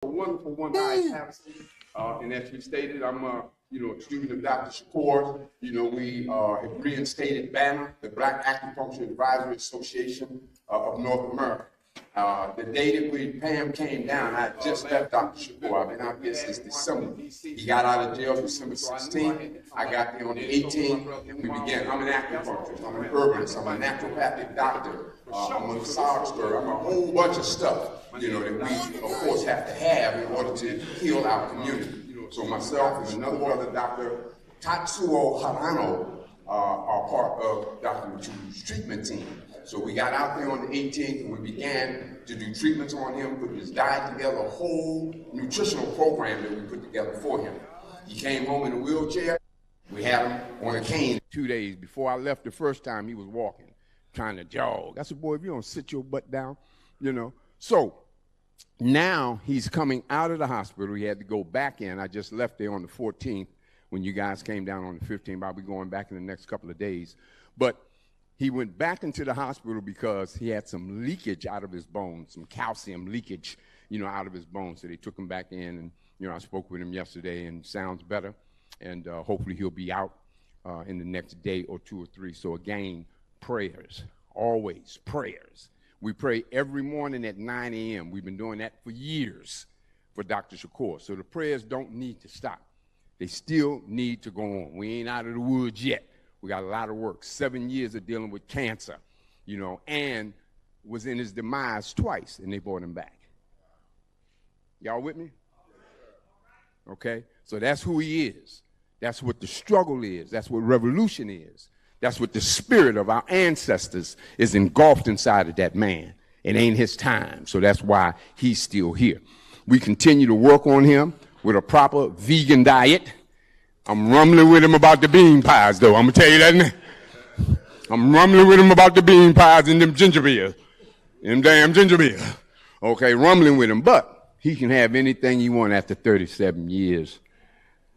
A wonderful one-night Patterson. And as you stated, I'm a student of Dr. Shakur. We have reinstated BANA, the Black Acupuncture Advisory Association of North America. The day that Pam came down, I had just left Dr. Shakur. I've been out here since December. He got out of jail December 16th. I got there on the 18th, and we began. I'm an acupuncturist, I'm an herbalist, I'm a naturopathic doctor, I'm a massage-girl, I'm a whole bunch of stuff, that we, of course, have to have in order to heal our community. So myself and another brother, Dr. Tatsuo Harano, are part of Dr. Mutulu's treatment team. So we got out there on the 18th and we began to do treatments on him, put his diet together, a whole nutritional program that we put together for him. He came home in a wheelchair. We had him on a cane. 2 days before I left the first time, he was walking, trying to jog. I said, boy, if you don't sit your butt down, So now he's coming out of the hospital. He had to go back in. I just left there on the 14th when you guys came down on the 15th. I'll be going back in the next couple of days. But he went back into the hospital because he had some leakage out of his bones, some calcium leakage, out of his bones. So they took him back in, and, I spoke with him yesterday, and sounds better. And hopefully he'll be out in the next day or 2 or 3. So again, prayers, always prayers. We pray every morning at 9 a.m. We've been doing that for years for Dr. Shakur. So the prayers don't need to stop. They still need to go on. We ain't out of the woods yet. We got a lot of work. 7 years of dealing with cancer, and was in his demise twice, and they brought him back. Y'all with me? Okay? So that's who he is. That's what the struggle is. That's what revolution is. That's what the spirit of our ancestors is engulfed inside of that man. It ain't his time, so that's why he's still here. We continue to work on him with a proper vegan diet. I'm rumbling with him about the bean pies, though. I'm going to tell you that now. I'm rumbling with him about the bean pies and them ginger beers. Them damn ginger beers. Okay, rumbling with him. But he can have anything he wants after 37 years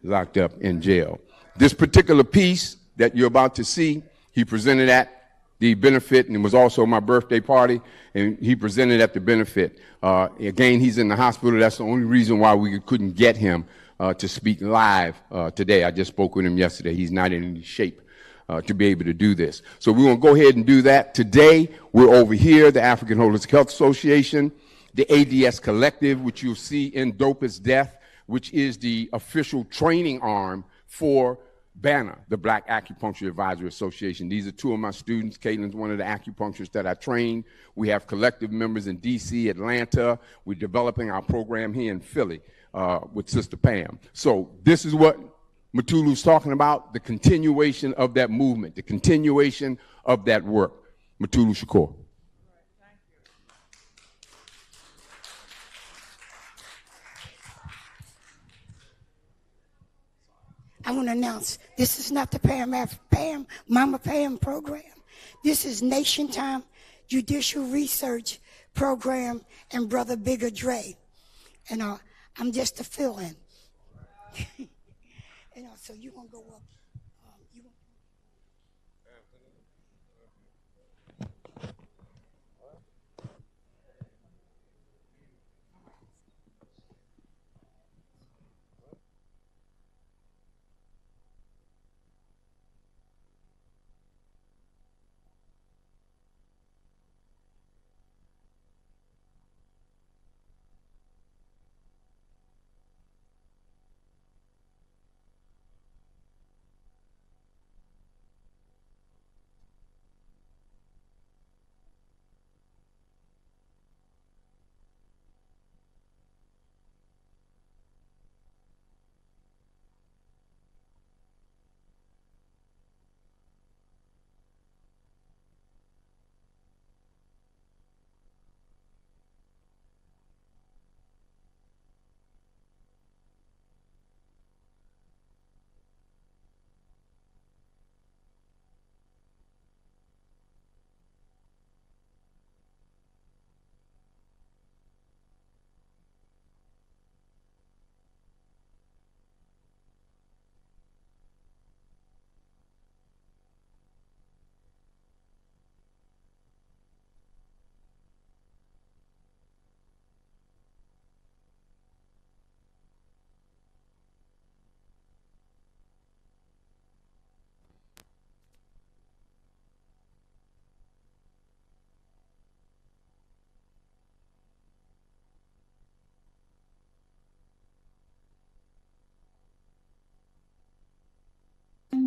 locked up in jail. This particular piece that you're about to see, he presented at the benefit, and it was also my birthday party, and he presented at the benefit. Again, he's in the hospital. That's the only reason why we couldn't get him to speak live today. I just spoke with him yesterday. He's not in any shape to be able to do this. So we're going to go ahead and do that. Today, we're over here, the African Holistic Health Association, the ADS Collective, which you'll see in Dope is Death, which is the official training arm for BANA, the Black Acupuncture Advisory Association. These are two of my students. Caitlin's one of the acupuncturists that I train. We have collective members in D.C., Atlanta. We're developing our program here in Philly with Sister Pam. So this is what Mutulu's talking about, the continuation of that movement, the continuation of that work. Mutulu Shakur. I want to announce this is not the Mama Pam program. This is Nation Time Judicial Research Program and Brother Bigga Dre. And I'm just a fill-in. So you want to go up.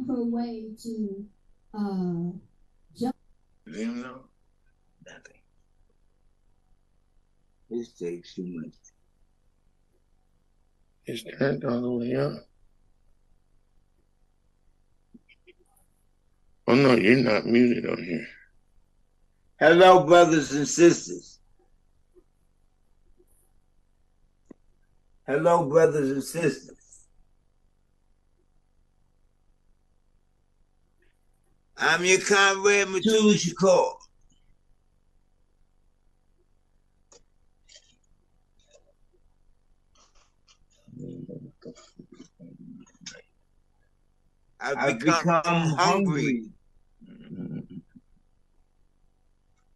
her way to You know, nothing. This takes too much. It's turned all the way up. Oh no, you're not muted on here. Hello, brothers and sisters. Hello, brothers and sisters. I'm your comrade, Mutulu Shakur. I've become hungry.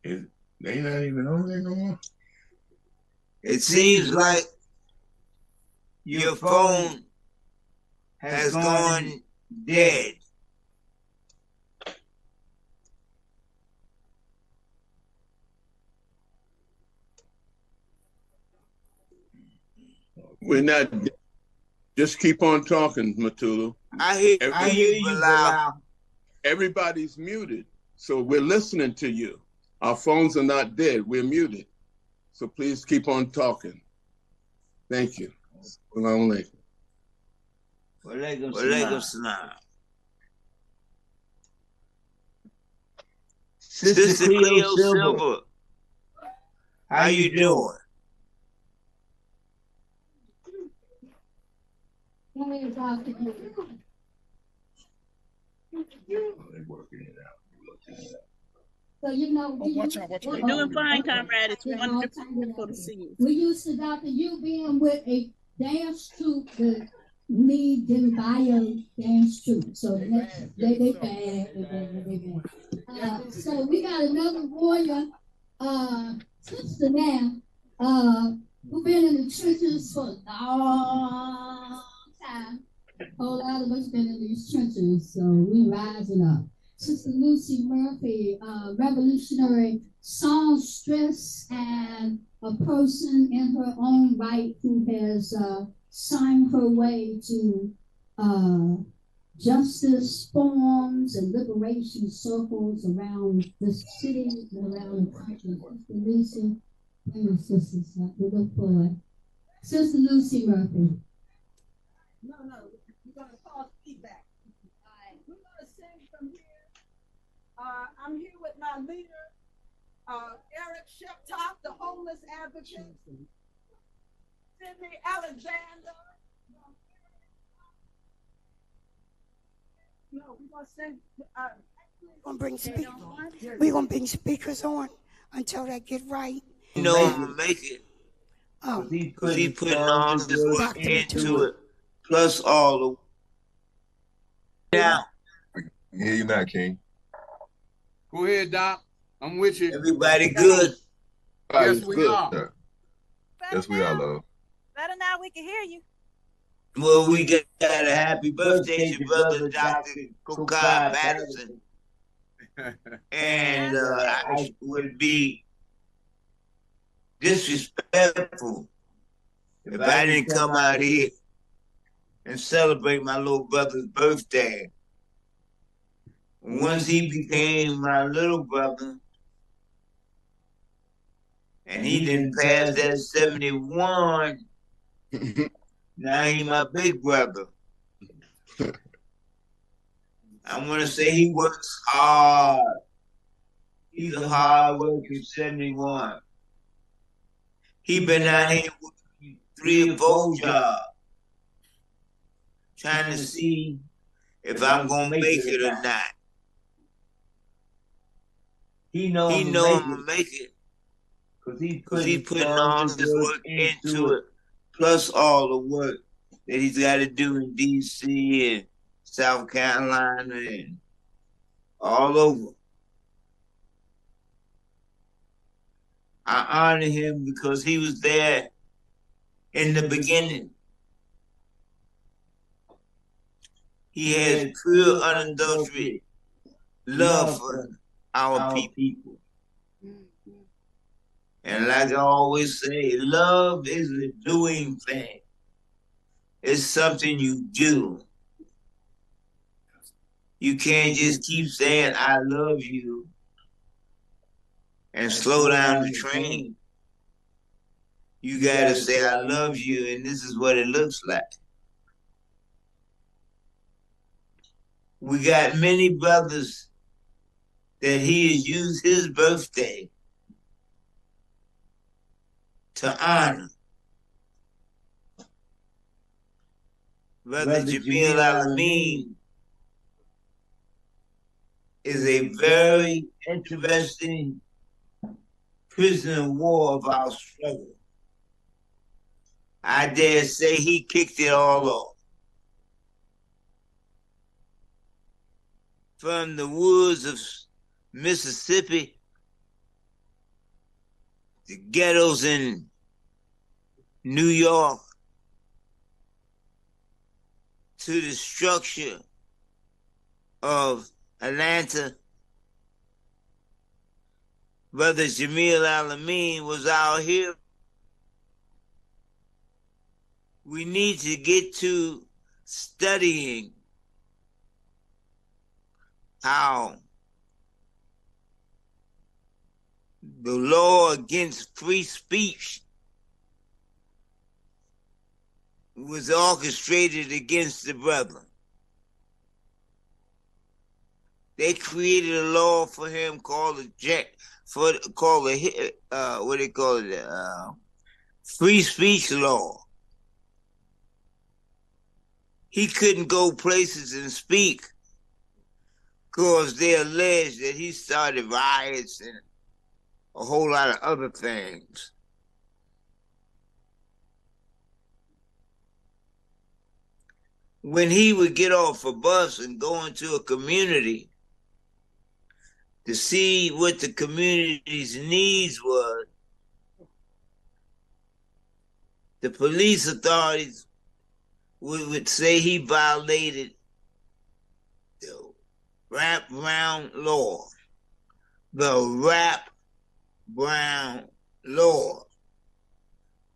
They not even on there no more? It seems like your phone has gone dead. We're not. Just keep on talking, Mutulu. I hear you, Bilal. Everybody's muted, so we're listening to you. Our phones are not dead. We're muted. So please keep on talking. Thank you. Assalamu alaikum. Walaikum salam. Sister Cleo Silver, how you doing? They're working it out. So, you know, watch out. You're doing fine, comrade. It's wonderful to see you. We used to, Dr. You being with a dance troupe, the lead them bio dance troupe. So they bad. So we got another warrior sister now, who been in the trenches for a long time. A whole lot of us been in these trenches, so we rising up. Sister Lucy Murphy, revolutionary songstress and a person in her own right who has signed her way to justice forums and liberation circles around the city and around the country. Sister Lucy, bring your sisters up. We look forward. Sister Lucy Murphy. No, we're going to cause feedback. All right. We're going to sing from here. I'm here with my leader, Eric Sheptop, the homeless advocate. Sydney Alexander. No, we're going to sing. We're going to bring speakers on until they get right. You know I'm going to make it. Oh. Because he putting all this work into it. Plus all the... Now. I can hear you now, King. Go ahead, Doc. I'm with you. Everybody good? Yes, we are. Yeah. Yes, we are, love. Better now we can hear you. Well, we got a happy birthday to brother Dr. Kokai Patterson. And I would be disrespectful if I didn't come out here and celebrate my little brother's birthday. Once he became my little brother, and he didn't pass that 71, now he my big brother. I want to say he works hard. He's a hard working 71. He been out here working 3 or 4 jobs, trying to see if I'm going to make it or not. He know I'm going to make it because he's putting all this work into it, plus all the work that he's got to do in D.C. and South Carolina and all over. I honor him because he was there in the beginning. He has pure, unadulterated love for our people. And like I always say, love is a doing thing. It's something you do. You can't just keep saying, I love you, and slow down the train. You gotta say, I love you, and this is what it looks like. We got many brothers that he has used his birthday to honor. Brother Jamil Al-Amin is a very interesting prisoner of war of our struggle. I dare say he kicked it all off. From the woods of Mississippi, the ghettos in New York, to the structure of Atlanta, Brother Jamil Al-Amin was out here. We need to get to studying how the law against free speech was orchestrated against the brother. They created a law for him called free speech law. He couldn't go places and speak because they alleged that he started riots and a whole lot of other things. When he would get off a bus and go into a community to see what the community's needs was, the police authorities would say he violated the wrap-round law. The wrap-round law.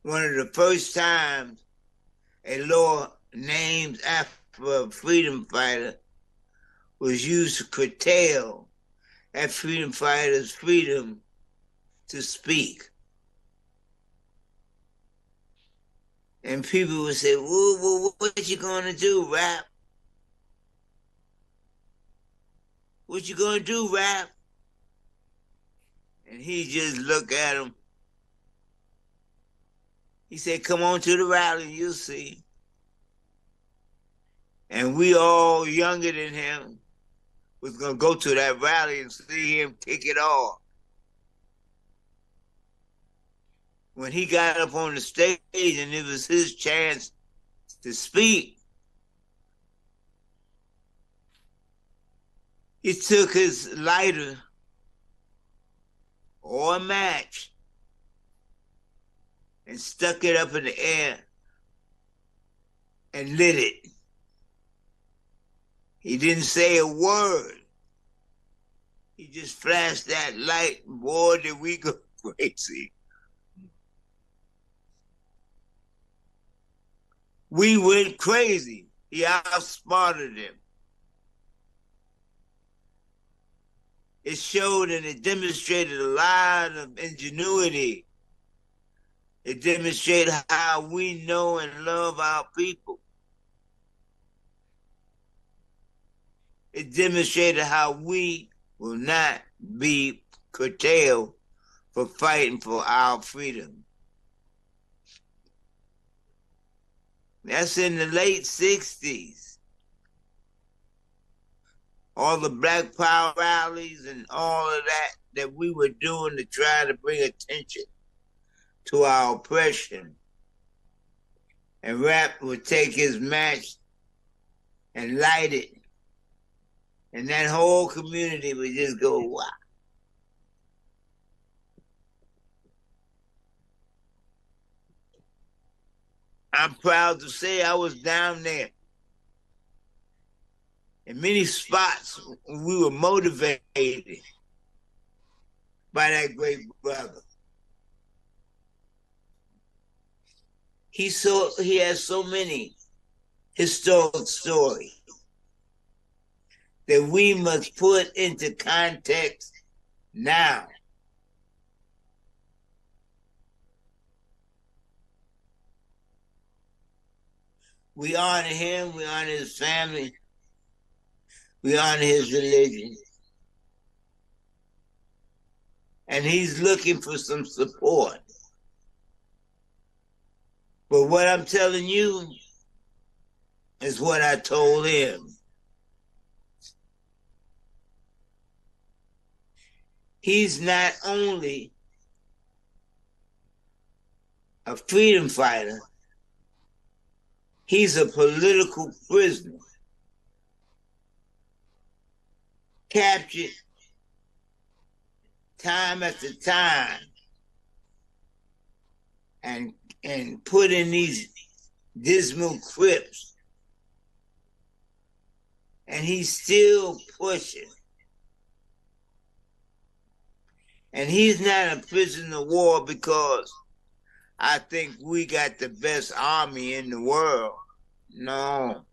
One of the first times a law named after a freedom fighter was used to curtail that freedom fighter's freedom to speak. And people would say, well, what you gonna do, Rap? What you gonna do, Rap? And he just looked at him. He said, come on to the rally, you'll see. And we all younger than him was gonna go to that rally and see him kick it off. When he got up on the stage and it was his chance to speak, he took his lighter or a match and stuck it up in the air and lit it. He didn't say a word. He just flashed that light. Boy, did we go crazy. We went crazy. He outsmarted him. It showed and it demonstrated a lot of ingenuity. It demonstrated how we know and love our people. It demonstrated how we will not be curtailed for fighting for our freedom. That's in the late 60s. All the Black Power rallies and all of that we were doing to try to bring attention to our oppression. And Rap would take his match and light it. And that whole community would just go, wow. I'm proud to say I was down there. In many spots, we were motivated by that great brother. He has so many historic stories. that we must put into context now. We honor him, we honor his family, we honor his religion. And he's looking for some support. But what I'm telling you is what I told him. He's not only a freedom fighter, he's a political prisoner, captured time after time and put in these dismal crypts. And he's still pushing. And he's not a prisoner of war because I think we got the best army in the world. No.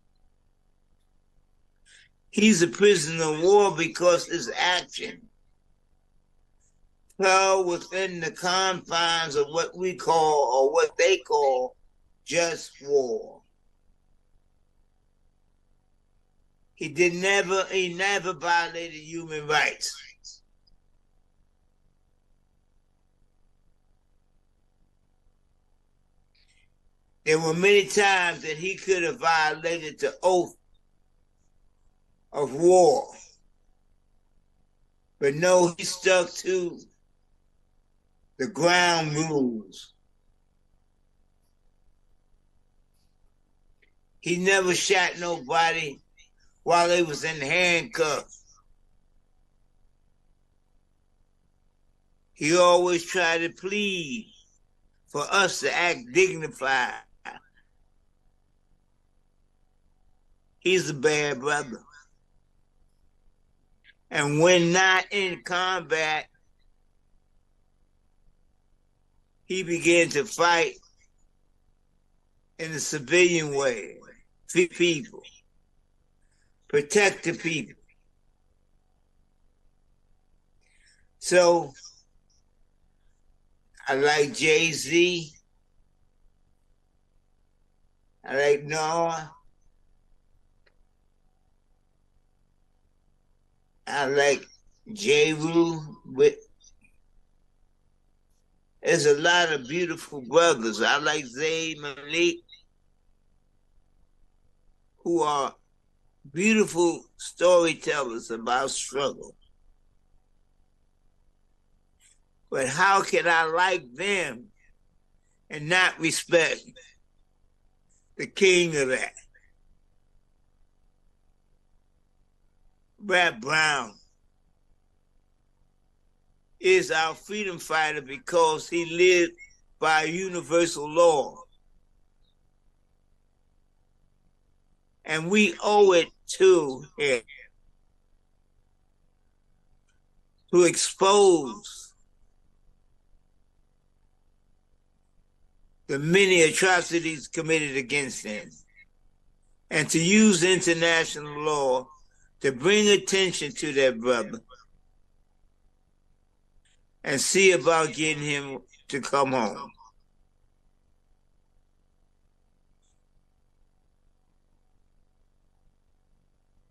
He's a prisoner of war because his action fell within the confines of what we call, or what they call, just war. He never violated human rights. There were many times that he could have violated the oath of war. But no, he stuck to the ground rules. He never shot nobody while they was in handcuffs. He always tried to plead for us to act dignified. He's a bad brother. And when not in combat, he began to fight in a civilian way, free people, protect the people. So I like Jay-Z. I like Noah. I like J-Rue. There's a lot of beautiful brothers. I like Zayed, Malik, who are beautiful storytellers about struggle. But how can I like them and not respect the king of that? Brad Brown is our freedom fighter because he lived by universal law. And we owe it to him to expose the many atrocities committed against him and to use international law to bring attention to that brother and see about getting him to come home.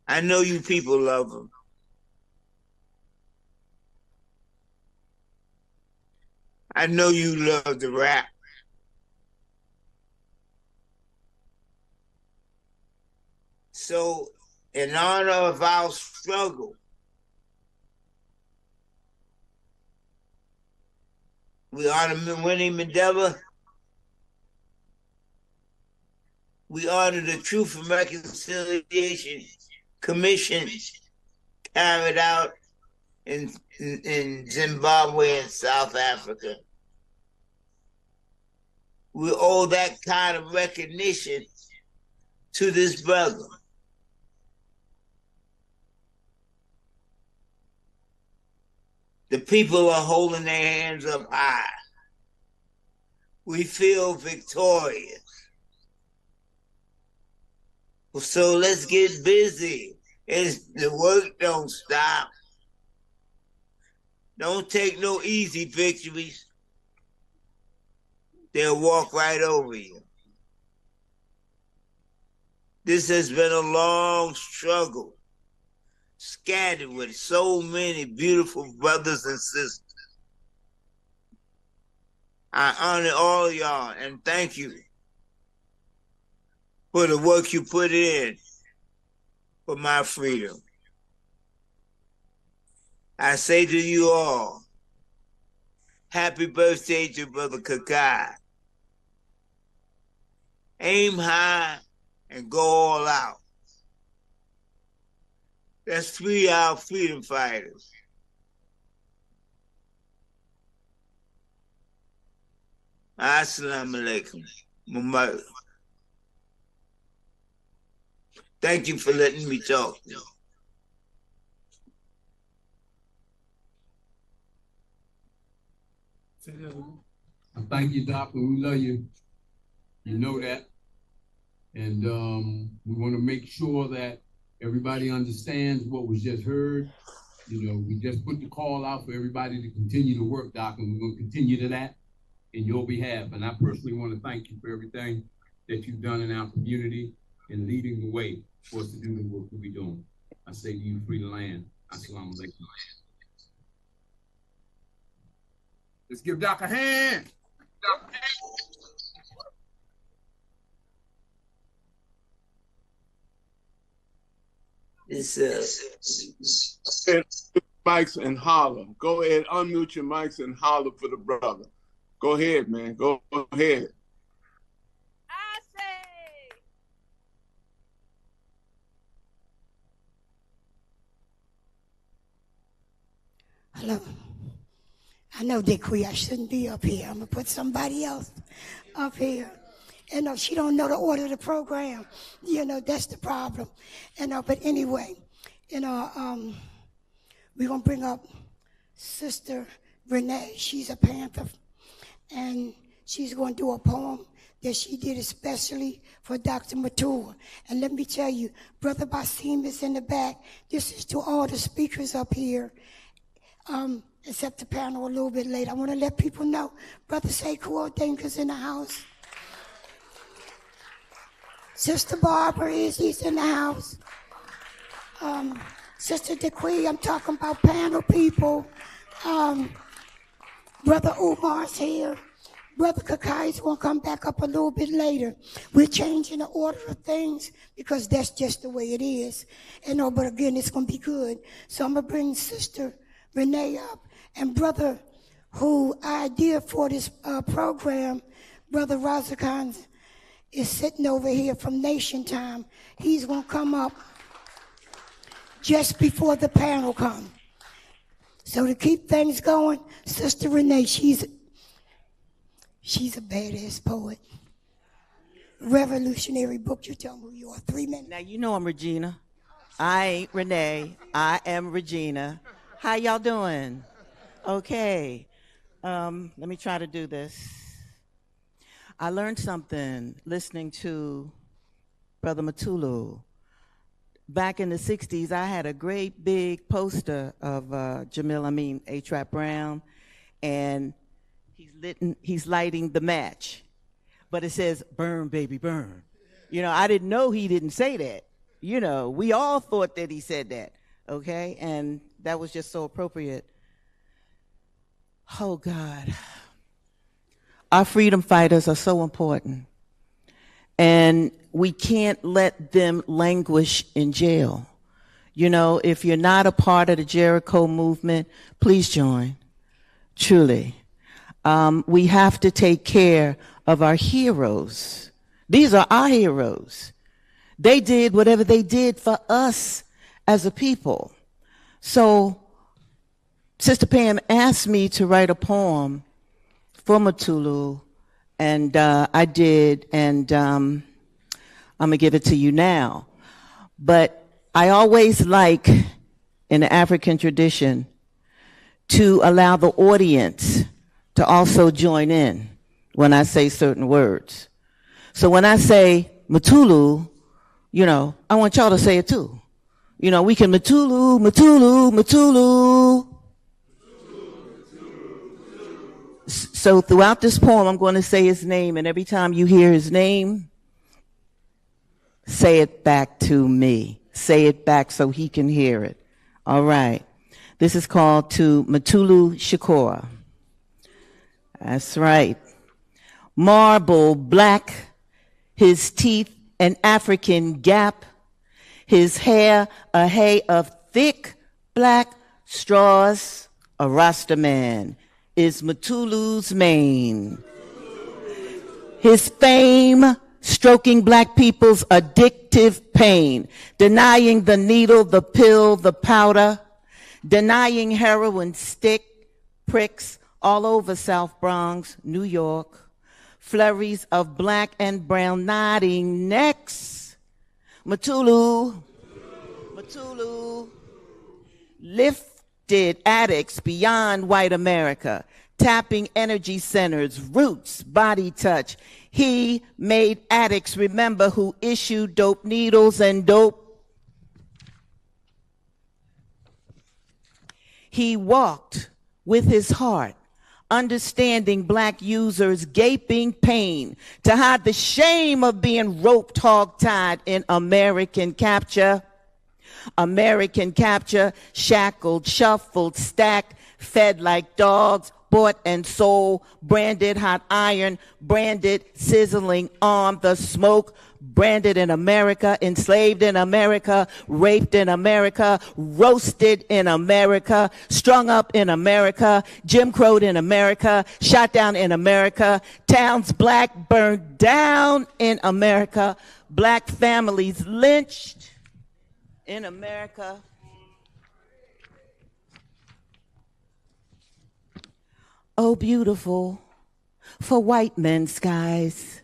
I know you people love him. I know you love the rap. So, in honor of our struggle, we honor Winnie Mandela. We honor the Truth and Reconciliation Commission carried out in Zimbabwe and South Africa. We owe that kind of recognition to this brother. The people are holding their hands up high. We feel victorious. So let's get busy The work don't stop. Don't take no easy victories. They'll walk right over you. This has been a long struggle, scattered with so many beautiful brothers and sisters. I honor all of y'all and thank you for the work you put in for my freedom. I say to you all, happy birthday to Brother Kakai. Aim high and go all out. Let's free our freedom fighters. Assalamu alaikum. Mumia. Thank you for letting me talk. Thank you, Doctor. We love you. You know that. And we want to make sure that everybody understands what was just heard. You know, we just put the call out for everybody to continue to work, Doc, and we're going to continue to that in your behalf. And I personally want to thank you for everything that you've done in our community and leading the way for us to do the work that we're doing. I say to you, free the land. Assalamu alaikum. Let's give Doc a hand. Mics and holler. Go ahead, unmute your mics and holler for the brother. Go ahead, man. Go ahead. I say. Hello. I know Dequi, I shouldn't be up here. I'm gonna put somebody else up here. You know, she don't know the order of the program. You know, that's the problem. You know, but anyway, you know, we're gonna bring up Sister Renee. She's a Panther, and she's gonna do a poem that she did especially for Dr. Mutulu. And let me tell you, Brother Basiymah is in the back. This is to all the speakers up here. Except the panel a little bit late. I want to let people know, Brother Sekou Odinga's in the house. Sister Barbara he's in the house. Sister Dequi, I'm talking about panel people. Brother Umar's here. Brother Kakai's going to come back up a little bit later. We're changing the order of things because that's just the way it is. You know, but again, it's going to be good. So I'm going to bring Sister Renee up. And brother who idea for this program, Brother Razakhan, is sitting over here from Nation Time. He's going to come up just before the panel comes. So to keep things going, Sister Renee, she's a badass poet. Revolutionary book. You tell me who you are. 3 minutes. Now, you know I'm Regina. I ain't Renee. I am Regina. How y'all doing? Okay. Let me try to do this. I learned something listening to Brother Mutulu. Back in the 60s, I had a great big poster of A-Trap Brown, and he's lighting the match. But it says, burn, baby, burn. You know, I didn't know he didn't say that. You know, we all thought that he said that, okay? And that was just so appropriate. Oh, God. Our freedom fighters are so important. And we can't let them languish in jail. You know, if you're not a part of the Jericho movement, please join, truly. We have to take care of our heroes. These are our heroes. They did whatever they did for us as a people. So Sister Pam asked me to write a poem for Mutulu, and I did, and I'm gonna give it to you now. But I always like, in the African tradition, to allow the audience to also join in when I say certain words. So when I say Mutulu, you know, I want y'all to say it too. You know, we can Mutulu, Mutulu, Mutulu. So throughout this poem, I'm going to say his name, and every time you hear his name, say it back to me. Say it back so he can hear it. All right. This is called To Mutulu Shakur. That's right. Marble black, his teeth an African gap, his hair a hay of thick black straws, a Rasta man is Mutulu's mane. His fame stroking black people's addictive pain, denying the needle, the pill, the powder, denying heroin stick pricks all over South Bronx, New York, flurries of black and brown nodding necks. Mutulu, Mutulu, lifted addicts beyond white America, tapping energy centers, roots, body touch. He made addicts remember who issued dope needles and dope. He walked with his heart, understanding black users' gaping pain to hide the shame of being roped hog-tied in American capture. American capture, shackled, shuffled, stacked, fed like dogs, bought and sold, branded hot iron, branded sizzling on the smoke, branded in America, enslaved in America, raped in America, roasted in America, strung up in America, Jim Crowed in America, shot down in America, towns black burned down in America, black families lynched in America. Oh, beautiful for white men's skies.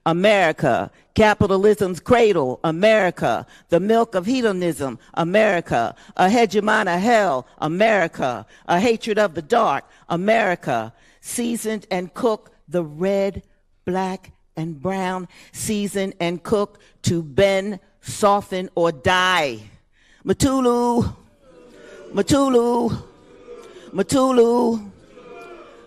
America, capitalism's cradle. America, the milk of hedonism. America, a hegemon of hell. America, a hatred of the dark. America, seasoned and cooked the red, black, and brown. Seasoned and cooked to bend, soften, or die. Mutulu, Mutulu, Mutulu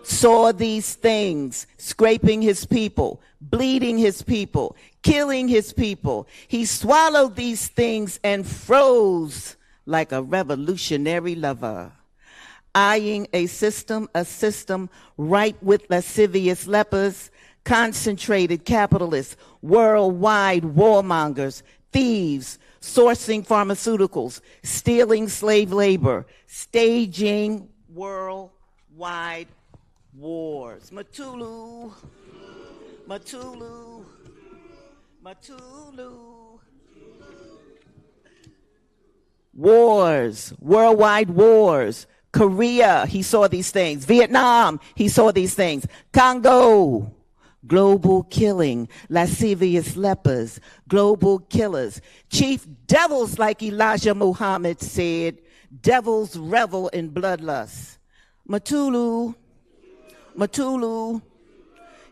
saw these things, scraping his people, bleeding his people, killing his people. He swallowed these things and froze like a revolutionary lover, eyeing a system ripe with lascivious lepers, concentrated capitalists, worldwide warmongers, thieves, sourcing pharmaceuticals, stealing slave labor, staging worldwide wars. Mutulu, Mutulu, Mutulu. Wars, worldwide wars. Korea, he saw these things. Vietnam, he saw these things. Congo, global killing, lascivious lepers, global killers. Chief devils, like Elijah Muhammad said, devils revel in bloodlust. Mutulu, Mutulu,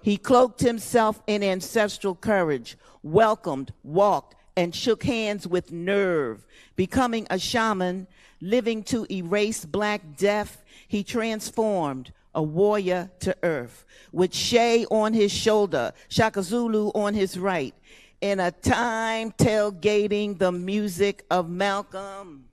he cloaked himself in ancestral courage, welcomed, walked, and shook hands with nerve. Becoming a shaman, living to erase black death, he transformed a warrior to earth, with Shay on his shoulder, Shaka Zulu on his right, in a time tailgating the music of Malcolm.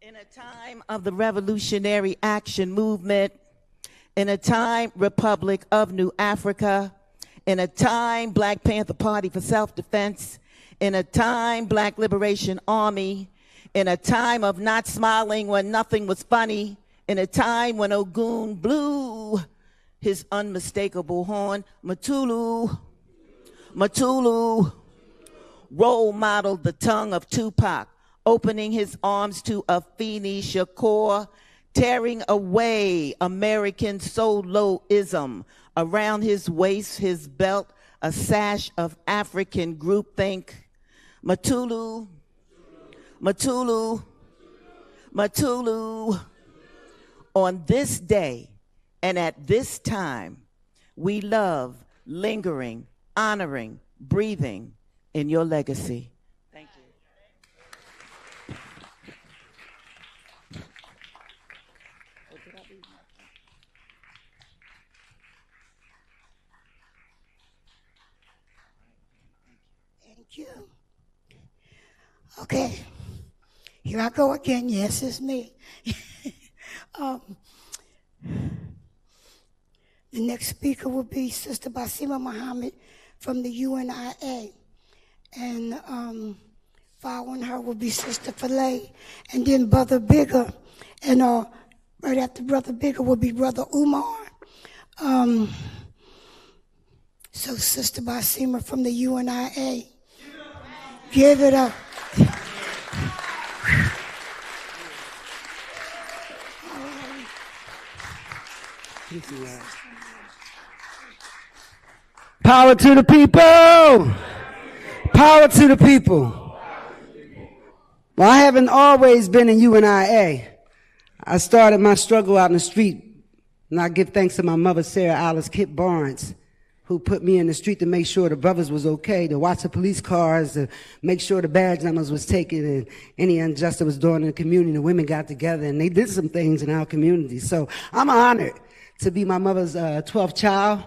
In a time of the revolutionary action movement, in a time Republic of New Africa, in a time Black Panther Party for self-defense, in a time Black Liberation Army, in a time of not smiling when nothing was funny, in a time when Ogun blew his unmistakable horn, Mutulu, Mutulu role modeled the tongue of Tupac, opening his arms to Afeni Shakur, tearing away American soloism. Around his waist, his belt, a sash of African groupthink. Mutulu, Mutulu, Mutulu. On this day and at this time, we love lingering honoring, breathing in your legacy. Thank you. Thank you. Okay, here I go again. Yes, it's me. The next speaker will be Sister Basiymah Muhammad from the UNIA. And following her will be Sister Phile, and then Brother Bigga. And right after Brother Bigga will be Brother Umar. So Sister Basiymah from the UNIA. Give it up. Power to the people! Power to the people! Well, I haven't always been in UNIA. I started my struggle out in the street, and I give thanks to my mother, Sarah Alice Kit Barnes, who put me in the street to make sure the brothers was okay, to watch the police cars, to make sure the badge numbers was taken, and any injustice was done in the community. The women got together, and they did some things in our community. So I'm honored to be my mother's 12th child.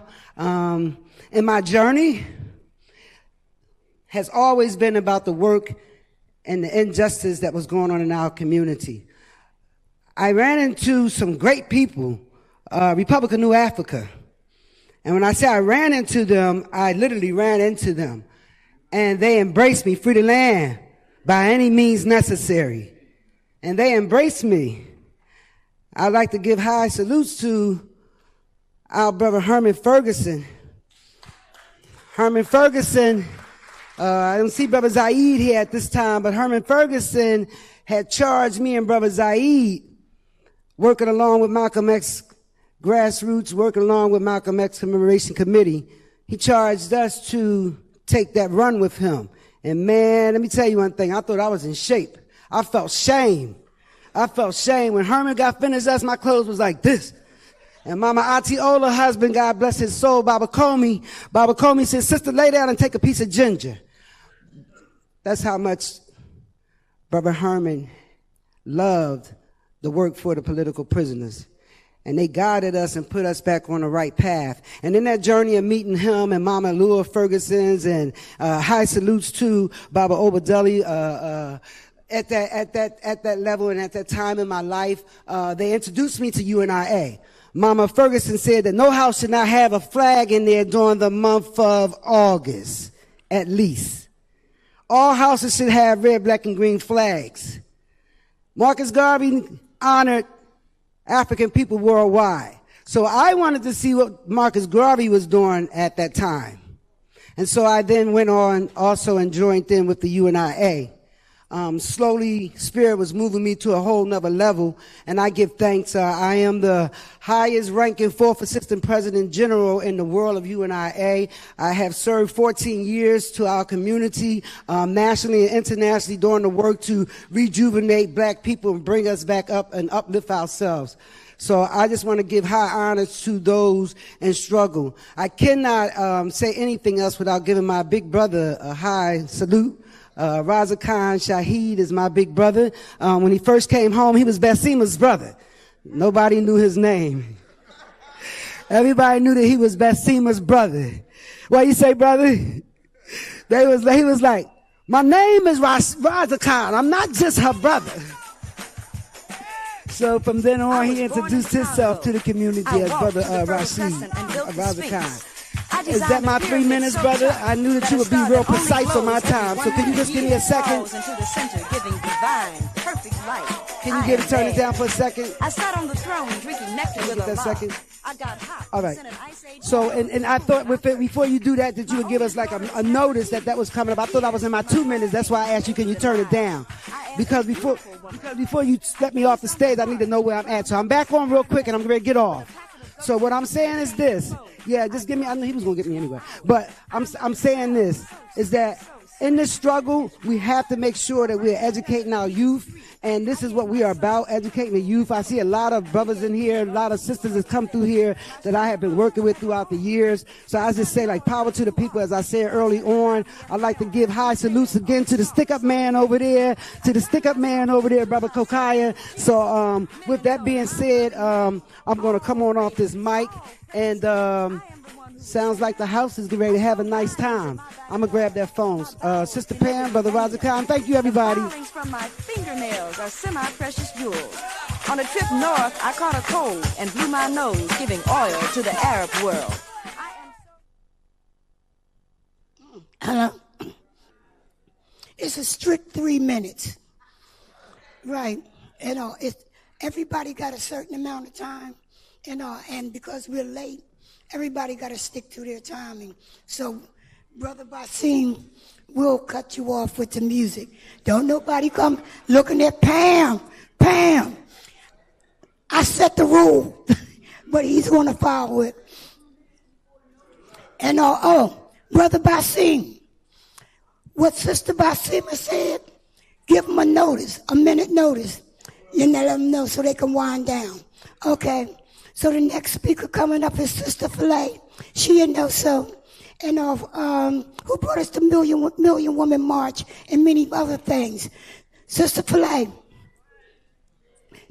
And my journey has always been about the work and the injustice that was going on in our community. I ran into some great people, Republic of New Africa. And when I say I ran into them, I literally ran into them. And they embraced me, free the land, by any means necessary. And they embraced me. I'd like to give high salutes to our brother Herman Ferguson. Herman Ferguson, I don't see Brother Zayed here at this time, but Herman Ferguson had charged me and Brother Zayed, working along with Malcolm X grassroots, working along with Malcolm X Commemoration Committee. He charged us to take that run with him. And man, let me tell you one thing. I thought I was in shape. I felt shame. When Herman got finished us, my clothes was like this. And Mama Atiola husband, God bless his soul, Baba Comey said, sister, lay down and take a piece of ginger. That's how much Brother Herman loved the work for the political prisoners. And they guided us and put us back on the right path. And in that journey of meeting him and Mama Lua Ferguson's, and high salutes to Baba Obadeli, at that level and at that time in my life, they introduced me to UNIA. Mama Ferguson said that no house should not have a flag in there during the month of August, at least. All houses should have red, black, and green flags. Marcus Garvey honored African people worldwide. So I wanted to see what Marcus Garvey was doing at that time. And so I then went on also and joined in with the UNIA. Slowly, Spirit was moving me to a whole nother level, and I give thanks. I am the highest ranking 4th Assistant President General in the world of UNIA. I have served 14 years to our community, nationally and internationally, doing the work to rejuvenate black people and bring us back up and uplift ourselves. So I just want to give high honors to those in struggle. I cannot say anything else without giving my big brother a high salute. Razakhan Shaheed is my big brother. When he first came home, he was Basiymah's brother. Nobody knew his name. Everybody knew that he was Basiymah's brother. What you say, brother? He was like, my name is Razakhan. I'm not just her brother. So from then on, he introduced himself to the community as Brother Razakhan. Is that my 3 minutes, brother? I knew that you would be real precise on my time. So can you just give me a second? Can you turn it down for a second? I sat on the throne drinking nectar with that second. I got hot. All right. So, and I thought before you do that you would give us like a notice that was coming up. I thought I was in my 2 minutes. That's why I asked you, can you turn it down? Because before you let me off the stage, I need to know where I'm at. So I'm back on real quick and I'm ready to get off. So what I'm saying is this. Yeah, just give me, I knew he was going to get me anyway. But I'm saying this, is that in this struggle, we have to make sure that we're educating our youth. And this is what we are about, educating the youth. I see a lot of brothers in here, a lot of sisters that come through here that I have been working with throughout the years. So I just say, like, power to the people, as I said early on. I'd like to give high salutes again to the stick-up man over there, Brother Kokaya. So with that being said, I'm going to come on off this mic, and sounds like the house is getting ready to have a nice time. I'm going to grab their phones. Sister Pam, Brother Razakhan, thank you, everybody. From my fingernails are semi-precious jewels. On a trip north, I caught a cold and blew my nose, giving oil to the Arab world. Hello. It's a strict 3 minutes. Right. Everybody got a certain amount of time, and because we're late, everybody got to stick to their timing. So, Brother Basiymah, we'll cut you off with the music. Don't nobody come looking at Pam. I set the rule, but he's going to follow it. And Brother Basiymah, what Sister Basiymah said, give them a minute notice. You let them know so they can wind down. Okay. So the next speaker coming up is Sister Phile. She so. And who brought us the Million Woman March and many other things. Sister Phile.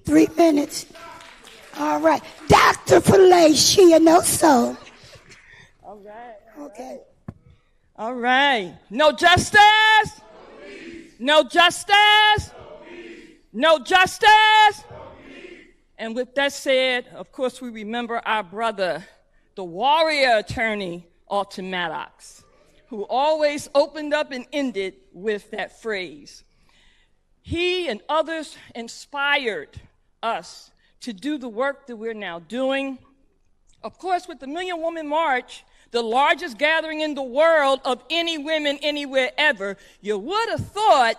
3 minutes. All right. Dr. Phile, she so. All right. Okay. All right. No justice? No justice? No justice? And with that said, of course, we remember our brother, the warrior attorney, Alton Maddox, who always opened up and ended with that phrase. He and others inspired us to do the work that we're now doing. Of course, with the Million Woman March, the largest gathering in the world of any women anywhere ever, you would have thought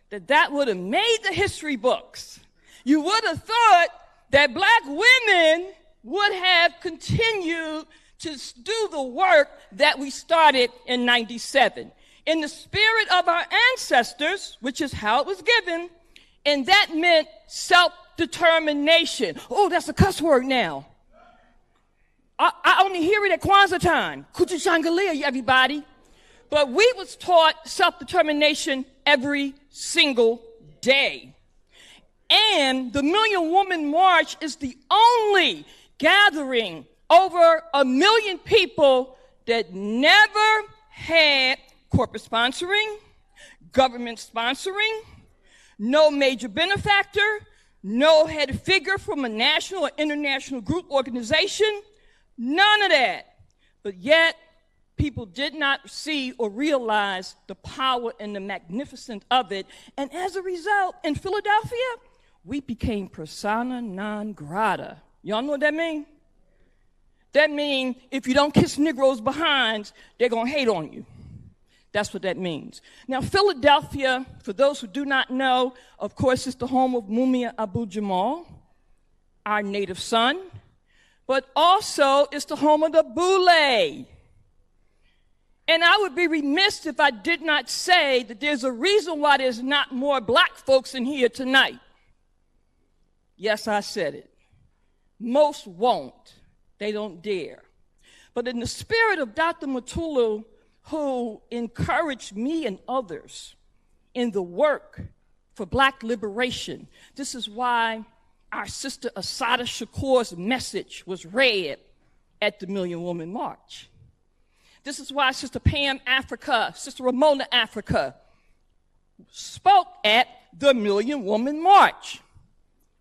that would have made the history books. You would have thought that black women would have continued to do the work that we started in 97. In the spirit of our ancestors, which is how it was given, and that meant self-determination. Oh, that's a cuss word now. I only hear it at Kwanzaa time. Kuchishangalia, everybody. But we was taught self-determination every single day. And the Million Woman March is the only gathering over 1 million people that never had corporate sponsoring, government sponsoring, no major benefactor, no head figure from a national or international group organization, none of that. But yet, people did not see or realize the power and the magnificence of it. And as a result, in Philadelphia, we became persona non grata. Y'all know what that means? That means if you don't kiss Negroes behind, they're going to hate on you. That's what that means. Now, Philadelphia, for those who do not know, of course, is the home of Mumia Abu-Jamal, our native son, but also it's the home of the Boule. And I would be remiss if I did not say that there's a reason why there's not more black folks in here tonight. Yes, I said it. Most won't. They don't dare. But in the spirit of Dr. Mutulu, who encouraged me and others in the work for black liberation, this is why our sister Assata Shakur's message was read at the Million Woman March. This is why Sister Pam Africa, Sister Ramona Africa spoke at the Million Woman March.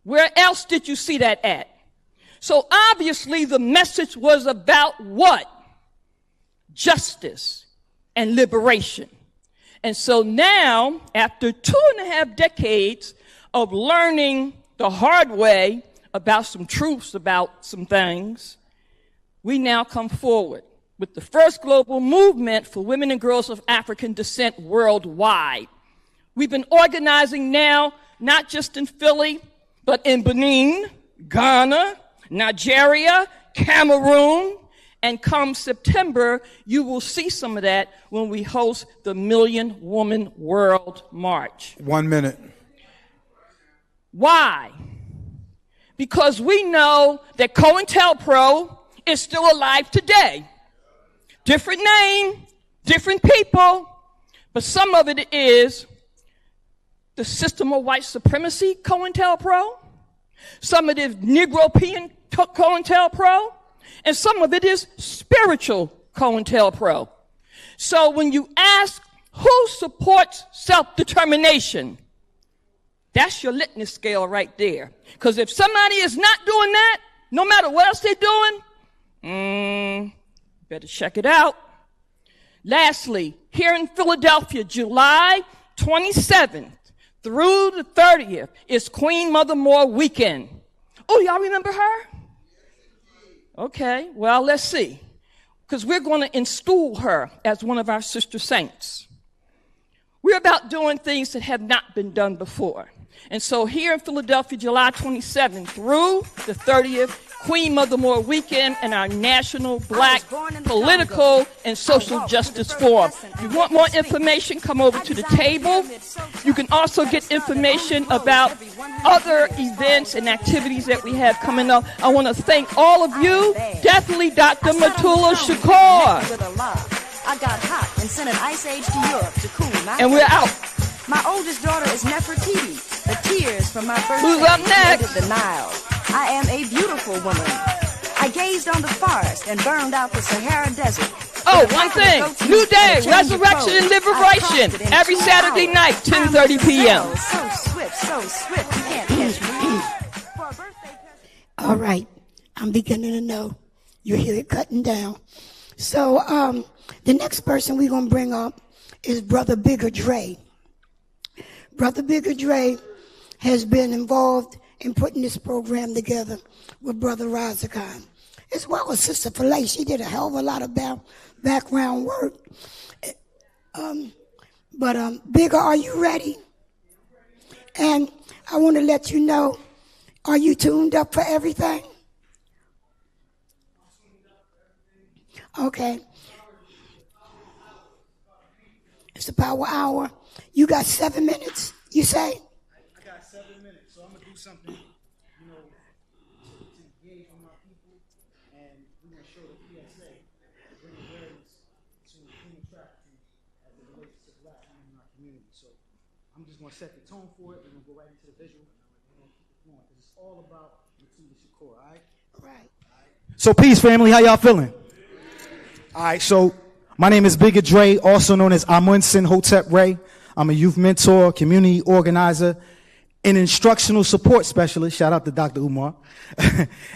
Where else did you see that at? So obviously the message was about what? Justice and liberation. And so now, after 2.5 decades of learning the hard way about some truths about some things, we now come forward with the first global movement for women and girls of African descent worldwide. We've been organizing now, not just in Philly, but in Benin, Ghana, Nigeria, Cameroon, And come September, you will see some of that when we host the Million Woman World March. 1 minute. Why? Because we know that COINTELPRO is still alive today. Different name, different people, but some of it is the system of white supremacy, COINTELPRO. Some of it is Negropean COINTELPRO. And some of it is spiritual COINTELPRO. So when you ask who supports self-determination, that's your litmus scale right there. Because if somebody is not doing that, no matter what else they're doing, better check it out. Lastly, here in Philadelphia, July 27th through the 30th is Queen Mother Moore weekend. Oh, y'all remember her? Okay, well, let's see. Because we're going to install her as one of our sister saints. We're about doing things that have not been done before. And so here in Philadelphia, July 27th through the 30th, Queen Mother Moore weekend and our National Black Political and Social Justice Forum. If you want more information, come over to the table. You can also get information about other events and activities that we have coming up. I want to thank all of you, definitely Dr. Mutulu Shakur. I got hot and sent an ice age to Europe to cool my And we're out. My oldest daughter is Nefertiti. The tears from my birthday Who's up next? flooded the Nile. I am a beautiful woman. I gazed on the forest and burned out the Sahara Desert. Oh, one thing. New day, resurrection and liberation. Every Saturday night, 10:30 p.m. So swift, you can't catch me. All right. I'm beginning to know. You hear it cutting down. So the next person we're going to bring up is Brother Bigga Dre. Brother Bigga Dre has been involved in putting this program together with Brother Razakhan, as well as Sister Phile. She did a hell of a lot of background work. But Bigga, are you ready? And I want to let you know, are you tuned up for everything? Okay. It's the power hour. You got 7 minutes, you say? I got 7 minutes, so I'm going to do something, you know, to engage with my people, and we're going to show the PSA to bring awareness to human trafficking as it relates to black women in our community. So I'm just going to set the tone for it, and we'll go right into the visual, and we're going to keep it going, because it's all about Mutulu Shakur, all right? Right. So peace, family. How y'all feeling? All right, so my name is Bigga Dre, also known as Amunsin Hotep Ray. I'm a youth mentor, community organizer, and instructional support specialist. Shout out to Dr. Umar.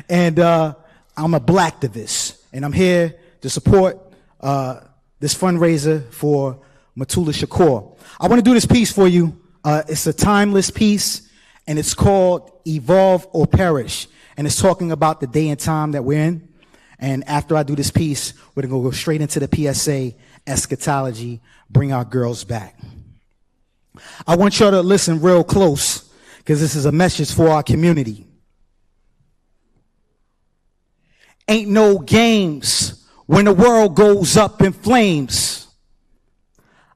And I'm a black activist, and I'm here to support this fundraiser for Mutulu Shakur. I want to do this piece for you. It's a timeless piece, and it's called Evolve or Perish, and it's talking about the day and time that we're in. And after I do this piece, we're going to go straight into the PSA, eschatology, bring our girls back. I want y'all to listen real close, because this is a message for our community. Ain't no games when the world goes up in flames.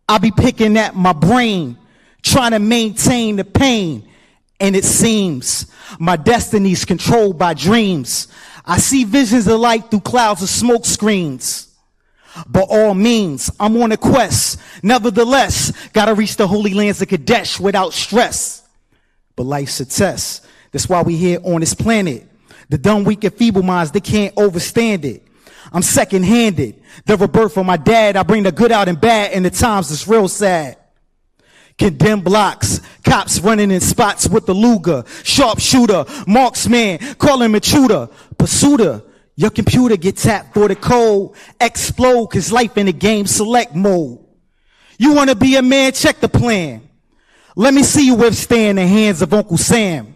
I be picking at my brain, trying to maintain the pain. And it seems my destiny's controlled by dreams. I see visions of light through clouds of smoke screens. By all means, I'm on a quest. Nevertheless, gotta reach the holy lands of Kadesh without stress. But life's a test. That's why we here on this planet. The dumb, weak, and feeble minds, they can't overstand it. I'm second-handed. The rebirth of my dad, I bring the good out and bad, and the times is real sad. Condemned blocks, cops running in spots with the Luger, sharpshooter, marksman, call him intruder, pursuiter. Your computer get tapped for the code, explode, cause life in the game select mode. You wanna be a man, check the plan. Let me see you withstand the hands of Uncle Sam.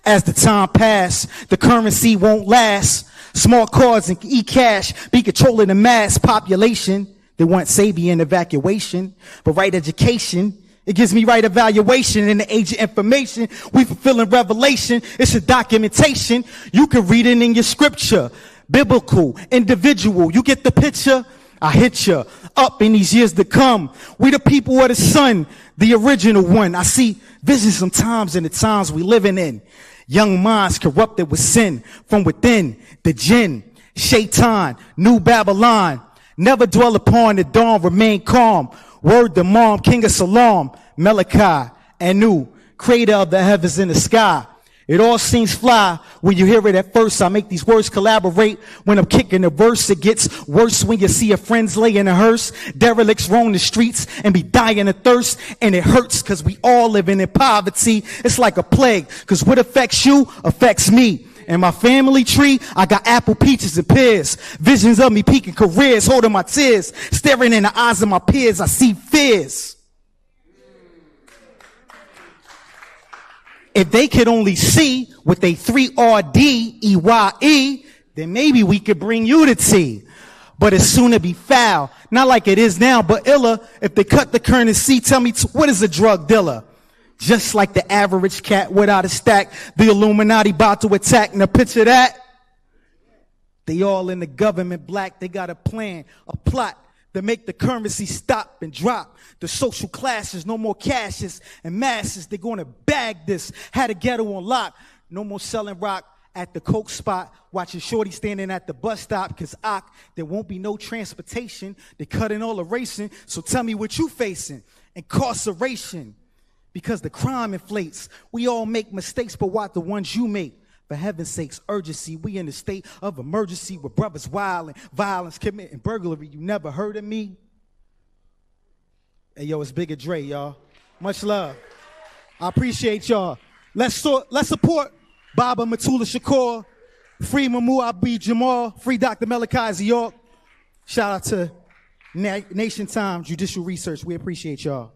As the time pass, the currency won't last. Smart cards and e-cash be controlling the mass population. They want Sabian evacuation, but right education, it gives me right evaluation in the age of information. We fulfilling revelation. It's a documentation. You can read it in your scripture. biblical, individual. You get the picture? I hit ya up in these years to come. We the people of the sun, the original one. I see visions sometimes in the times we living in. Young minds corrupted with sin from within. The jinn, shaitan, new Babylon. Never dwell upon the dawn, remain calm. Word to mom, king of Salam, Malachi, Anu, creator of the heavens and the sky. It all seems fly when you hear it at first. I make these words collaborate when I'm kicking the verse. It gets worse when you see your friends lay in a hearse. Derelicts roam the streets and be dying of thirst. And it hurts because we all living in poverty. It's like a plague because what affects you affects me. In my family tree, I got apple, peaches, and pears. Visions of me peaking careers, holding my tears. Staring in the eyes of my peers, I see fears. If they could only see with a 3RDEYE, then maybe we could bring you to tea. But it's soon to be foul. Not like it is now, but iller. If they cut the currency, tell me what is a drug dealer? Just like the average cat without a stack, the Illuminati about to attack. Now picture that. They all in the government black. They got a plan, a plot to make the currency stop and drop. The social classes, no more cashes and masses. They're going to bag this. Had a ghetto on lock. No more selling rock at the coke spot. Watching shorty standing at the bus stop. Because there won't be no transportation. They're cutting all the racing. So tell me what you facing. Incarceration. Because the crime inflates. We all make mistakes, but watch the ones you make. For heaven's sakes, urgency. We in a state of emergency with brothers wilding, violence, committing burglary. You never heard of me? Hey, yo, it's Bigga Dre, y'all. Much love. I appreciate y'all. Let's support Baba Mutulu Shakur. Free Mumia Abu-Jamal. Free Dr. Malachi York. Shout out to Nation Time Judicial Research. We appreciate y'all.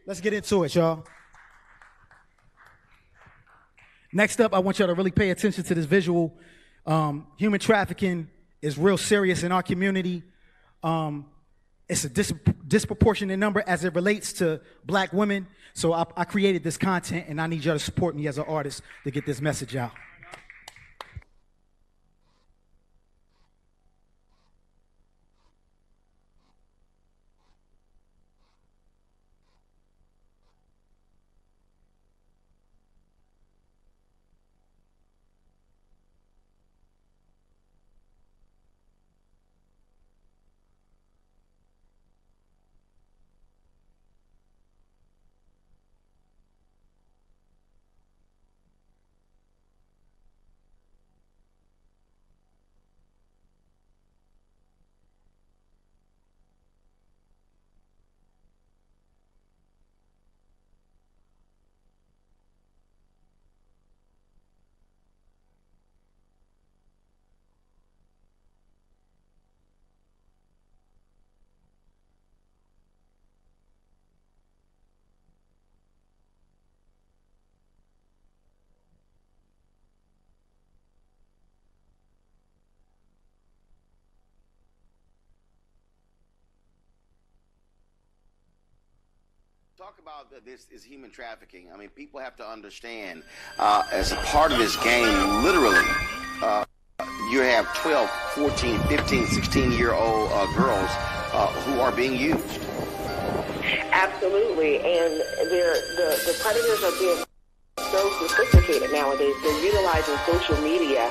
Let's get into it, y'all. Next up, I want y'all to really pay attention to this visual. Human trafficking is real serious in our community. It's a disproportionate number as it relates to black women. So I created this content, and I need y'all to support me as an artist to get this message out. Talk about this is human trafficking. I mean, people have to understand, as a part of this game, literally, you have 12, 14, 15, 16-year-old girls who are being used. Absolutely, and the predators are being so sophisticated nowadays. They're utilizing social media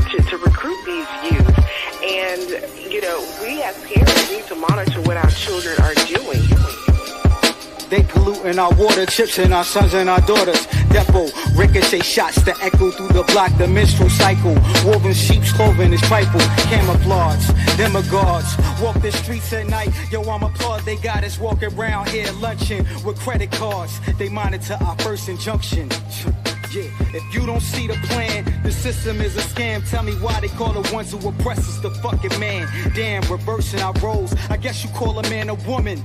to recruit these youth. And, you know, we as parents need to monitor what our children are doing. They polluting our water, chips in our sons and our daughters. Depot, ricochet shots that echo through the block, the menstrual cycle. Woven sheep's clothing is trifle, camouflage, demagogues. Walk the streets at night, yo, I'm applaud. They got us walking around here lunching with credit cards. They monitor our first injunction. Yeah, if you don't see the plan, the system is a scam. Tell me why they call the ones who oppress us the fucking man. Damn, reversing our roles. I guess you call a man a woman.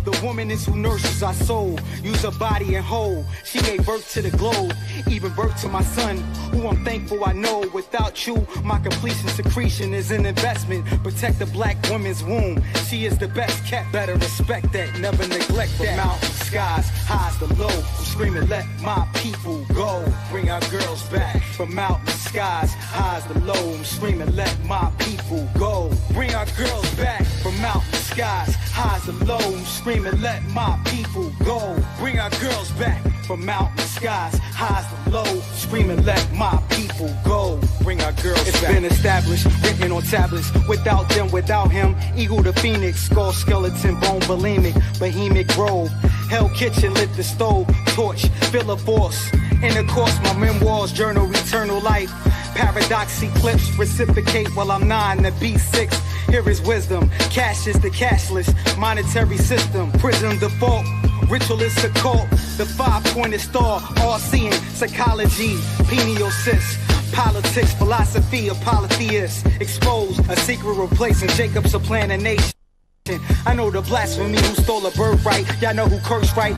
The woman is who nurses our soul, use her body and whole. She gave birth to the globe, even birth to my son, who I'm thankful I know. Without you, my completion secretion is an investment. Protect the black woman's womb. She is the best kept. Better respect that, never neglect that. From mountain skies, highs to low, I'm screaming, let my people go. Bring our girls back. From mountain skies, highs to low, I'm screaming, let my people go. Bring our girls back. From mountain skies, highs to low, I'm screaming, let my people go. Bring our girls back. From mountain skies, highs to low, screaming, let my people go. Bring our girls back. It's been established, written on tablets. Without them, without him, eagle to phoenix, skull, skeleton, bone, bulimic, behemoth grove. Hell kitchen, lit the stove, torch, fill a force. In the course, my memoirs, journal, eternal life. Paradox eclipse, reciprocate while I'm 9 to B6. Here is wisdom, cash is the cashless, monetary system, prism default, ritual is a cult, the 5-pointed star, all-seeing, psychology, penial cyst, politics, philosophy of polytheists, expose a secret replacing Jacob's a plan a nation. I know the blasphemy who stole a birthright, y'all know who cursed right.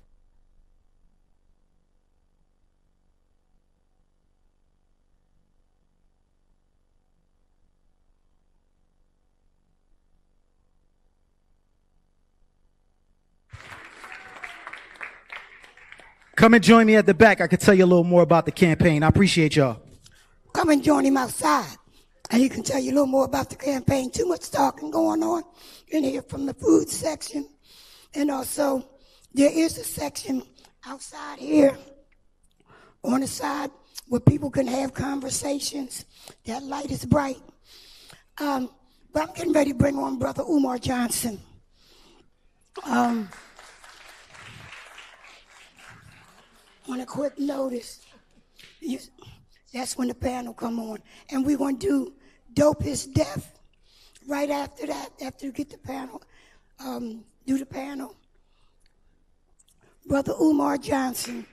Come and join me at the back. I can tell you a little more about the campaign. I appreciate y'all. Come and join him outside, and he can tell you a little more about the campaign. Too much talking going on in here from the food section. And also, there is a section outside here on the side where people can have conversations. That light is bright. But I'm getting ready to bring on Brother Umar Johnson. On a quick notice, that's when the panel come on. And we're going to do Dope is Death right after that, after you get the panel, do the panel. Brother Umar Johnson.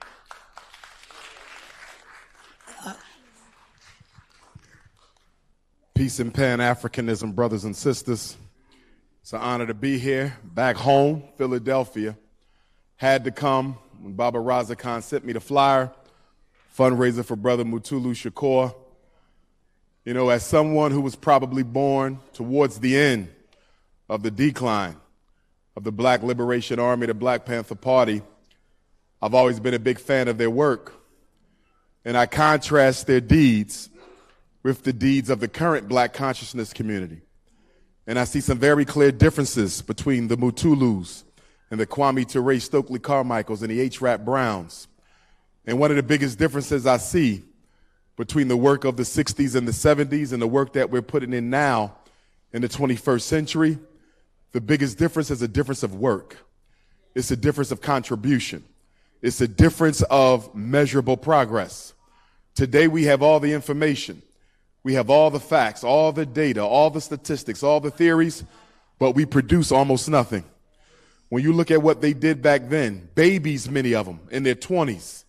Peace and Pan-Africanism, brothers and sisters. It's an honor to be here, back home, Philadelphia. Had to come when Baba Razakhan sent me the flyer, fundraiser for brother Mutulu Shakur. You know, as someone who was probably born towards the end of the decline of the Black Liberation Army, the Black Panther Party, I've always been a big fan of their work. And I contrast their deeds with the deeds of the current Black consciousness community. And I see some very clear differences between the Mutulus and the Kwame Ture Stokely Carmichaels and the H-Rap Browns. And one of the biggest differences I see between the work of the 60s and the 70s and the work that we're putting in now in the 21st century, the biggest difference is a difference of work. It's a difference of contribution. It's a difference of measurable progress. Today we have all the information. We have all the facts, all the data, all the statistics, all the theories, but we produce almost nothing. When you look at what they did back then, babies, many of them, in their 20s,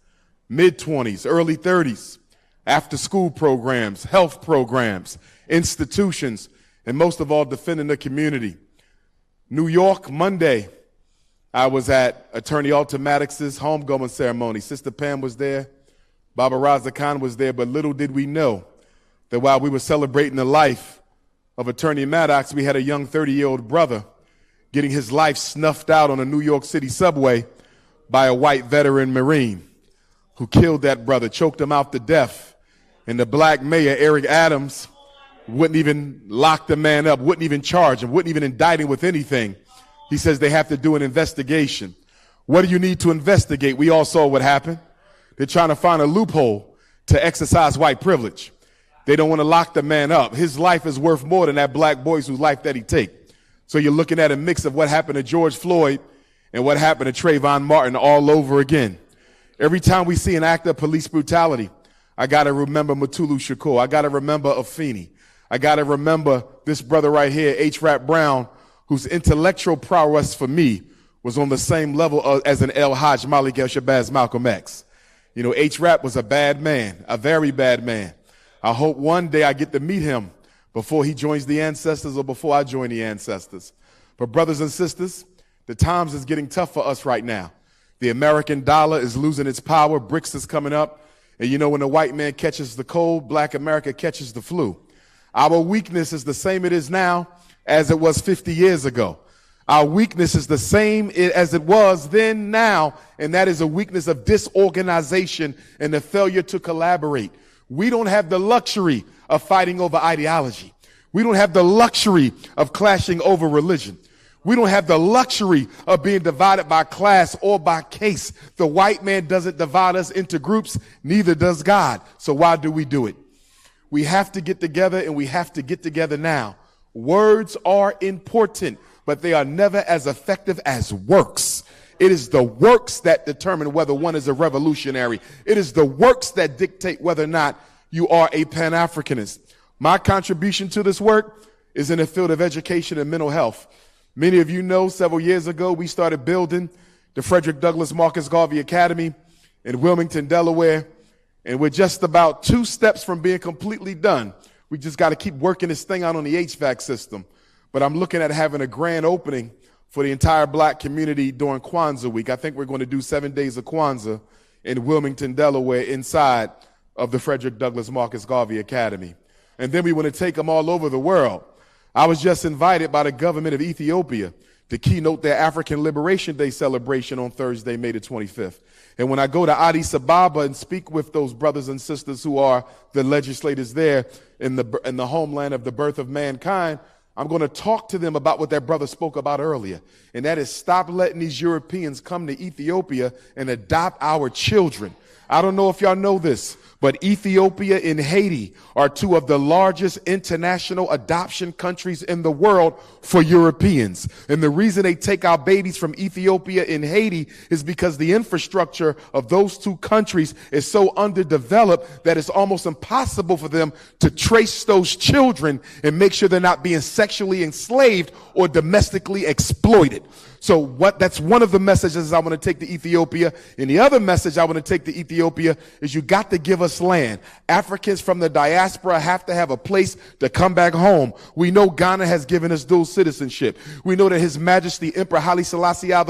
mid-20s, early 30s, after-school programs, health programs, institutions, and most of all, defending the community. New York, Monday, I was at Attorney Automatic's homegoing ceremony. Sister Pam was there, Baba Razakhan was there, but little did we know that while we were celebrating the life of Attorney Maddox, we had a young 30-year-old brother getting his life snuffed out on a New York City subway by a white veteran Marine who killed that brother, choked him out to death. And the black mayor, Eric Adams, wouldn't even lock the man up, wouldn't even charge him, wouldn't even indict him with anything. He says they have to do an investigation. What do you need to investigate? We all saw what happened. They're trying to find a loophole to exercise white privilege. They don't want to lock the man up. His life is worth more than that black boy's whose life that he take. So you're looking at a mix of what happened to George Floyd and what happened to Trayvon Martin all over again. Every time we see an act of police brutality, I got to remember Mutulu Shakur. I got to remember Afeni. I got to remember this brother right here, H-Rap Brown, whose intellectual prowess for me was on the same level as an El Hajj Malik El Shabazz Malcolm X. You know, H-Rap was a bad man, a very bad man. I hope one day I get to meet him before he joins the ancestors or before I join the ancestors. But brothers and sisters, The times is getting tough for us right now. The American dollar is losing its power. BRICS is coming up. And you know, when the white man catches the cold, black America catches the flu. Our weakness is the same it is now as it was 50 years ago. Our weakness is the same as it was then now, and that is a weakness of disorganization and the failure to collaborate. We don't have the luxury of fighting over ideology. We don't have the luxury of clashing over religion. We don't have the luxury of being divided by class or by case. The white man doesn't divide us into groups, neither does God. So why do we do it? We have to get together, and we have to get together now. Words are important, but they are never as effective as works. It is the works that determine whether one is a revolutionary. It is the works that dictate whether or not you are a Pan-Africanist. My contribution to this work is in the field of education and mental health. Many of you know several years ago we started building the Frederick Douglass Marcus Garvey Academy in Wilmington, Delaware, and we're just about 2 steps from being completely done. We just got to keep working this thing out on the HVAC system. But I'm looking at having a grand opening for the entire black community during Kwanzaa week. I think we're going to do 7 days of Kwanzaa in Wilmington, Delaware, inside of the Frederick Douglass Marcus Garvey Academy. And then we want to take them all over the world. I was just invited by the government of Ethiopia to keynote their African Liberation Day celebration on Thursday, May the 25th. And when I go to Addis Ababa and speak with those brothers and sisters who are the legislators there in the homeland of the birth of mankind, I'm going to talk to them about what that brother spoke about earlier. And that is, stop letting these Europeans come to Ethiopia and adopt our children. I don't know if y'all know this, but Ethiopia and Haiti are 2 of the largest international adoption countries in the world for Europeans. And the reason they take our babies from Ethiopia and Haiti is because the infrastructure of those 2 countries is so underdeveloped that it's almost impossible for them to trace those children and make sure they're not being sexually enslaved or domestically exploited. So that's one of the messages I want to take to Ethiopia. And the other message I want to take to Ethiopia is you got to give us land. Africans from the diaspora have to have a place to come back home. We know Ghana has given us dual citizenship. We know that His Majesty Emperor Haile Selassie I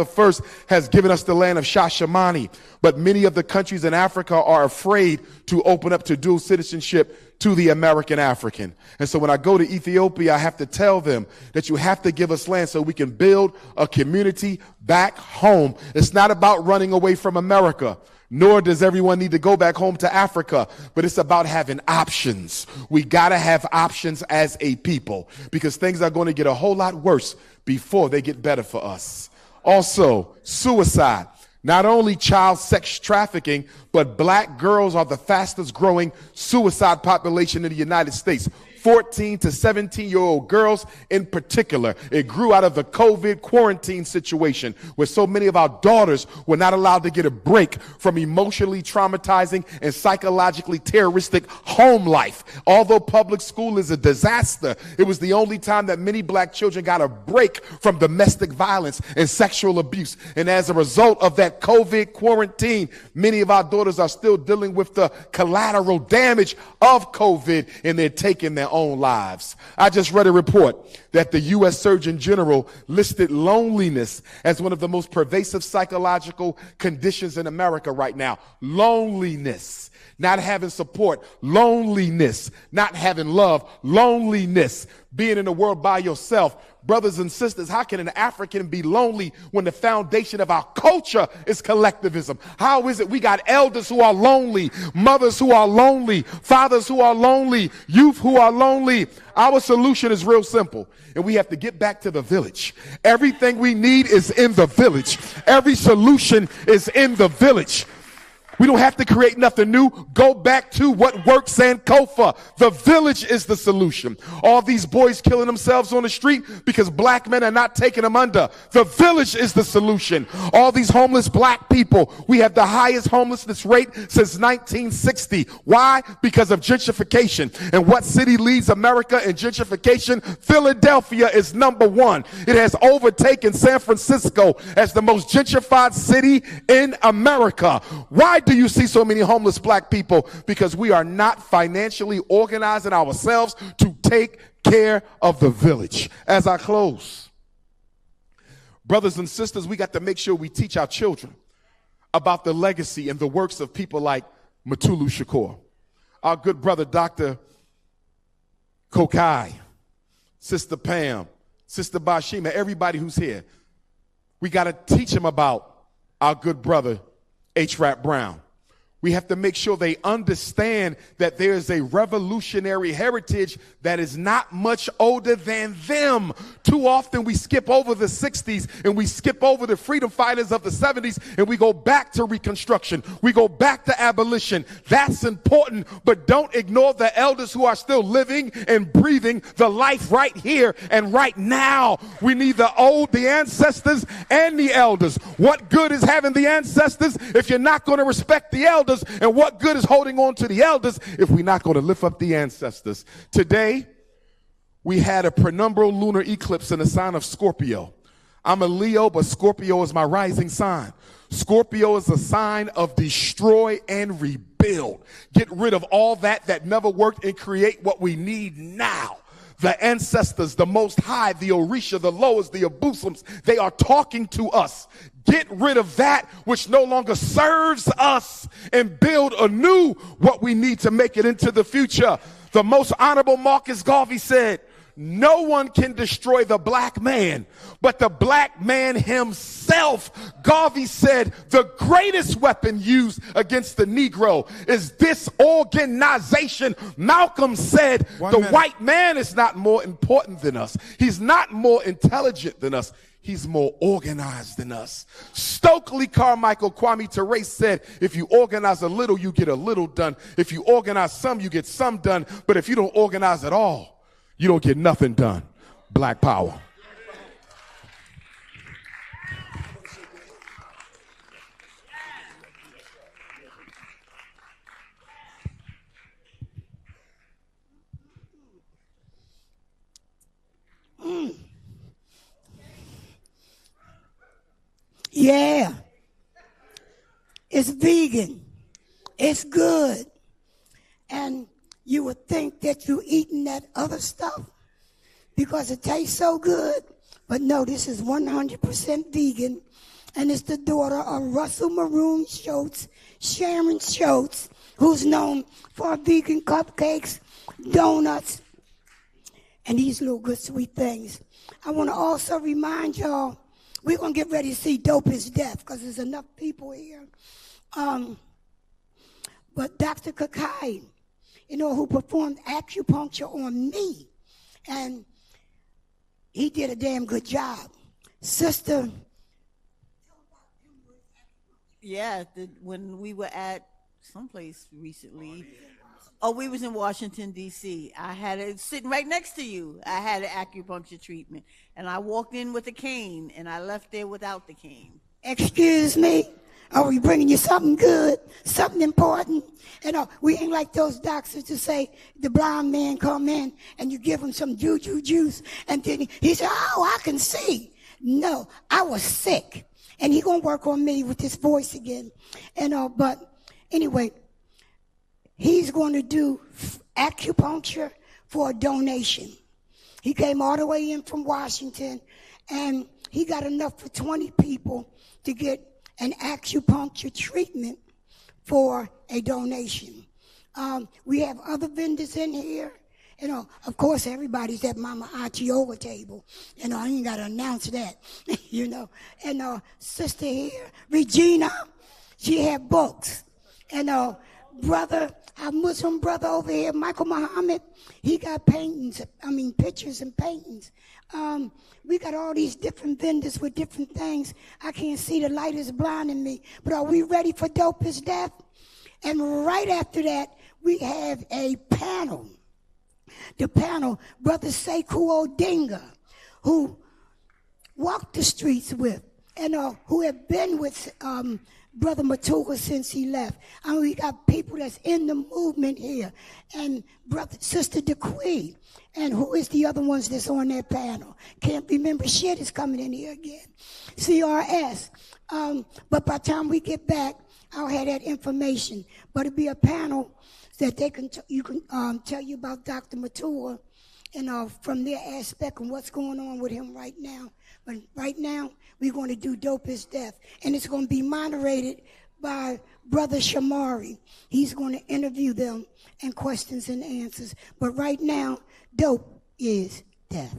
has given us the land of Shashamani. But many of the countries in Africa are afraid to open up to dual citizenship to the American African. And so when I go to Ethiopia, I have to tell them that you have to give us land so we can build a community back home. It's not about running away from America, nor does everyone need to go back home to Africa, but it's about having options. We got to have options as a people, because things are going to get a whole lot worse before they get better for us. Also, suicide. Not only child sex trafficking, but black girls are the fastest growing suicide population in the United States. 14 to 17-year-old girls in particular. It grew out of the COVID quarantine situation where so many of our daughters were not allowed to get a break from emotionally traumatizing and psychologically terroristic home life. Although public school is a disaster, it was the only time that many black children got a break from domestic violence and sexual abuse. And as a result of that COVID quarantine, many of our daughters are still dealing with the collateral damage of COVID, and they're taking their own lives. I just read a report that the U.S. Surgeon General listed loneliness as one of the most pervasive psychological conditions in America right now. Loneliness, not having support, loneliness, not having love, loneliness, being in the world by yourself. Brothers and sisters, how can an African be lonely when the foundation of our culture is collectivism? How is it we got elders who are lonely, mothers who are lonely, fathers who are lonely, youth who are lonely? Our solution is real simple, and we have to get back to the village. Everything we need is in the village. Every solution is in the village. We don't have to create nothing new. Go back to what works, Sankofa. The village is the solution. All these boys killing themselves on the street because black men are not taking them under. The village is the solution. All these homeless black people. We have the highest homelessness rate since 1960. Why? Because of gentrification. And what city leads America in gentrification? Philadelphia is #1. It has overtaken San Francisco as the most gentrified city in America. Why do you see so many homeless black people? Because we are not financially organizing ourselves to take care of the village. As I close, Brothers and sisters, we got to make sure we teach our children about the legacy and the works of people like Mutulu Shakur, our good brother, Dr. Kokai, Sister Pam, Sister Basiymah, everybody who's here. We got to teach them about our good brother, H. Rap Brown. We have to make sure they understand that there is a revolutionary heritage that is not much older than them. Too often we skip over the 60s and we skip over the freedom fighters of the 70s and we go back to Reconstruction. We go back to abolition. That's important, but don't ignore the elders who are still living and breathing the life right here and right now. We need the ancestors and the elders. What good is having the ancestors if you're not going to respect the elders? And what good is holding on to the elders if we're not going to lift up the ancestors? Today, we had a penumbral lunar eclipse in the sign of Scorpio. I'm a Leo, but Scorpio is my rising sign. Scorpio is a sign of destroy and rebuild. Get rid of all that never worked and create what we need now. The ancestors, the Most High, the Orisha, the Loas, the Abusums, they are talking to us. Get rid of that which no longer serves us and build anew what we need to make it into the future. The most honorable Marcus Garvey said, no one can destroy the black man, but the black man himself. Garvey said the greatest weapon used against the Negro is disorganization. Malcolm said white man is not more important than us. He's not more intelligent than us. He's more organized than us. Stokely Carmichael Kwame Ture said, if you organize a little, you get a little done. If you organize some, you get some done. But if you don't organize at all, you don't get nothing done. Black power. Yeah. It's vegan. It's good. And you would think that you're eating that other stuff because it tastes so good. But no, this is 100% vegan. And it's the daughter of Russell Maroon Schultz, Sharon Schultz, who's known for vegan cupcakes, donuts, and these little good sweet things. I want to also remind y'all, we're going to get ready to see Dope is Death because there's enough people here. But Dr. Kakai, who performed acupuncture on me, and he did a damn good job. Sister. Yeah, when we were at someplace recently. Oh, we was in Washington, D.C. I had it sitting right next to you. I had an acupuncture treatment, and I walked in with a cane, and I left there without the cane. Excuse me? Are we bringing you something good, something important? We ain't like those doctors to say the blind man come in and you give him some juju juice and then he said, oh, I can see. No, I was sick. And he gonna work on me with his voice again. But anyway, he's going to do acupuncture for a donation. He came all the way in from Washington and he got enough for 20 people to get an acupuncture treatment for a donation. We have other vendors in here. Of course, everybody's at Mama Achiola table. I ain't got to announce that, And sister here, Regina, she had books. Our Muslim brother over here, Michael Muhammad, he got pictures and paintings. We got all these different vendors with different things. I can't see, the light is blinding me. But are we ready for Dope is Death? And right after that, we have a panel. The panel, Brother Sekou Odinga, who walked the streets with, and who have been with Brother Mutulu since he left. We got people that's in the movement here. And Sister Dequi. And who is the other ones that's on that panel? Can't remember. Shit is coming in here again. CRS. But by the time we get back, I'll have that information. But it'll be a panel that you can tell you about Dr. Mutulu and from their aspect and what's going on with him right now. But right now, we're going to do Dope is Death, and it's going to be moderated by Brother Shamari. He's going to interview them and questions and answers. But right now, Dope is Death.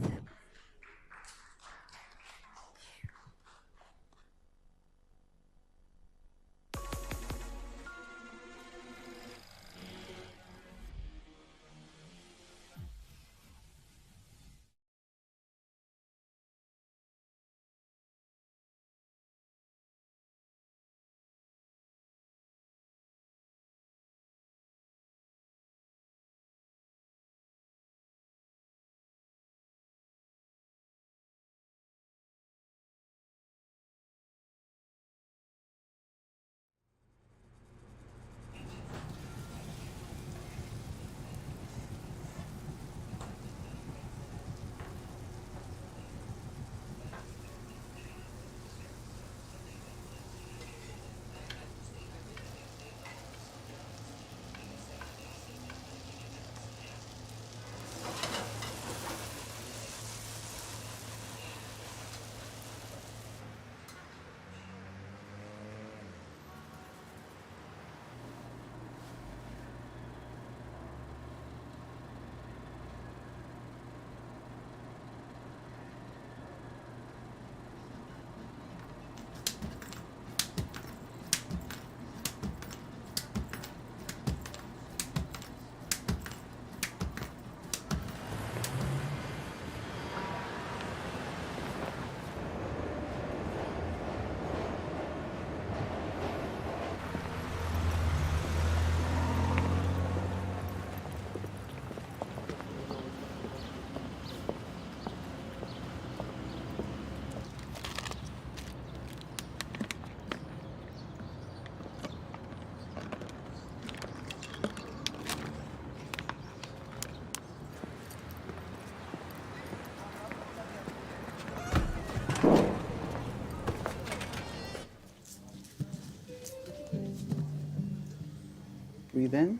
Breathe in,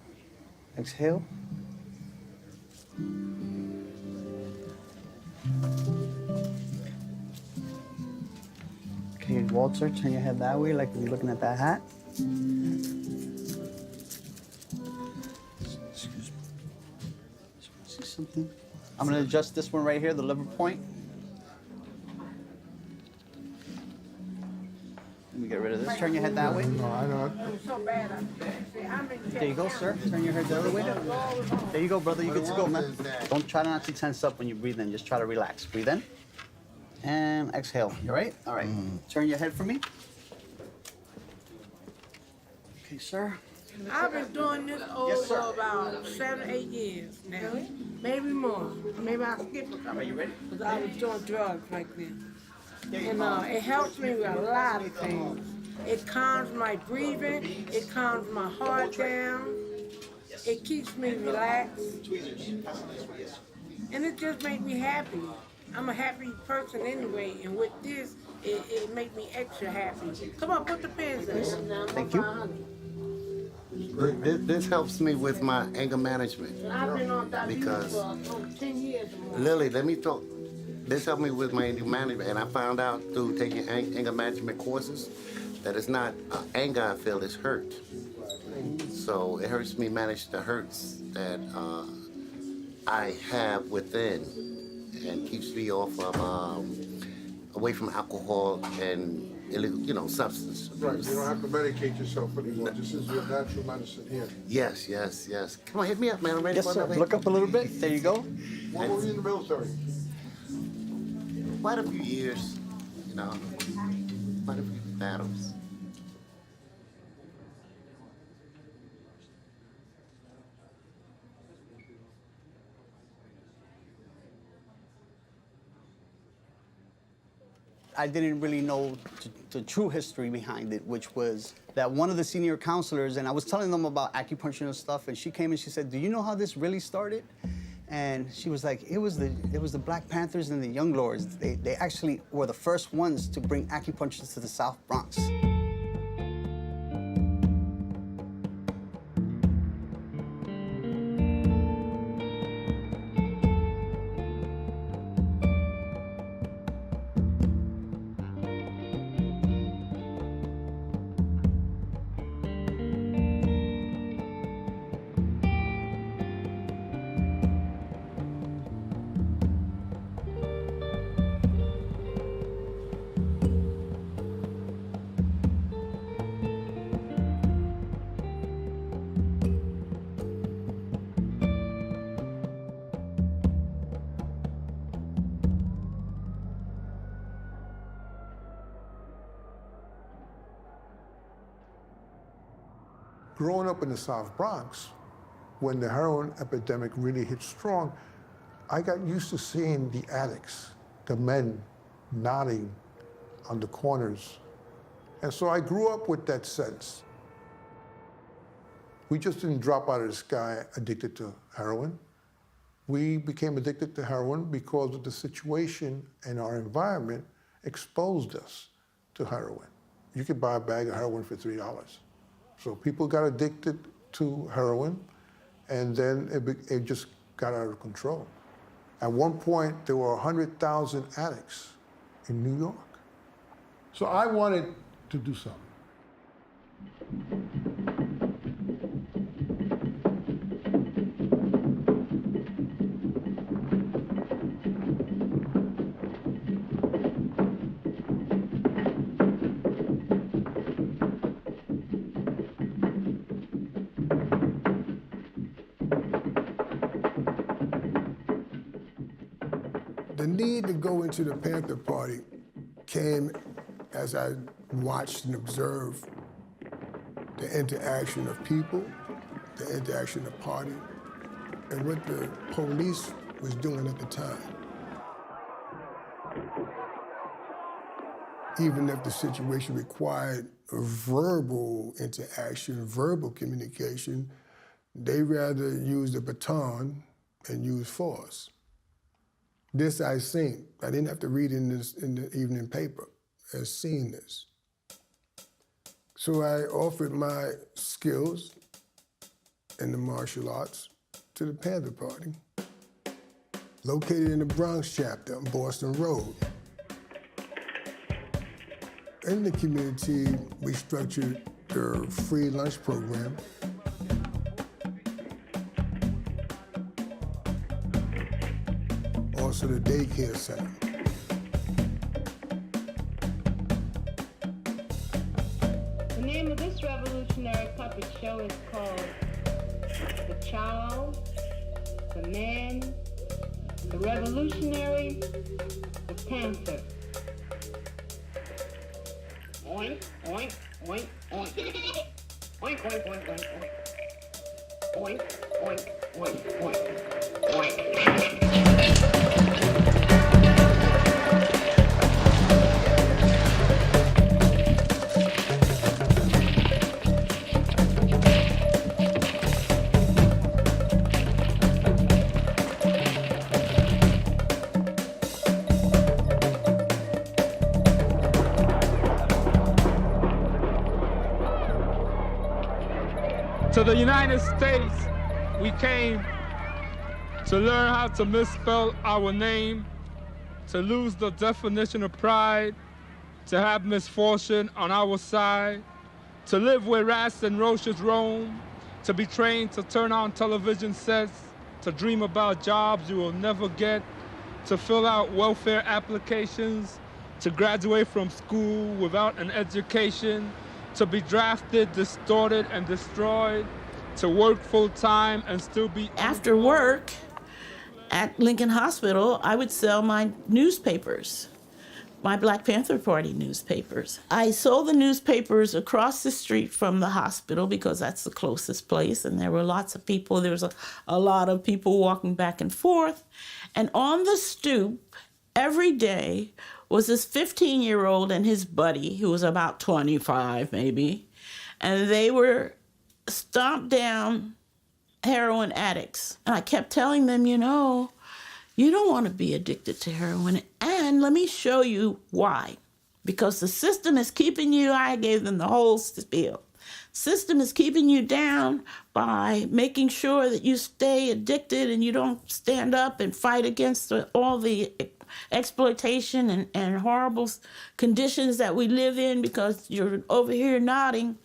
exhale. Okay, Walter, turn your head that way like you're looking at that hat. Excuse me. See something? I'm gonna adjust this one right here, the lever point. Let me get rid of this. Turn your head that way. No, I know. There you go, sir. Turn your head the other way. There you go, brother. You good to go, man. Don't try not to tense up when you breathe in. Just try to relax. Breathe in. And exhale. You all right? All right. Turn your head for me. Okay, sir. I've been doing this for about 7, 8 years now. Maybe more. Maybe I'll skip a couple. Are you ready? Because I was doing drugs back then. And it helps me with a lot of things. It calms my breathing. It calms my heart down. It keeps me relaxed. And it just makes me happy. I'm a happy person anyway, and with this, it makes me extra happy. Come on, put the pins in. Thank you. This helps me with my anger management. I've been on that because for 10 years or more. Lily, let me talk. This helped me with my anger management, and I found out through taking anger management courses that it's not anger I feel, it's hurt. So it helps me manage the hurts that I have within, and keeps me off of away from alcohol and illegal, substance abuse. Right, you don't have to medicate yourself anymore. This is your natural medicine here. Yes. Come on, hit me up, man. I'm ready for another. Look up a little bit. There you go. What were you in the military? Quite a few years, quite a few battles. I didn't really know the true history behind it, which was that one of the senior counselors, and I was telling them about acupuncture and stuff, and she came and she said, "Do you know how this really started?" And she was like, it was the Black Panthers and the Young Lords. They actually were the first ones to bring acupuncture to the South Bronx. growing up in the South Bronx, when the heroin epidemic really hit strong, I got used to seeing the addicts, the men nodding on the corners. And so I grew up with that sense. We just didn't drop out of the sky addicted to heroin. We became addicted to heroin because of the situation and our environment exposed us to heroin. You could buy a bag of heroin for $3. So people got addicted to heroin, and then it just got out of control. At one point, there were 100,000 addicts in New York. So I wanted to do something. The need to go into the Panther Party came as I watched and observed the interaction of people, the interaction of party, and what the police was doing at the time. Even if the situation required verbal interaction, verbal communication, they rather use the baton and use force. This I seen. I didn't have to read in the evening paper. I seen this. So I offered my skills in the martial arts to the Panther Party, located in the Bronx chapter on Boston Road. In the community, we structured the free lunch program. Also the daycare center. The name of this revolutionary puppet show is called The Child, the Man, the Revolutionary, the Panther. Oink, oink, oink, oink. Oink, oink, oink, oink, oink. Oink, oink, oink, oink, oink. To the United States, we came to learn how to misspell our name, to lose the definition of pride, to have misfortune on our side, to live where rats and roaches roam, to be trained to turn on television sets, to dream about jobs you will never get, to fill out welfare applications, to graduate from school without an education, to be drafted, distorted, and destroyed, to work full-time and still be... After work at Lincoln Hospital, I would sell my newspapers, my Black Panther Party newspapers. I sold the newspapers across the street from the hospital because that's the closest place, and there were lots of people. There was a lot of people walking back and forth. And on the stoop, every day, was this 15-year-old and his buddy, who was about 25 maybe, and they were stomped down heroin addicts. And I kept telling them, you know, you don't want to be addicted to heroin, and let me show you why. Because the system is keeping you, I gave them the whole spiel. System is keeping you down by making sure that you stay addicted and you don't stand up and fight against all the exploitation and horrible conditions that we live in because you're over here nodding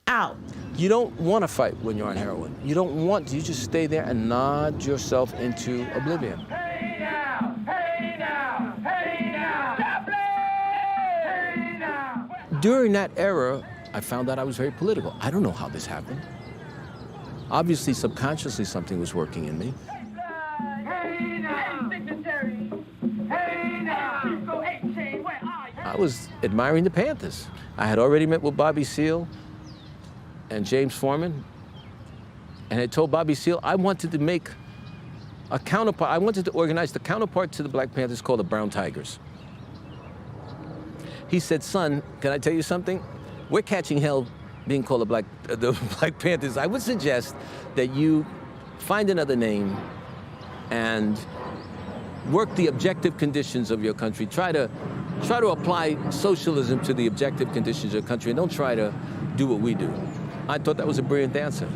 out. You don't want to fight when you're on heroin. You don't want to. You just stay there and nod yourself into oblivion. Hey now! Hey now! Hey now! Hey now! During that era, I found out I was very political. I don't know how this happened. Obviously, subconsciously, something was working in me. Hey now! Dignitary! Hey now! Go 8 chain, where are you? I was admiring the Panthers. I had already met with Bobby Seale. and James Foreman, and I told Bobby Seale I wanted to make a counterpart. I wanted to organize the counterpart to the Black Panthers called the Brown Tigers. He said, son, can I tell you something? We're catching hell being called the Black Panthers. I would suggest that you find another name and work the objective conditions of your country. Try to apply socialism to the objective conditions of your country, and don't try to do what we do. I thought that was a brilliant answer.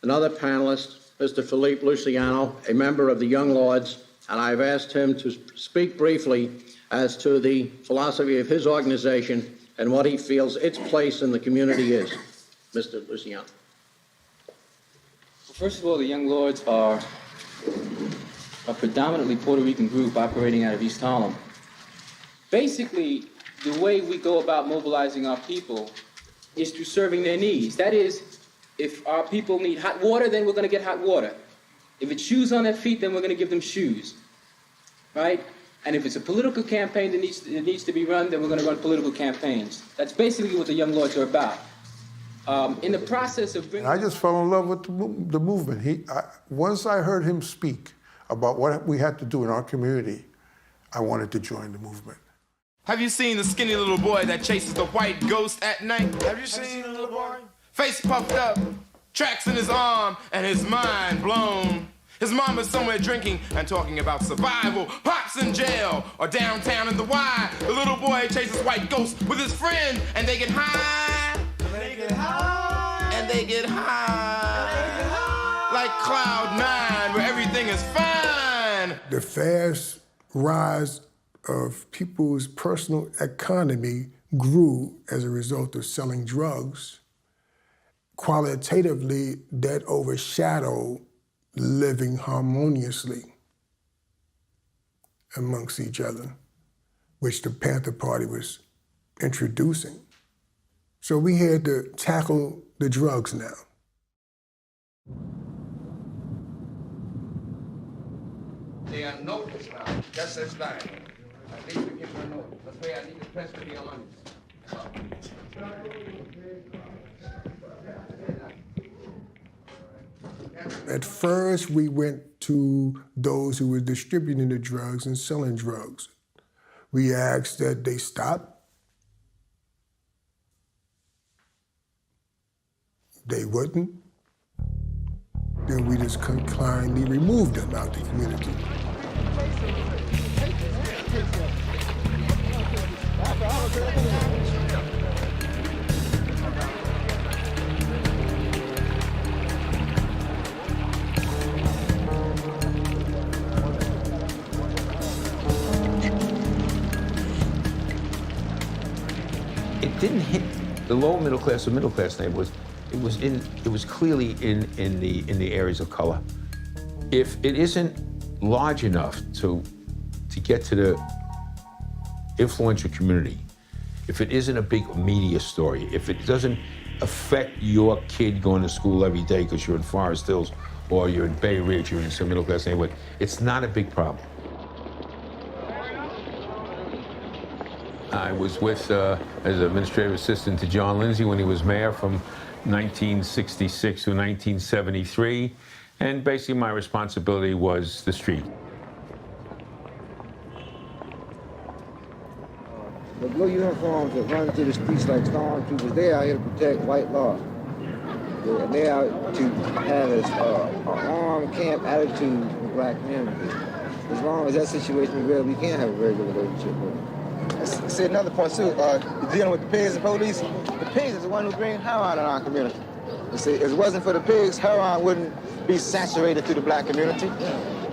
Another panelist, Mr. Philippe Luciano, a member of the Young Lords, and I've asked him to speak briefly as to the philosophy of his organization and what he feels its place in the community is. Mr. Luciano. Well, first of all, the Young Lords are a predominantly Puerto Rican group operating out of East Harlem. Basically, the way we go about mobilizing our people is through serving their needs. That is, if our people need hot water, then we're going to get hot water. If it's shoes on their feet, then we're going to give them shoes, right? And if it's a political campaign that needs to be run, then we're going to run political campaigns. That's basically what the Young Lords are about. In the process of bringing... I just fell in love with the movement. Once I heard him speak about what we had to do in our community, I wanted to join the movement. Have you seen the skinny little boy that chases the white ghost at night? Have you seen the little boy? Face puffed up, tracks in his arm, and his mind blown. His mama's somewhere drinking and talking about survival. Pop's in jail or downtown in the Y. The little boy chases white ghosts with his friend, and they get high. And they get high. And they get high. And they get high. Like Cloud 9, where everything is fine. The fast rise of people's personal economy grew as a result of selling drugs. Qualitatively, that overshadowed living harmoniously amongst each other, which the Panther Party was introducing. So we had to tackle the drugs now. They are noticed now, just as lying. At least we give them a notice. That's why I need the press to be honest. At first, we went to those who were distributing the drugs and selling drugs. We asked that they stop. They wouldn't. Then we just kindly removed them out the community. It didn't hit the lower middle class or middle class neighborhoods. It was clearly in the areas of color. If it isn't large enough to get to the influential community, if it isn't a big media story, if it doesn't affect your kid going to school every day because you're in Forest Hills or you're in Bay Ridge, you're in some middle class neighborhood, it's not a big problem. I was with, as administrative assistant to John Lindsay when he was mayor from 1966 to 1973, and basically my responsibility was the street. The blue uniforms that run through the streets like stormtroopers, they are here to protect white law. And they are to have an armed camp attitude for black community. As long as that situation is real, we can't have a very good relationship with them. See, another point too, dealing with the pigs and police, the pigs is the one who brings heroin in our community. You see, if it wasn't for the pigs, heroin wouldn't be saturated through the black community.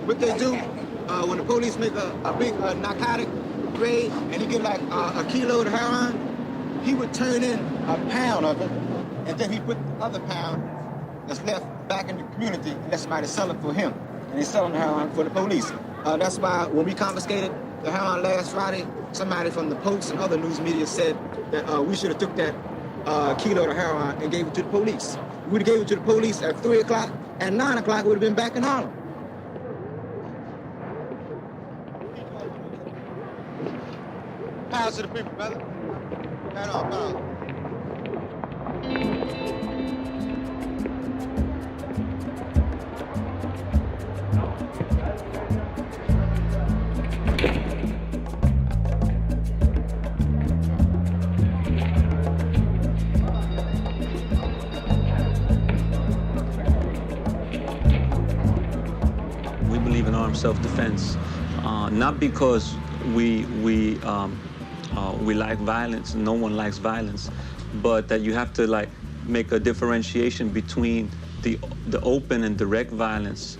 What they do, when the police make a big narcotic raid and he get like a kilo of heroin, he would turn in a pound of it, and then he put the other pound that's left back in the community and let somebody sell it for him. And he's selling the heroin for the police. That's why when we confiscated the heroin last Friday, somebody from the Post and other news media said that we should have took that kilo of heroin and gave it to the police. We would have gave it to the police at 3 o'clock, at 9 o'clock, we would have been back in Harlem. Power to the people, brother. Hand on, power. self-defense, not because we like violence. No one likes violence, but that you have to like make a differentiation between the open and direct violence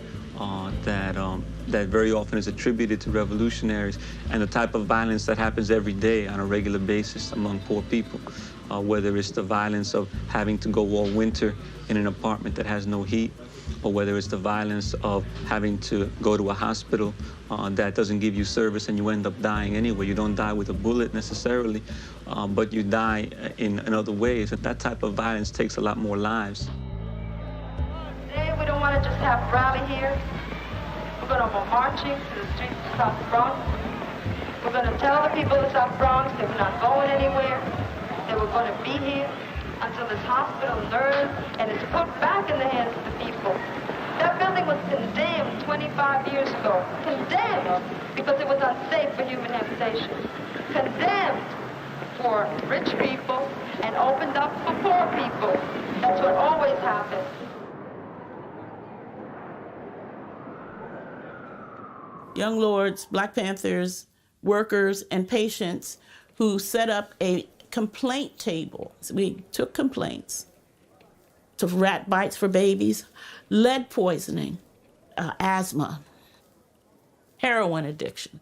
that very often is attributed to revolutionaries, and the type of violence that happens every day on a regular basis among poor people, whether it's the violence of having to go all winter in an apartment that has no heat, or whether it's the violence of having to go to a hospital that doesn't give you service and you end up dying anyway. You don't die with a bullet necessarily, but you die in other ways. And that type of violence takes a lot more lives. Today we don't want to just have a rally here. We're going to go marching to the streets of South Bronx. We're going to tell the people of South Bronx that we're not going anywhere, that we're going to be here until this hospital learns and is put back in the hands of the people. That building was condemned 25 years ago. Condemned because it was unsafe for human habitation. Condemned for rich people and opened up for poor people. That's what always happens. Young Lords, Black Panthers, workers, and patients who set up a complaint table. So we took complaints to rat bites for babies, lead poisoning, asthma, heroin addiction.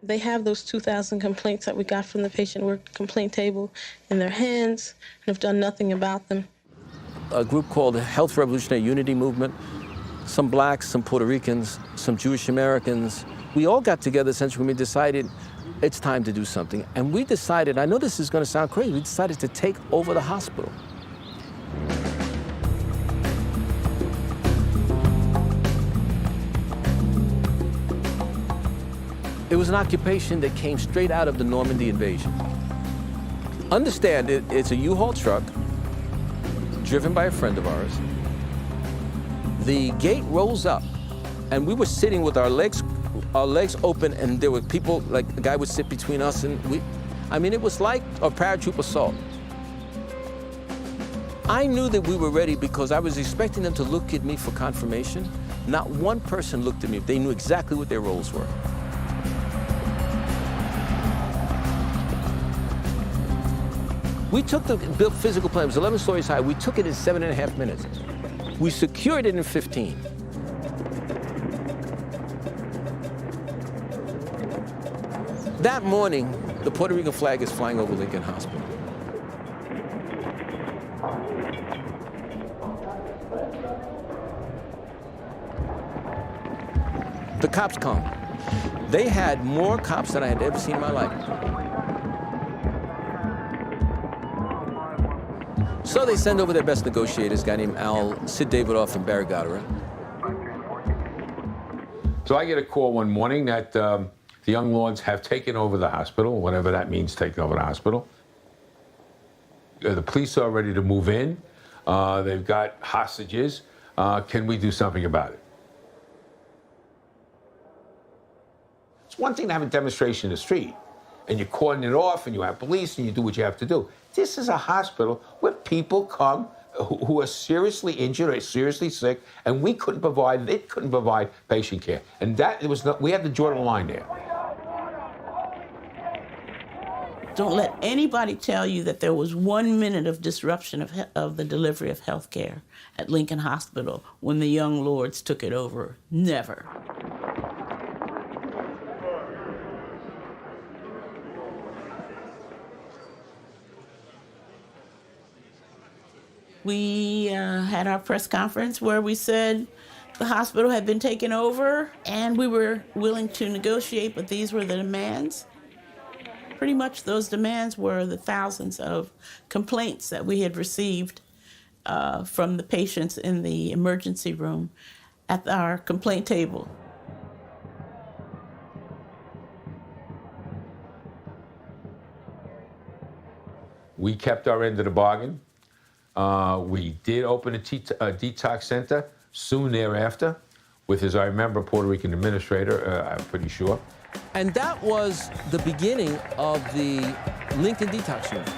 They have those 2,000 complaints that we got from the patient work complaint table in their hands and have done nothing about them. A group called the Health Revolutionary Unity Movement, some blacks, some Puerto Ricans, some Jewish Americans. We all got together essentially when we decided it's time to do something. And we decided, I know this is going to sound crazy, we decided to take over the hospital. It was an occupation that came straight out of the Normandy invasion. Understand, it's a U-Haul truck driven by a friend of ours. The gate rolls up, and we were sitting with our legs open, and there were people, like the guy would sit between us, and it was like a paratroop assault. I knew that we were ready because I was expecting them to look at me for confirmation. Not one person looked at me. They knew exactly what their roles were. We took the built physical plan, it was 11 stories high. We took it in 7.5 minutes. We secured it in 15. That morning, the Puerto Rican flag is flying over Lincoln Hospital. The cops come. They had more cops than I had ever seen in my life. So they send over their best negotiators, a guy named Sid Davidoff and Barry Goddard. So I get a call one morning that the Young Lords have taken over the hospital, whatever that means, taking over the hospital. The police are ready to move in. They've got hostages. Can we do something about it? It's one thing to have a demonstration in the street, and you cordon it off, and you have police, and you do what you have to do. This is a hospital where people come who are seriously injured or seriously sick, and it couldn't provide patient care. And that was not, we had to draw the line there. Don't let anybody tell you that there was 1 minute of disruption of the delivery of health care at Lincoln Hospital when the Young Lords took it over. Never. We had our press conference where we said the hospital had been taken over and we were willing to negotiate, but these were the demands. Pretty much those demands were the thousands of complaints that we had received from the patients in the emergency room at our complaint table. We kept our end of the bargain. We did open a detox center soon thereafter with, as I remember, Puerto Rican administrator, I'm pretty sure. And that was the beginning of the Lincoln Detox Unit.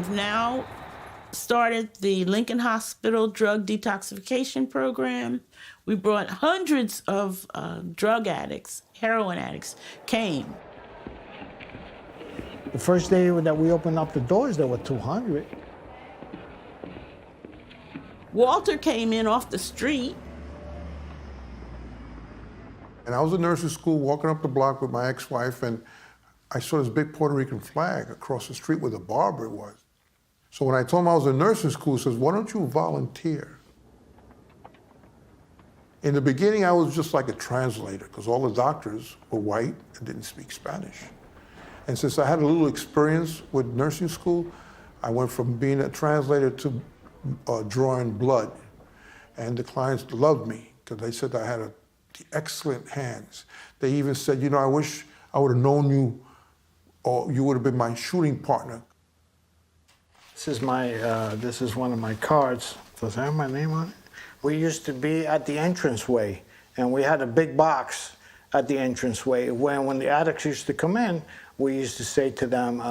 have now started the Lincoln Hospital Drug Detoxification Program. We brought hundreds of drug addicts, heroin addicts, came. The first day that we opened up the doors, there were 200. Walter came in off the street. And I was in nursing school walking up the block with my ex-wife, and I saw this big Puerto Rican flag across the street where the barber was. So when I told him I was in nursing school, he says, why don't you volunteer? In the beginning, I was just like a translator because all the doctors were white and didn't speak Spanish. And since I had a little experience with nursing school, I went from being a translator to drawing blood. And the clients loved me because they said I had excellent hands. They even said, you know, I wish I would have known you, or you would have been my shooting partner. This is one of my cards. Does it have my name on it? We used to be at the entranceway, and we had a big box at the entranceway. When the addicts used to come in, we used to say to them,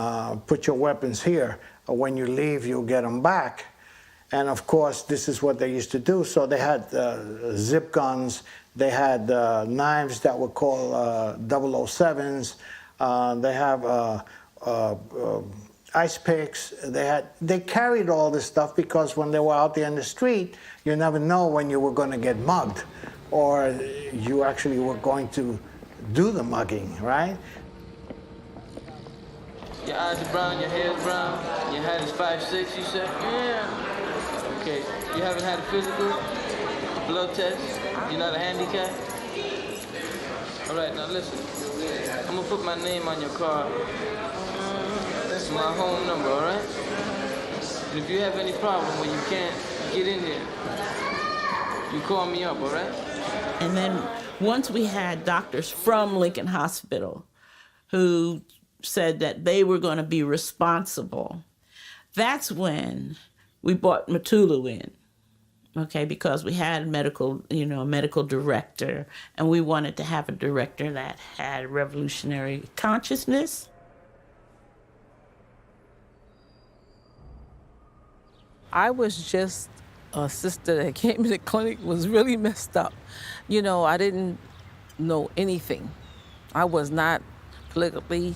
put your weapons here, or when you leave, you'll get them back. And of course, this is what they used to do. So they had zip guns, they had knives that were called 007s, they have ice picks. They carried all this stuff because when they were out there in the street, you never know when you were going to get mugged or you actually were going to do the mugging, right? Your eyes are brown, your hair is brown, your height is 5'6", you said? Yeah. Okay, you haven't had a physical, blood test, you're not a handicap? All right, now listen, I'm gonna put my name on your card. That's my home number, all right? And if you have any problem where you can't get in there, you call me up, all right? And then once we had doctors from Lincoln Hospital who said that they were going to be responsible, that's when we brought Mutulu in, okay, because we had a medical director, and we wanted to have a director that had revolutionary consciousness. I was just a sister that came to the clinic, was really messed up. You know, I didn't know anything. I was not politically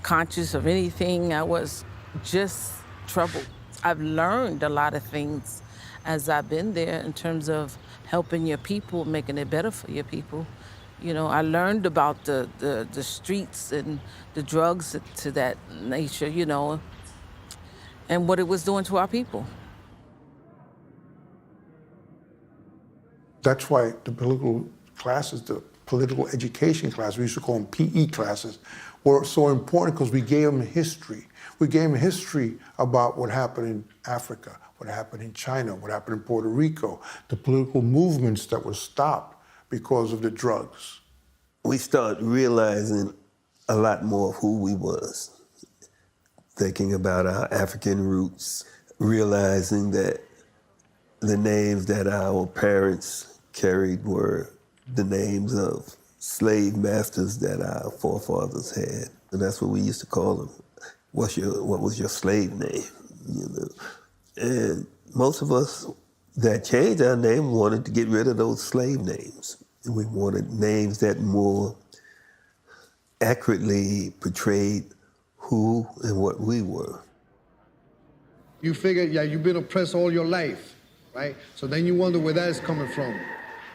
conscious of anything. I was just troubled. I've learned a lot of things as I've been there in terms of helping your people, making it better for your people. You know, I learned about the streets and the drugs to that nature, you know, and what it was doing to our people. That's why the political classes, the political education classes, we used to call them PE classes, were so important because we gave them history. We gave them history about what happened in Africa, what happened in China, what happened in Puerto Rico, the political movements that were stopped because of the drugs. We started realizing a lot more of who we was, thinking about our African roots, realizing that the names that our parents carried were the names of slave masters that our forefathers had. And that's what we used to call them. What was your slave name? You know? And most of us that changed our name wanted to get rid of those slave names. And we wanted names that more accurately portrayed who and what we were. You figure, yeah, you've been oppressed all your life, right? So then you wonder where that is coming from,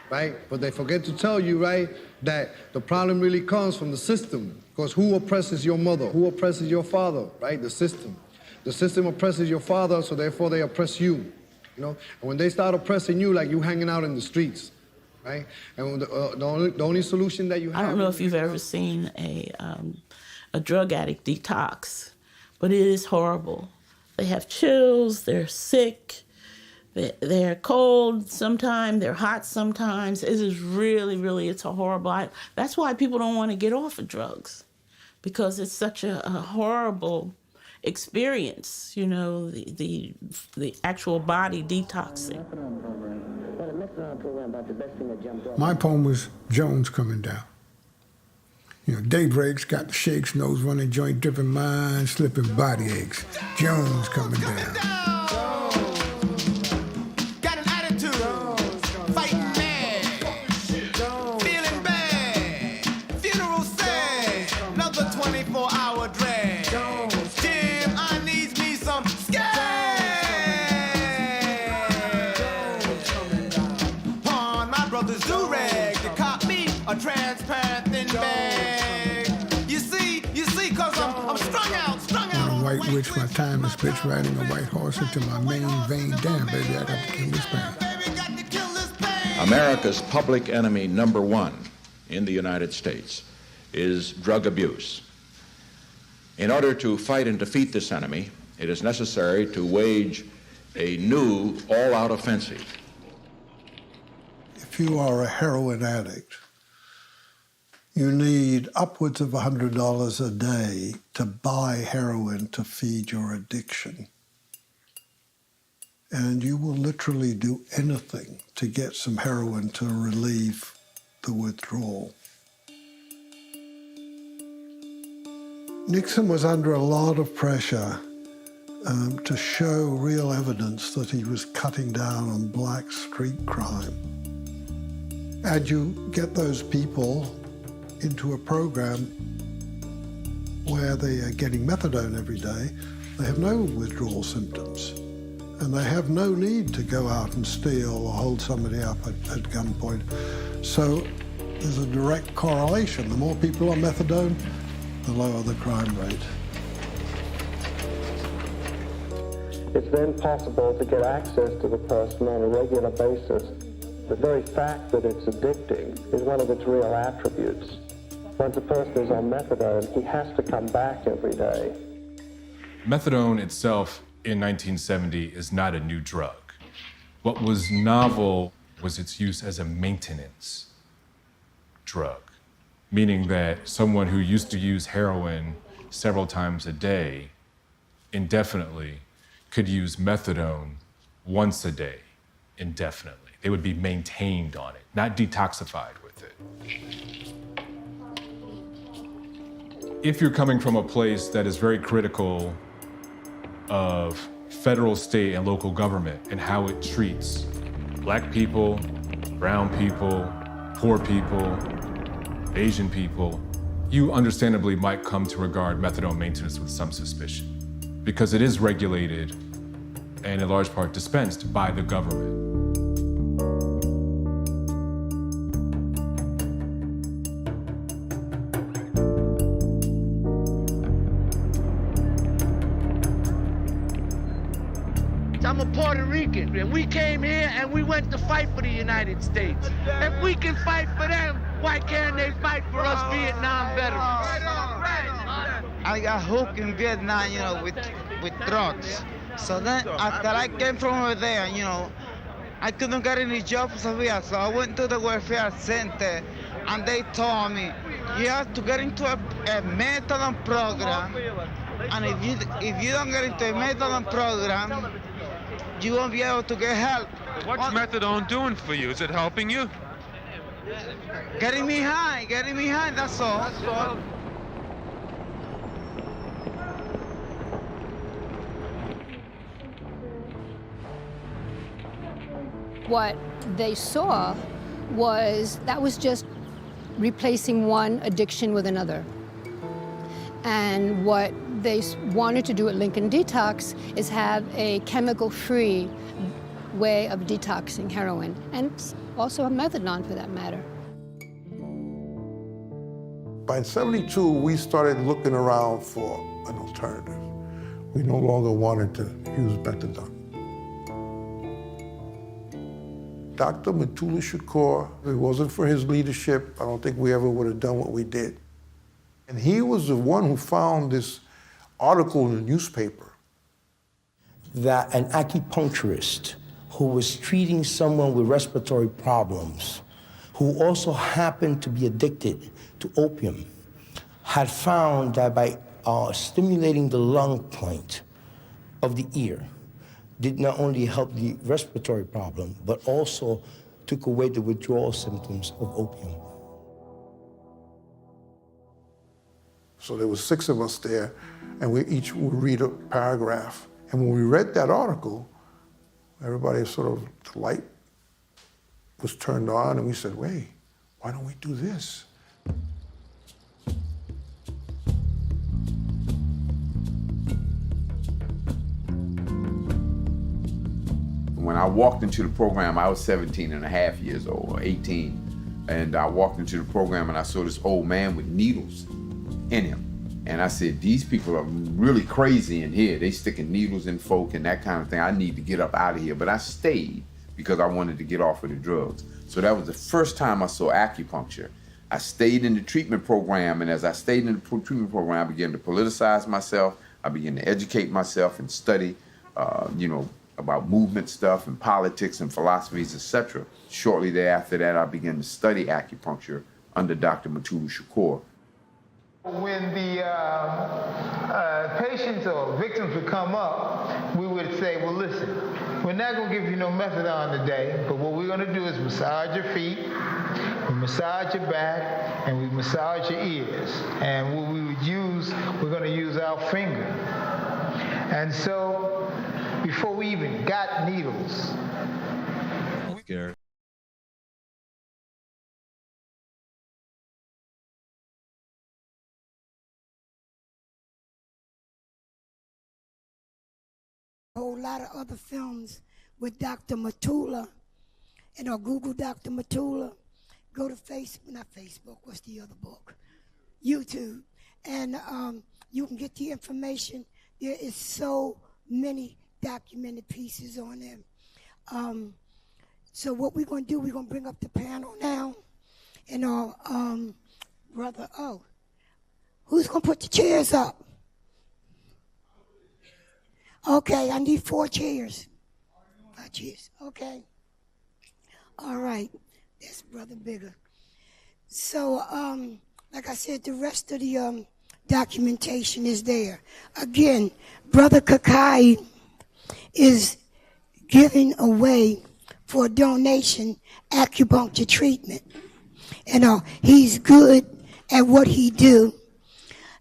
right? But they forget to tell you, right, that the problem really comes from the system. Because who oppresses your mother? Who oppresses your father, right? The system. The system oppresses your father, so therefore they oppress you, you know? And when they start oppressing you, like you hanging out in the streets, right? And the only solution that you have... I don't know if you've ever seen a drug addict detox, but it is horrible. They have chills, they're sick, they're cold sometimes, they're hot sometimes. It is really, really, it's a horrible... That's why people don't want to get off of drugs, because it's such a horrible experience, you know, the actual body detoxing. My poem was Jones coming down. You know, daybreaks, got the shakes, nose running, joint dripping, mind slipping, body aches. Jones coming down. Got an attitude, fighting mad, feeling bad, funeral sad, another 24-hour drag. Jim, I needs me some scab. Pawn my brother's do-rag to cop me a transparent thin bag. You see, cause I'm strung out. White witch, my time is bitch, riding a white horse into my main vein. Damn, baby, I got to kill this pain. America's public enemy number one in the United States is drug abuse. In order to fight and defeat this enemy, it is necessary to wage a new all-out offensive. If you are a heroin addict, you need upwards of $100 a day to buy heroin to feed your addiction. And you will literally do anything to get some heroin to relieve the withdrawal. Nixon was under a lot of pressure to show real evidence that he was cutting down on black street crime. And you get those people into a program where they are getting methadone every day, they have no withdrawal symptoms. And they have no need to go out and steal or hold somebody up at gunpoint. So there's a direct correlation. The more people on methadone, the lower the crime rate. It's then possible to get access to the person on a regular basis. The very fact that it's addicting is one of its real attributes. Once a person is on methadone, he has to come back every day. Methadone itself in 1970 is not a new drug. What was novel was its use as a maintenance drug, meaning that someone who used to use heroin several times a day indefinitely could use methadone once a day indefinitely. They would be maintained on it, not detoxified with it. If you're coming from a place that is very critical of federal, state, and local government and how it treats black people, brown people, poor people, Asian people, you understandably might come to regard methadone maintenance with some suspicion because it is regulated and in large part dispensed by the government. I'm a Puerto Rican, and we came here and we went to fight for the United States. If we can fight for them, why can't they fight for us Vietnam veterans? I got hooked in Vietnam, you know, with drugs. So then, after I came from over there, you know, I couldn't get any jobs here, so I went to the welfare center, and they told me, you have to get into a methadone program, and if you don't get into a methadone program, you won't be able to get help. What's methadone doing for you? Is it helping you? Getting me high, that's all. That's all. What they saw was that was just replacing one addiction with another. And what they wanted to do at Lincoln Detox is have a chemical-free way of detoxing heroin, and also a methadone for that matter. By 72, we started looking around for an alternative. We no longer wanted to use methadone. Dr. Mutulu Shakur, if it wasn't for his leadership, I don't think we ever would have done what we did. And he was the one who found this article in the newspaper. That an acupuncturist who was treating someone with respiratory problems, who also happened to be addicted to opium, had found that by stimulating the lung point of the ear, did not only help the respiratory problem, but also took away the withdrawal symptoms of opium. So there was 6 of us there, and we each would read a paragraph. And when we read that article, everybody sort of, the light was turned on, and we said, wait, why don't we do this? When I walked into the program, I was 17 and a half years old, or 18. And I walked into the program and I saw this old man with needles in him. And I said, these people are really crazy in here. They sticking needles in folk and that kind of thing. I need to get up out of here. But I stayed because I wanted to get off of the drugs. So that was the first time I saw acupuncture. I stayed in the treatment program, and as I stayed in the treatment program, I began to politicize myself. I began to educate myself and study, about movement stuff and politics and philosophies, etc. Shortly thereafter that, I began to study acupuncture under Dr. Mutulu Shakur. When the patients or victims would come up, we would say, well, listen, we're not going to give you no methadone today, but what we're going to do is massage your feet, we massage your back, and we massage your ears. And what we would use, we're going to use our finger. And so, before we even got needles. Gary. A whole lot of other films with Dr. Mutulu, Google Dr. Mutulu, go to not Facebook, what's the other book? YouTube, and you can get the information. There is so many documented pieces on them. So what we're going to do, we're going to bring up the panel now. And brother, who's going to put the chairs up? Okay, I need 4 chairs. 5 chairs, okay. All right, that's Brother Bigga. So, like I said, the rest of the documentation is there. Again, Brother Kakai is giving away for a donation acupuncture treatment. He's good at what he do.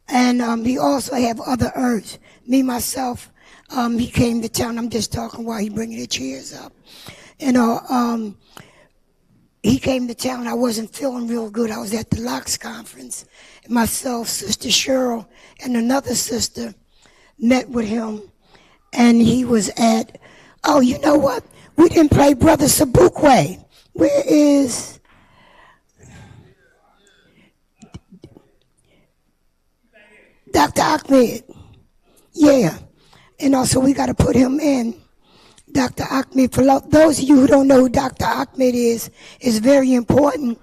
And he also have other herbs. Me, myself, he came to town. I'm just talking while he bringing the chairs up. He came to town. I wasn't feeling real good. I was at the Locks conference. And myself, Sister Cheryl, and another sister met with him. And he was at, you know what? We didn't play Brother Sabukwe. Where is Dr. Ahmed? Yeah. And also we got to put him in. Dr. Ahmed, for those of you who don't know who Dr. Ahmed is very important.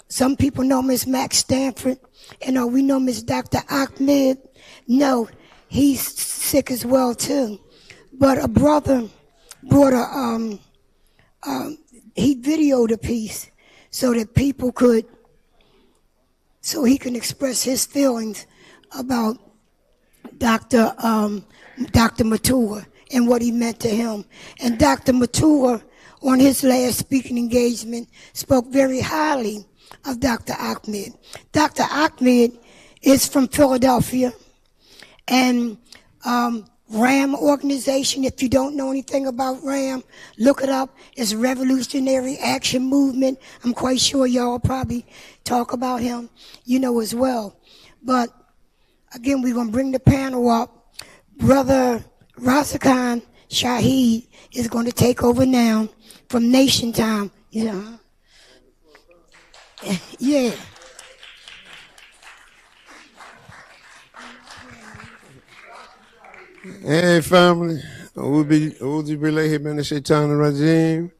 Some people know Miss Max Stanford. We know Miss Dr. Ahmed. No, he's sick as well too. But a brother brought he videoed a piece so that people could, so he can express his feelings about Dr. Mutulu and what he meant to him. And Dr. Mutulu, on his last speaking engagement, spoke very highly of Dr. Ahmed. Dr. Ahmed is from Philadelphia, and RAM organization, if you don't know anything about RAM, look it up. It's Revolutionary Action Movement. I'm quite sure y'all probably talk about him, as well. But again, we're going to bring the panel up. Brother Razakhan Shaheed is going to take over now from Nation Time. Yeah. Hey, family. Uzi Bilahi Ben Shaitan Rajim.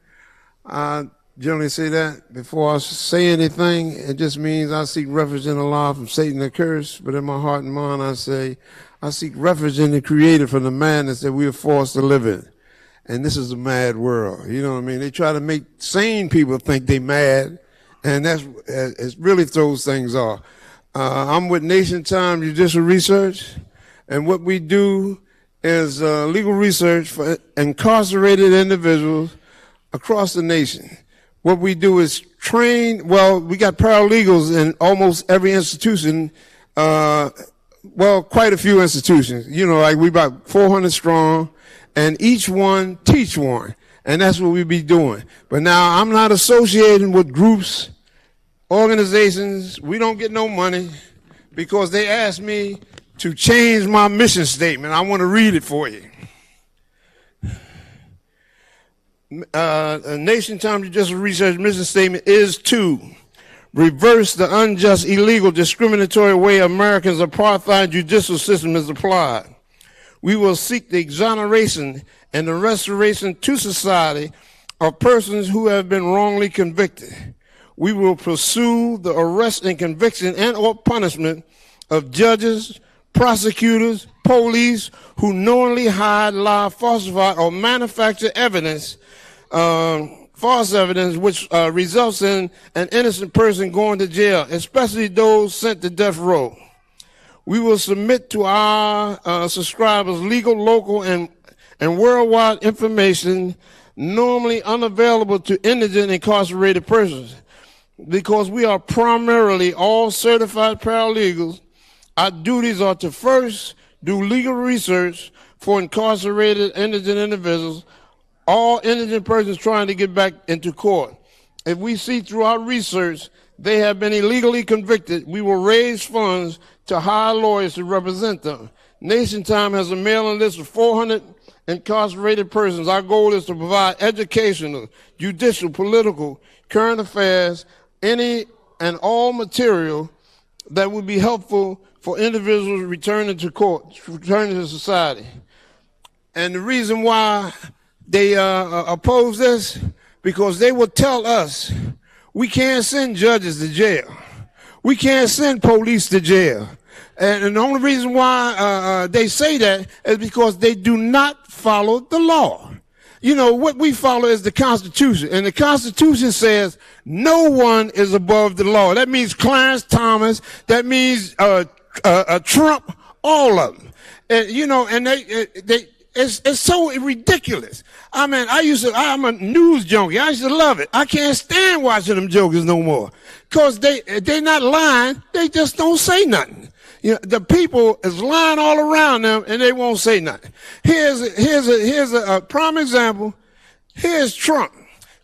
I generally say that before I say anything. It just means I seek refuge in Allah from Satan the curse. But in my heart and mind, I say, I seek refuge in the Creator from the madness that we are forced to live in. And this is a mad world. You know what I mean? They try to make sane people think they mad. And it really throws things off. I'm with Nation Time Judicial Research. And what we do is legal research for incarcerated individuals across the nation. What we do is trained, well, we got paralegals in almost every institution, well, quite a few institutions. You know, like we about 400 strong, and each one teach one. And that's what we be doing. But now I'm not associating with groups, organizations. We don't get no money because they asked me to change my mission statement. I want to read it for you. Nation Time Judicial Research mission statement is to reverse the unjust, illegal, discriminatory way Americans' apartheid judicial system is applied. We will seek the exoneration and the restoration to society of persons who have been wrongly convicted. We will pursue the arrest and conviction and or punishment of judges, prosecutors, police who knowingly hide, lie, falsify, or manufacture evidence, false evidence, which results in an innocent person going to jail, especially those sent to death row. We will submit to our subscribers legal, local, and worldwide information normally unavailable to indigent incarcerated persons. Because we are primarily all certified paralegals, our duties are to first do legal research for incarcerated indigent individuals, all indigent persons trying to get back into court. If we see through our research they have been illegally convicted, we will raise funds to hire lawyers to represent them. Nation Time has a mailing list of 400 incarcerated persons. Our goal is to provide educational, judicial, political, current affairs, any and all material that would be helpful for individuals returning to court, returning to society. And the reason why they oppose this, because they will tell us we can't send judges to jail. We can't send police to jail. And the only reason why they say that is because they do not follow the law. You know, what we follow is the Constitution. And the Constitution says no one is above the law. That means Clarence Thomas. That means Trump, all of them. And, you know, and it's so ridiculous. I mean, I'm a news junkie. I used to love it. I can't stand watching them jokers no more. Because they're not lying. They just don't say nothing. You know, the people is lying all around them and they won't say nothing. Here's a prime example. Here's Trump.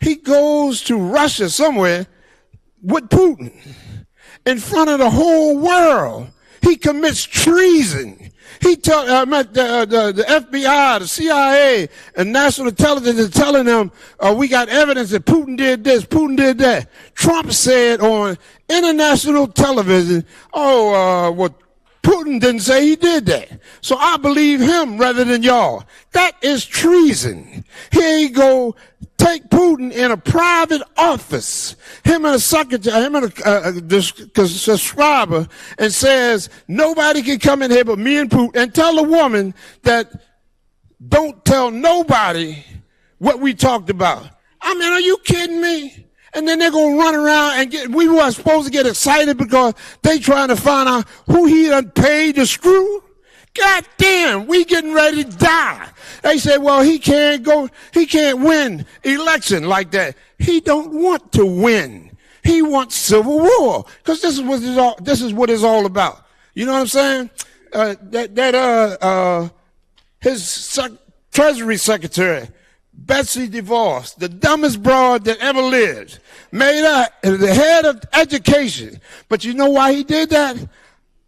He goes to Russia somewhere with Putin in front of the whole world. He commits treason. He met the FBI, the CIA, and national intelligence is telling them, we got evidence that Putin did this, Putin did that. Trump said on international television, what Putin didn't say he did that. So I believe him rather than y'all. That is treason. Here you go, take Putin in a private office, him and a secretary, him and a subscriber, and says, nobody can come in here but me and Putin, and tell the woman that don't tell nobody what we talked about. I mean, are you kidding me? And then they're going to run around and we were supposed to get excited because they trying to find out who he done paid to screw. God damn, we getting ready to die. They say, well, he can't win election like that. He don't want to win. He wants civil war. Because this is what it's all about. You know what I'm saying? His Treasury Secretary, Betsy DeVos, the dumbest broad that ever lived, made her the head of education. But you know why he did that?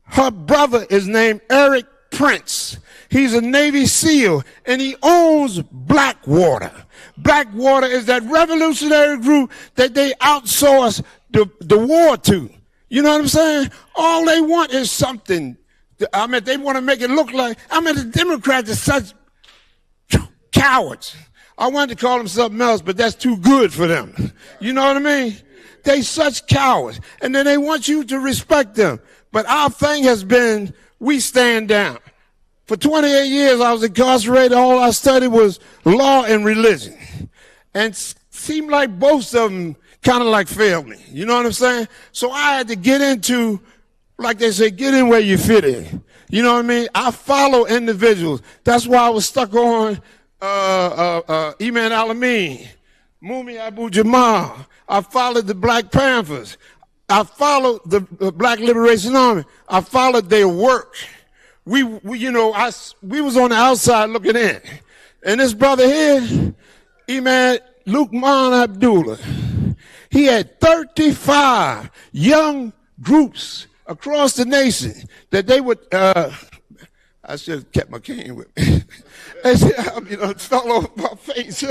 Her brother is named Eric Prince. He's a Navy SEAL, and he owns Blackwater. Blackwater is that revolutionary group that they outsource the war to. You know what I'm saying? All they want is something. I mean, they want to make it look like, the Democrats are such cowards. I wanted to call them something else, but that's too good for them. You know what I mean? They such cowards. And then they want you to respect them. But our thing has been, we stand down. For 28 years, I was incarcerated. All I studied was law and religion. And seemed like both of them kind of like failed me. You know what I'm saying? So I had to get into, like they say, get in where you fit in. You know what I mean? I follow individuals. That's why I was stuck on Iman Al-Amin, Mumia Abu-Jamal. I followed the Black Panthers. I followed the Black Liberation Army. I followed their work. We was on the outside looking in. And this brother here, Imam Lukman Abdullah, he had 35 young groups across the nation that they would, I should have kept my cane with me. It fell off my face.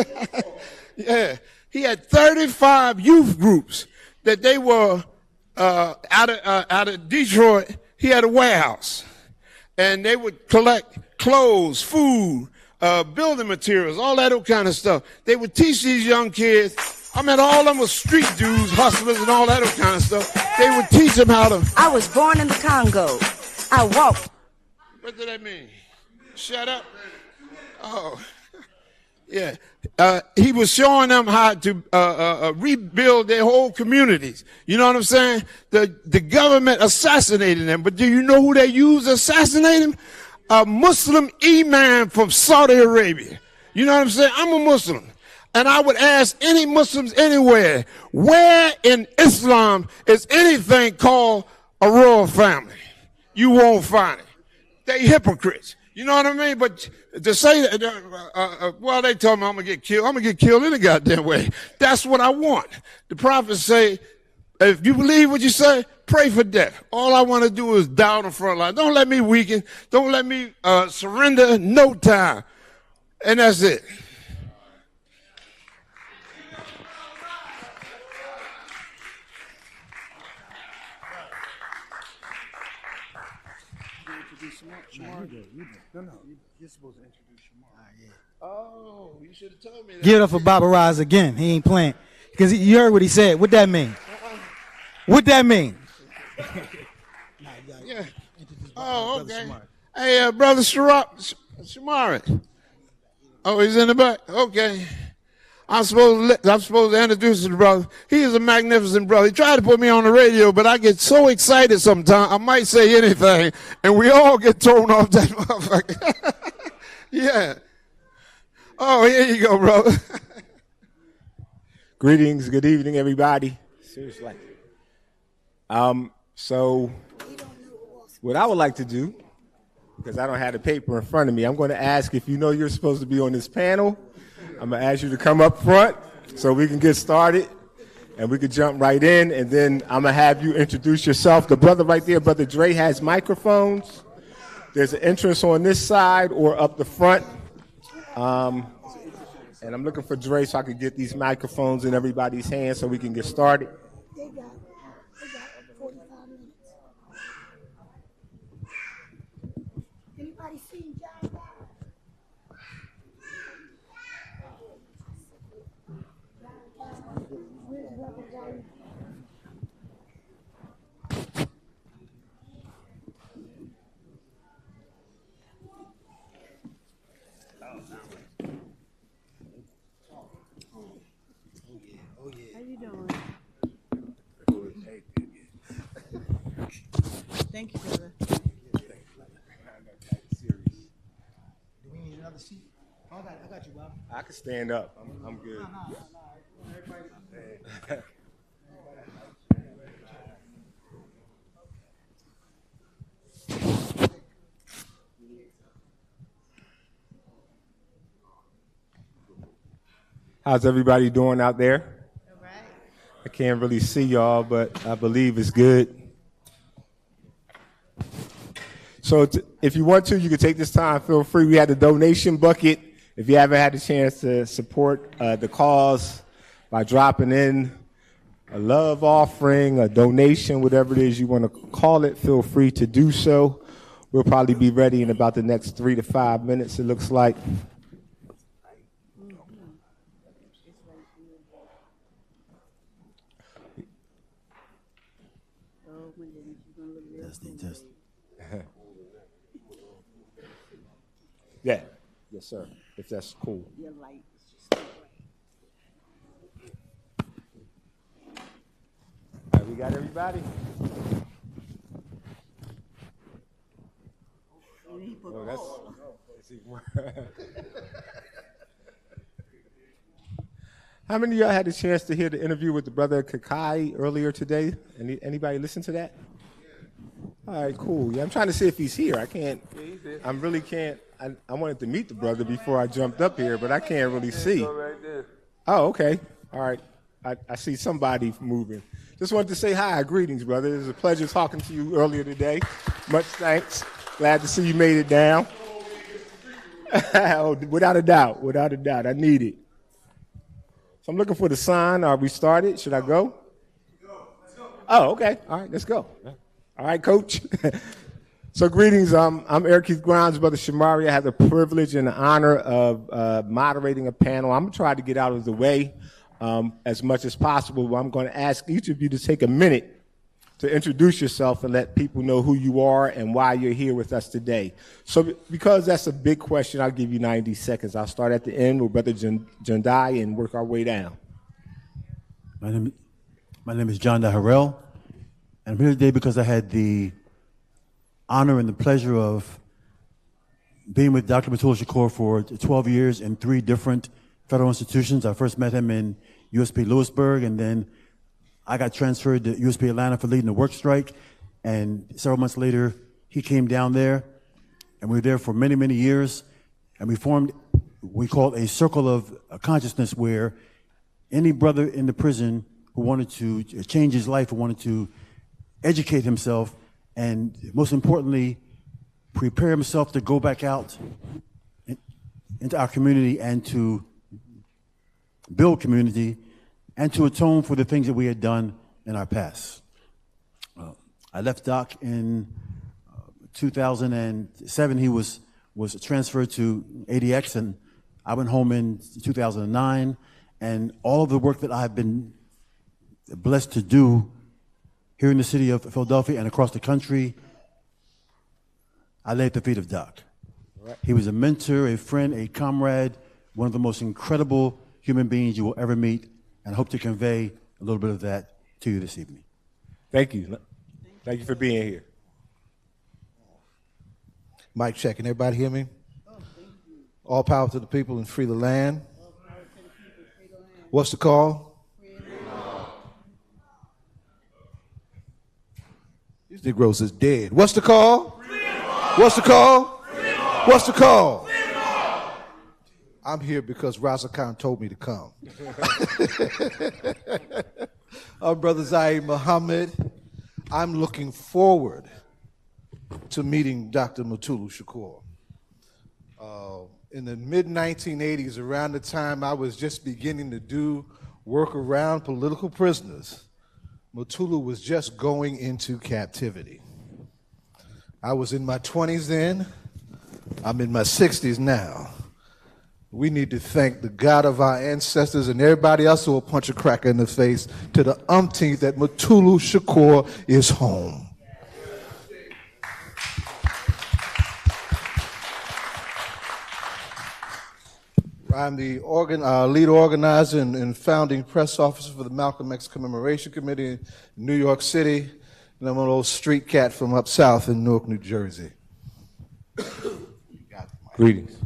Yeah, he had 35 youth groups that they were out of Detroit. He had a warehouse, and they would collect clothes, food, building materials, all that kind of stuff. They would teach these young kids. I mean, all of them were street dudes, hustlers, and all that kind of stuff. They would teach them how to. I was born in the Congo. I walked. What does that mean? Shut up. Oh, yeah. He was showing them how to rebuild their whole communities. You know what I'm saying? The government assassinated them, but do you know who they used to assassinate him? A Muslim imam from Saudi Arabia. You know what I'm saying? I'm a Muslim. And I would ask any Muslims anywhere, where in Islam is anything called a royal family? You won't find it. They hypocrites. You know what I mean? But to say that, well, they told me I'm going to get killed. I'm going to get killed any goddamn way. That's what I want. The prophets say, if you believe what you say, pray for death. All I want to do is die on the front line. Don't let me weaken. Don't let me surrender no time. And that's it. No, you're supposed to introduce Shamar. Oh, you should have told me that. Give it up for Baba Rise again. He ain't playing. Because you heard what he said. What that mean? What that mean? Yeah. Oh, okay. Hey, brother Shamari. Oh, he's in the back. Okay. I'm supposed to introduce the brother. He is a magnificent brother. He tried to put me on the radio, but I get so excited sometimes. I might say anything, and we all get thrown off that motherfucker. Yeah. Oh, here you go, brother. Greetings, good evening, everybody. Seriously. So what I would like to do, because I don't have the paper in front of me, I'm going to ask if you know you're supposed to be on this panel. I'm going to ask you to come up front so we can get started and we can jump right in, and then I'm going to have you introduce yourself. The brother right there, Brother Dre, has microphones. There's an entrance on this side or up the front. And I'm looking for Dre so I can get these microphones in everybody's hands so we can get started. They got 45 minutes. Anybody seen John Bauer? Thank you, brother. Do we need another seat? Oh, I got you, Bob. I can stand up. I'm good. How's everybody doing out there? All right. I can't really see y'all, but I believe it's good. So if you want to, you can take this time. Feel free. We had the donation bucket. If you haven't had a chance to support the cause by dropping in a love offering, a donation, whatever it is you want to call it, feel free to do so. We'll probably be ready in about the next 3 to 5 minutes, it looks like. Testing. Yeah. Yes, sir. If that's cool. Your light is just All right, we got everybody? Oh, that's even worse. How many of y'all had a chance to hear the interview with the brother Kakai earlier today? Anybody listen to that? All right, cool. Yeah, I'm trying to see if he's here. I can't. I really can't. I wanted to meet the brother before I jumped up here, but I can't really see. Oh, okay. All right. I see somebody moving. Just wanted to say hi. Greetings, brother. It was a pleasure talking to you earlier today. Much thanks. Glad to see you made it down. Oh, without a doubt. Without a doubt. I need it. So I'm looking for the sign. Are we started? Should I go? Oh, okay. All right, let's go. All right, Coach. So greetings. I'm Eric Keith Grimes, Brother Shamari. I have the privilege and the honor of moderating a panel. I'm going to try to get out of the way as much as possible. I'm going to ask each of you to take a minute to introduce yourself and let people know who you are and why you're here with us today. So because that's a big question, I'll give you 90 seconds. I'll start at the end with Brother Johdhi and work our way down. My name is John Harrel, and I'm here today because I had the honor and the pleasure of being with Dr. Mutulu Shakur for 12 years in 3 different federal institutions. I first met him in USP Lewisburg, and then I got transferred to USP Atlanta for leading the work strike, and several months later, he came down there, and we were there for many, many years, and we formed, we called a circle of consciousness where any brother in the prison who wanted to change his life, who wanted to educate himself, and most importantly, prepare himself to go back out into our community and to build community and to atone for the things that we had done in our past. I left Doc in 2007. He was transferred to ADX, and I went home in 2009. And all of the work that I've been blessed to do here in the city of Philadelphia and across the country, I lay at the feet of Doc. Right. He was a mentor, a friend, a comrade, one of the most incredible human beings you will ever meet, and I hope to convey a little bit of that to you this evening. Thank you. Thank you for being here. Mic check. Can everybody hear me? All power to the people and free the land. What's the call? These Negroes is dead. What's the call? What's the call? What's the call? I'm here because Razakhan told me to come. Our brother Zayed Muhammad, I'm looking forward to meeting Dr. Mutulu Shakur. In the mid-1980s, around the time I was just beginning to do work around political prisoners, Mutulu was just going into captivity. I was in my 20s then. I'm in my 60s now. We need to thank the God of our ancestors and everybody else who will punch a cracker in the face to the umpteenth that Mutulu Shakur is home. I'm the lead organizer and founding press officer for the Malcolm X Commemoration Committee in New York City, and I'm an old street cat from up south in Newark, New Jersey. Greetings.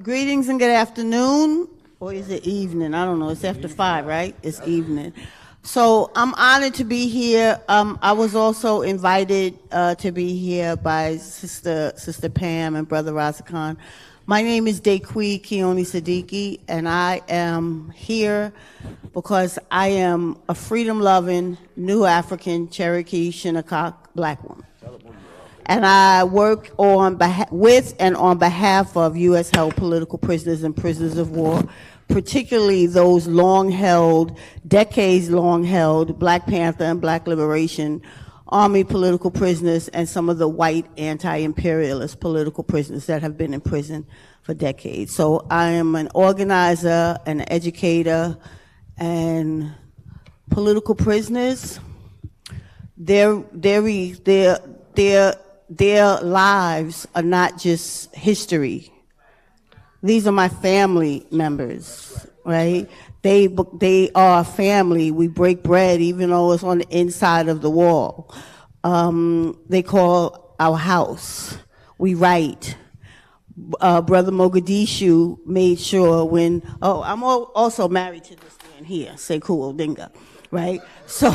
Greetings and good afternoon, or is it evening? I don't know. It's after 5, right? It's evening. So I'm honored to be here. I was also invited to be here by Sister Pam and Brother Razakhan. My name is Dequi Kiona Sadiki, and I am here because I am a freedom-loving, New African, Cherokee, Shinnecock Black woman. And I work with and on behalf of U.S.-held political prisoners and prisoners of war, particularly those long-held, decades-long-held Black Panther and Black Liberation Army political prisoners and some of the white anti-imperialist political prisoners that have been in prison for decades. So I am an organizer, an educator, and political prisoners, their lives are not just history. These are my family members, right? They are family. We break bread even though it's on the inside of the wall. They call our house. We write. Brother Mogadishu made sure when, I'm also married to this man here, Sekou Odinga, right? So.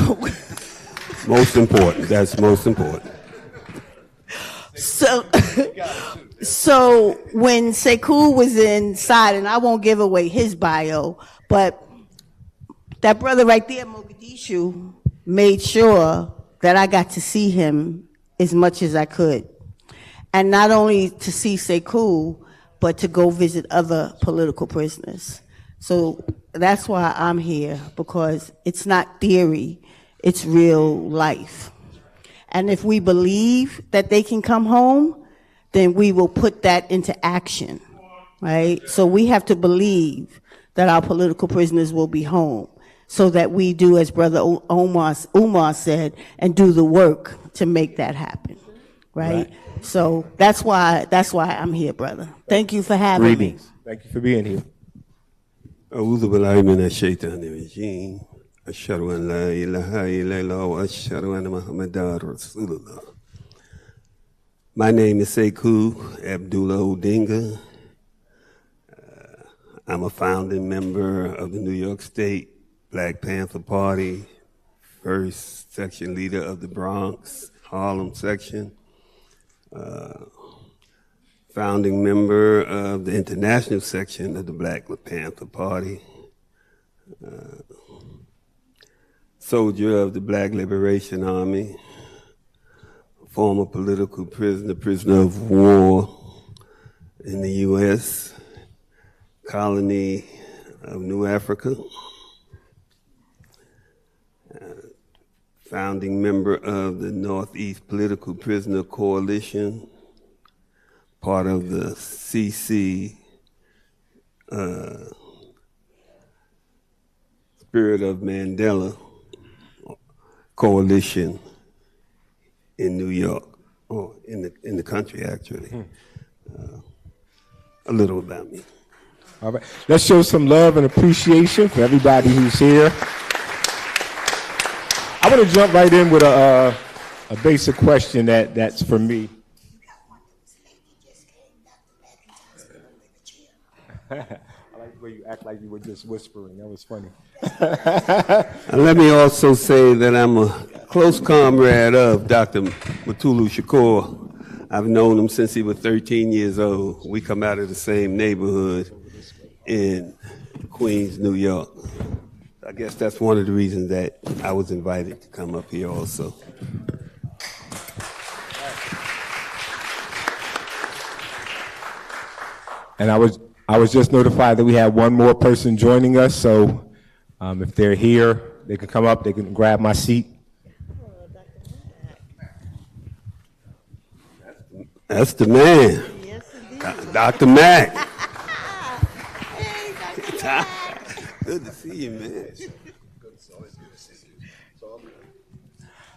Most important, that's most important. So when Sekou was inside, and I won't give away his bio, but that brother right there, Mogadishu, made sure that I got to see him as much as I could. And not only to see Sekou, but to go visit other political prisoners. So that's why I'm here, because it's not theory, it's real life. And if we believe that they can come home, then we will put that into action, right? So we have to believe that our political prisoners will be home, so that we do, as Brother Umar said, and do the work to make that happen, right? So that's why I'm here, brother. Thank you for having me. Thank you for being here. أعوذ بالله من الشيطان الرجيم أشهد أن لا إله إلا الله وأشهد أن محمدا رسول الله. My name is Sekou Abdullah Odinga. I'm a founding member of the New York State Black Panther Party, first section leader of the Bronx, Harlem section, founding member of the international section of the Black Panther Party, soldier of the Black Liberation Army, former political prisoner, prisoner of war in the U.S., colony of New Africa, founding member of the Northeast Political Prisoner Coalition, part of the CC Spirit of Mandela Coalition in New York, or in the country actually. A little about me. All right, let's show some love and appreciation for everybody who's here. I want to jump right in with a basic question that's for me. I like the way you act like you were just whispering. That was funny. Let me also say that I'm a close comrade of Dr. Mutulu Shakur. I've known him since he was 13 years old. We come out of the same neighborhood in Queens, New York. I guess that's one of the reasons that I was invited to come up here also. And I was just notified that we have one more person joining us, so if they're here, they can come up, they can grab my seat. That's the man. Yes, Dr. Mack. Good to see you, man.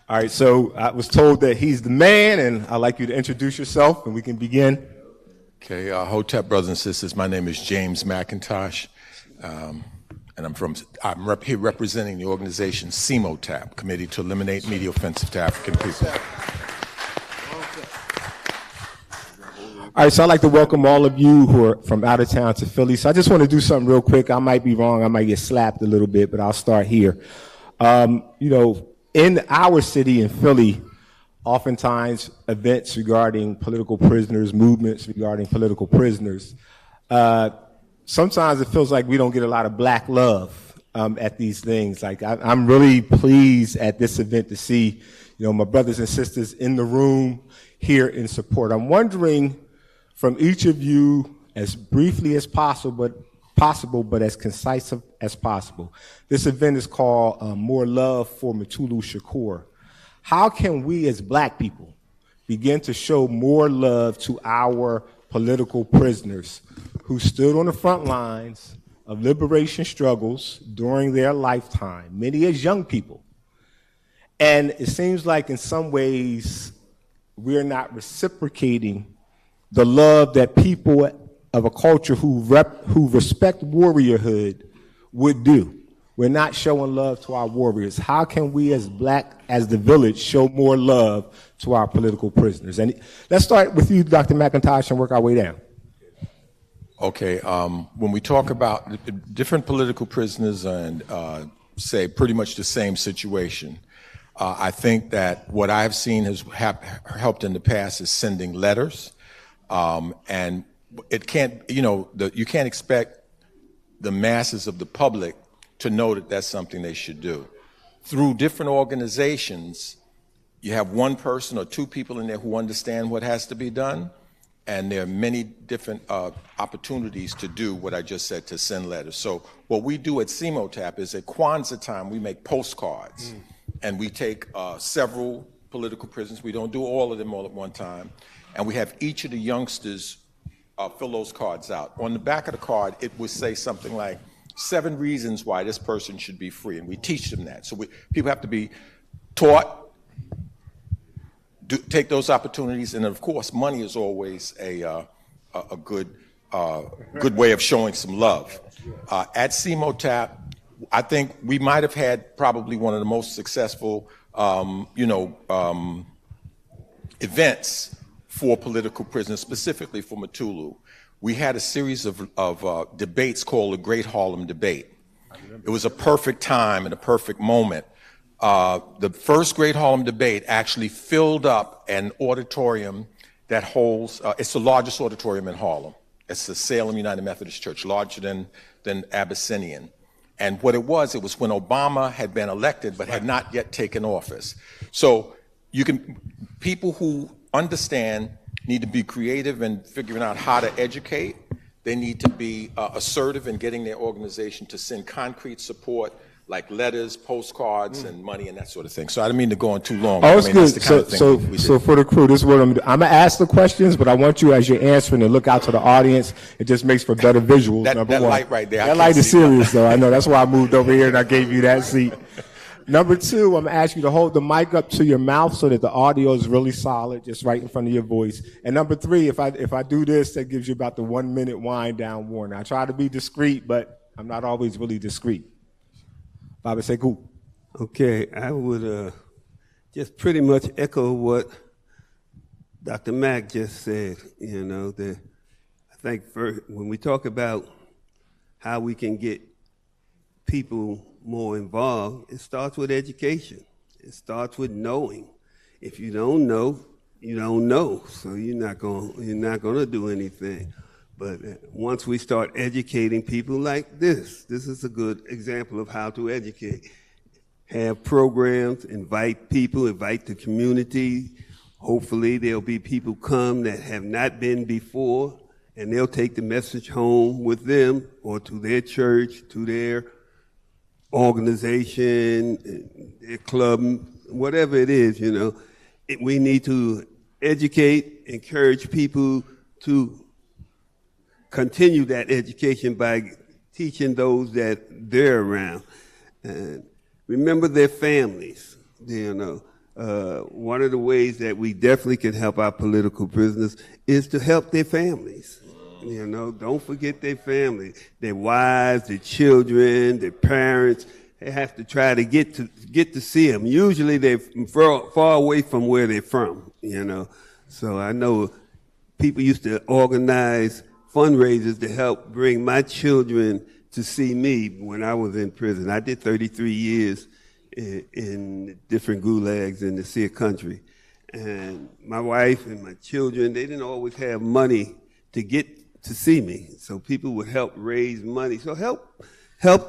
All right, so I was told that he's the man, and I'd like you to introduce yourself, and we can begin. Okay, Hotep brothers and sisters, my name is James McIntosh, and I'm here representing the organization CMOTAP, Committee to Eliminate Media Offensive to African People. All right, so I'd like to welcome all of you who are from out of town to Philly. So I just want to do something real quick. I might be wrong. I might get slapped a little bit, but I'll start here. In our city in Philly, oftentimes events regarding political prisoners, movements regarding political prisoners, sometimes it feels like we don't get a lot of black love at these things. Like I'm really pleased at this event to see, my brothers and sisters in the room here in support. I'm wondering from each of you, as briefly as possible, but as concise as possible. This event is called More Love for Mutulu Shakur. How can we as black people begin to show more love to our political prisoners who stood on the front lines of liberation struggles during their lifetime, many as young people? And it seems like in some ways we're not reciprocating the love that people of a culture who respect warriorhood would do. We're not showing love to our warriors. How can we as the village, show more love to our political prisoners? And let's start with you, Dr. McIntosh, and work our way down. Okay, when we talk about different political prisoners and say pretty much the same situation, I think that what I've seen has helped in the past is sending letters, and it can't, you can't expect the masses of the public to know that that's something they should do. Through different organizations, you have one person or two people in there who understand what has to be done, and there are many different opportunities to do what I just said, to send letters. So what we do at CMOTAP is at Kwanzaa time, we make postcards. And we take several political prisoners. We don't do all of them all at one time. And we have each of the youngsters fill those cards out. On the back of the card, it would say something like 7 reasons why this person should be free. And we teach them that. So people have to be taught, take those opportunities. And of course, money is always a good way of showing some love. At CMOTAP, I think we might have had probably one of the most successful, events for political prisoners, specifically for Mutulu. We had a series of debates called the Great Harlem Debate. It was a perfect time and a perfect moment. The first Great Harlem Debate actually filled up an auditorium that holds, it's the largest auditorium in Harlem. It's the Salem United Methodist Church, larger than Abyssinian. And what it was when Obama had been elected but had not yet taken office. So people who understand need to be creative in figuring out how to educate. They need to be assertive in getting their organization to send concrete support, like letters, postcards, and money and that sort of thing. So I didn't mean to go on too long. Oh, it's good. So for the crew, this is what I'm going to ask the questions, but I want you, as you're answering, to look out to the audience. It just makes for better visuals, number one. That light right there. That light is serious, though. I know. That's why I moved over here and I gave you that seat. Number 2, I'm going to ask you to hold the mic up to your mouth so that the audio is really solid, just right in front of your voice. And number 3, if I do this, that gives you about the 1-minute wind down warning. I try to be discreet, but I'm not always really discreet. Baba Sekou. Okay, I would just pretty much echo what Dr. Mack just said. I think when we talk about how we can get people more involved, it starts with education. It starts with knowing. If you don't know, you don't know. So you're not gonna do anything. But once we start educating people like this is a good example of how to educate. Have programs, invite people, invite the community. Hopefully there'll be people come that have not been before, and they'll take the message home with them or to their church, to their organization, their club, whatever it is, we need to educate, encourage people to continue that education by teaching those that they're around. And remember their families. One of the ways that we definitely can help our political prisoners is to help their families. Don't forget their families, their wives, their children, their parents. They have to try to get to see them. Usually they're far away from where they're from, So I know people used to organize fundraisers to help bring my children to see me when I was in prison. I did 33 years in different gulags in the Seer country. And my wife and my children, they didn't always have money to get to see me. So people would help raise money. So help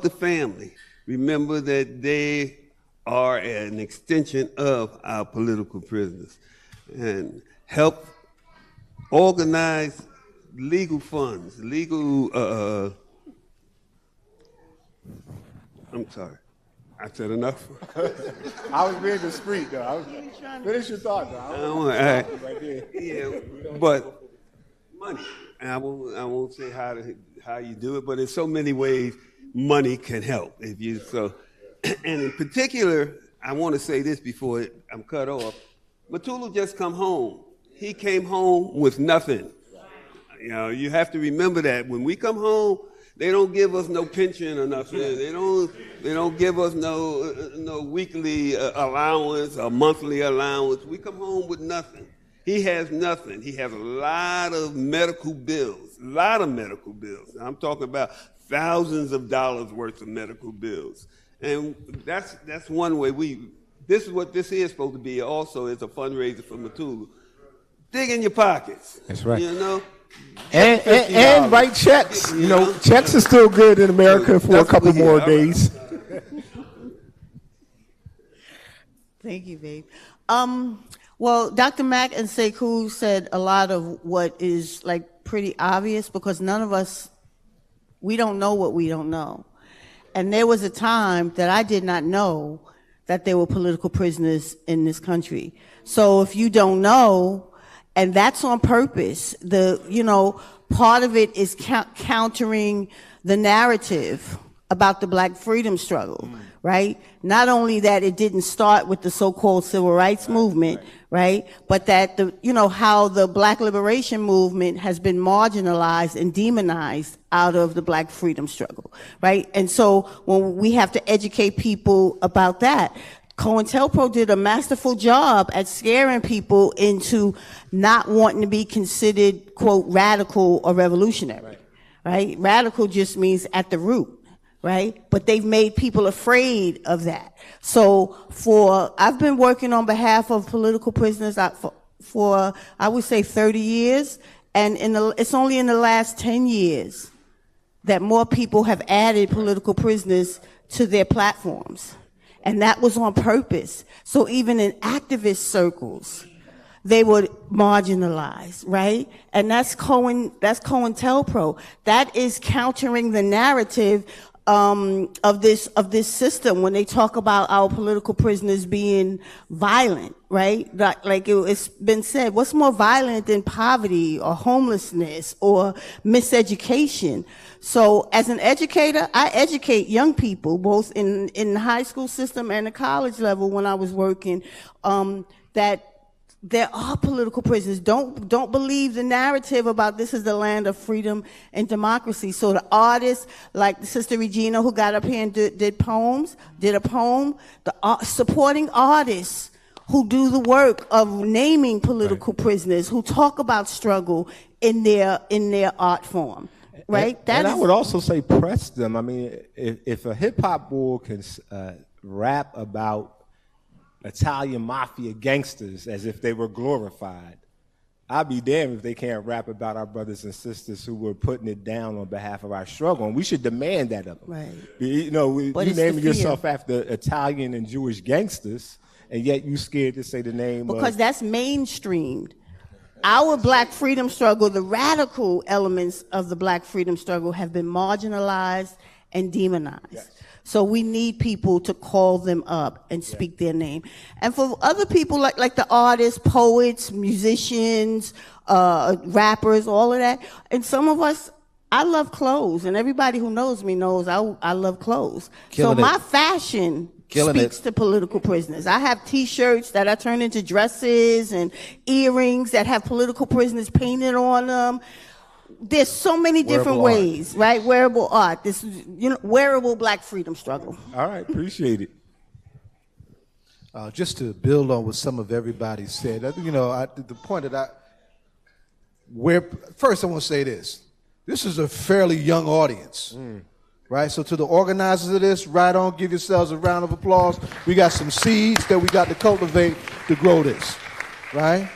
the family. Remember that they are an extension of our political prisoners. And help organize legal funds, I'm sorry. I said enough. I was being discreet, though. Finish your thought, though. But money. And I won't say how you do it, but there's so many ways money can help. And in particular, I want to say this before I'm cut off. Mutulu just come home. He came home with nothing. You have to remember that when we come home, they don't give us no pension or nothing. They don't give us no weekly allowance or monthly allowance. We come home with nothing. He has nothing. He has a lot of medical bills, I'm talking about thousands of dollars worth of medical bills. And that's one way this is what this is supposed to be also, is a fundraiser for Mutulu. Dig in your pockets. That's right. You know? And write checks. You know, checks are still good in America for a couple more days. Thank you, babe. Well, Dr. Mack and Sekou said a lot of what is like pretty obvious, because none of us, we don't know what we don't know. And there was a time that I did not know that there were political prisoners in this country. So if you don't know, and that's on purpose, part of it is countering the narrative about the Black freedom struggle, right? Not only that it didn't start with the so-called civil rights movement, right? But that how the Black liberation movement has been marginalized and demonized out of the Black freedom struggle, right? And so when we have to educate people about that, COINTELPRO did a masterful job at scaring people into not wanting to be considered, quote, radical or revolutionary, right? Radical just means at the root. Right? But they've made people afraid of that. So I've been working on behalf of political prisoners for I would say 30 years. And it's only in the last 10 years that more people have added political prisoners to their platforms. And that was on purpose. So even in activist circles, they were marginalized, right? And that's COINTELPRO. That is countering the narrative of this system when they talk about our political prisoners being violent, right? Like it's been said, what's more violent than poverty or homelessness or miseducation? So as an educator, I educate young people, both in the high school system and the college level when I was working, that there are political prisoners. Don't believe the narrative about this is the land of freedom and democracy. So the artists, like Sister Regina, who got up here and did a poem, the supporting artists who do the work of naming political prisoners, who talk about struggle in their art form. Right? And I would also say press them. I mean, if a hip-hop boy can rap about Italian mafia gangsters as if they were glorified, I'd be damned if they can't rap about our brothers and sisters who were putting it down on behalf of our struggle. And we should demand that of them. Right. You naming yourself after Italian and Jewish gangsters, and yet you scared to say the name because that's mainstreamed. Our Black freedom struggle, the radical elements of the Black freedom struggle have been marginalized and demonized. Yes. So we need people to call them up and speak their name. And for other people like the artists, poets, musicians, rappers, all of that, and some of us, I love clothes, and everybody who knows me knows I love clothes. My fashion speaks to political prisoners. I have T-shirts that I turn into dresses and earrings that have political prisoners painted on them. There's so many different ways, right? Wearable art. This is, wearable Black freedom struggle. All right, appreciate it. Just to build on what some of everybody said, the point that first I want to say this. This is a fairly young audience, right? So to the organizers of this, right on, give yourselves a round of applause. We got some seeds that we got to cultivate to grow this, right?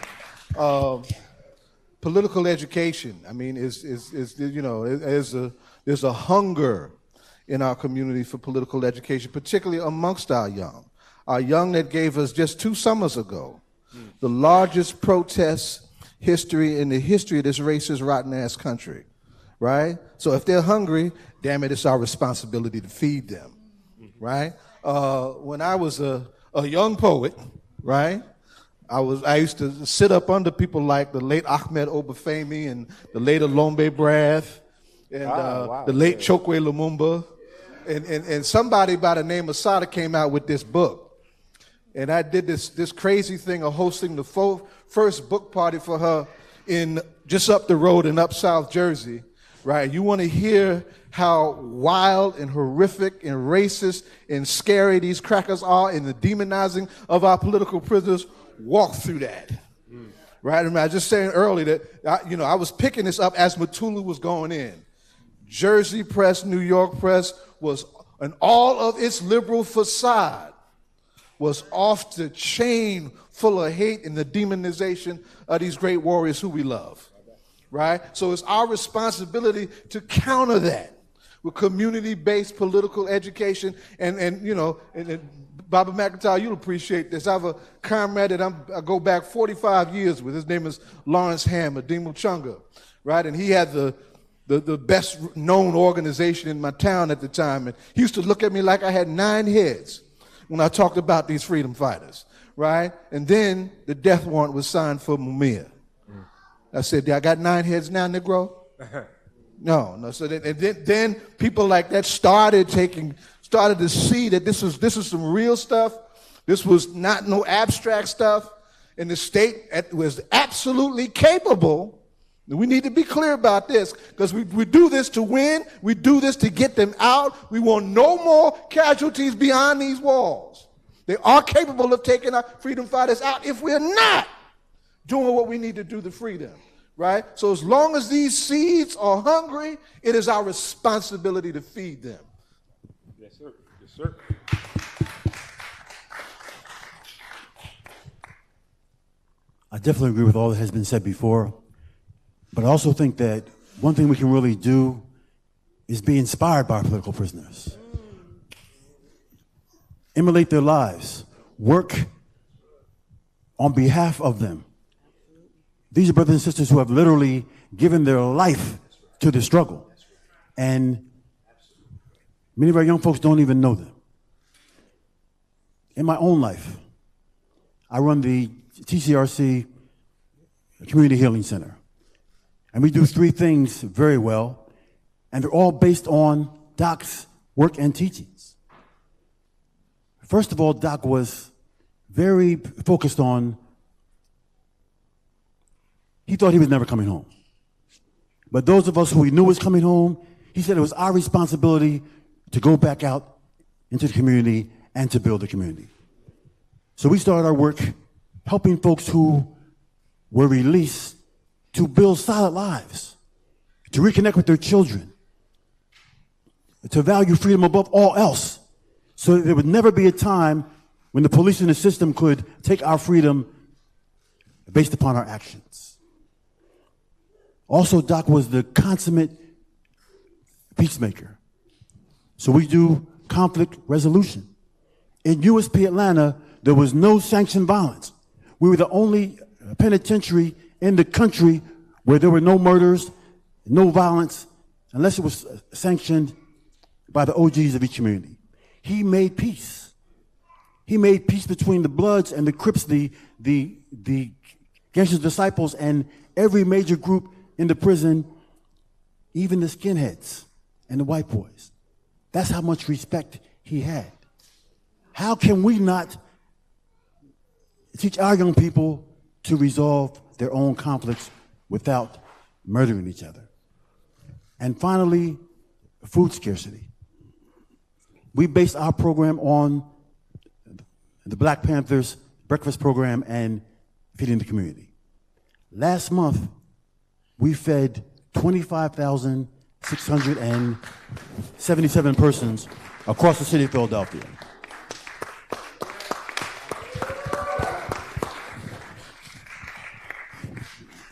Political education, I mean, there's a hunger in our community for political education, particularly amongst our young. Our young that gave us just 2 summers ago the largest protest history in the history of this racist, rotten-ass country, right? So if they're hungry, damn it, it's our responsibility to feed them, right? When I was a young poet, right, I used to sit up under people like the late Ahmad Obafemi and the late Alombe Brath and the late Chokwe Lumumba. And somebody by the name of Sada came out with this book. And I did this crazy thing of hosting the first book party for her in just up the road in up South Jersey, right? You want to hear how wild and horrific and racist and scary these crackers are in the demonizing of our political prisoners? Walk through that, right? I mean, I was just saying earlier that, I was picking this up as Mutulu was going in. Jersey press, New York press and all of its liberal facade was off the chain, full of hate and the demonization of these great warriors who we love, right? So it's our responsibility to counter that with community-based political education. And Baba McIntosh, you'll appreciate this. I have a comrade that I go back 45 years with. His name is Lawrence Ham, Adimo Changa, right? And he had the best known organization in my town at the time. And he used to look at me like I had 9 heads when I talked about these freedom fighters, right? And then the death warrant was signed for Mumia. I said, I got 9 heads now, Negro? No. So then people like that started to see that this was some real stuff. This was not no abstract stuff. And the state was absolutely capable. We need to be clear about this, because we do this to win. We do this to get them out. We want no more casualties beyond these walls. They are capable of taking our freedom fighters out if we're not doing what we need to do to free them, right? So as long as these seeds are hungry, it is our responsibility to feed them. Yes, sir. Yes, sir. I definitely agree with all that has been said before. But I also think that one thing we can really do is be inspired by our political prisoners. Emulate their lives. Work on behalf of them. These are brothers and sisters who have literally given their life to the struggle. And many of our young folks don't even know them. In my own life, I run the TCRC Community Healing Center. And we do 3 things very well, and they're all based on Doc's work and teachings. First of all, Doc was very focused on, he thought he was never coming home. But those of us who he knew was coming home, he said it was our responsibility to go back out into the community and to build a community. So we started our work helping folks who were released to build solid lives, to reconnect with their children, to value freedom above all else, so that there would never be a time when the police and the system could take our freedom based upon our actions. Also, Doc was the consummate peacemaker. So we do conflict resolution. In USP Atlanta, there was no sanctioned violence. We were the only penitentiary in the country where there were no murders, no violence, unless it was sanctioned by the OGs of each community. He made peace. He made peace between the Bloods and the Crips, the Gangster Disciples, and every major group in the prison, even the skinheads and the white boys. That's how much respect he had. How can we not teach our young people to resolve their own conflicts without murdering each other? And finally, food scarcity. We based our program on the Black Panthers breakfast program and feeding the community. Last month, we fed 25,677 persons across the city of Philadelphia.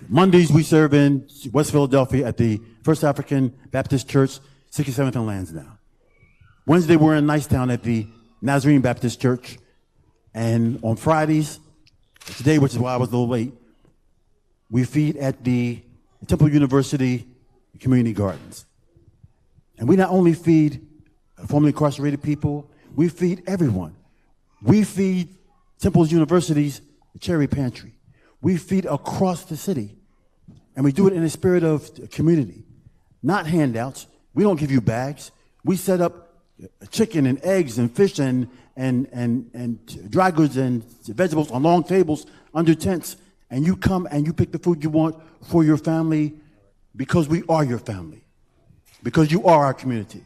Mondays, we serve in West Philadelphia at the First African Baptist Church, 67th and Lansdowne. Wednesday, we're in Nicetown at the Nazarene Baptist Church. And on Fridays, today, which is why I was a little late, we feed at the Temple University Community Gardens. And we not only feed formerly incarcerated people, we feed everyone. We feed Temple University's Cherry Pantry. We feed across the city. And we do it in a spirit of community, not handouts. We don't give you bags. We set up chicken and eggs and fish and dry goods and vegetables on long tables under tents. And you come and you pick the food you want for your family, because we are your family, because you are our community.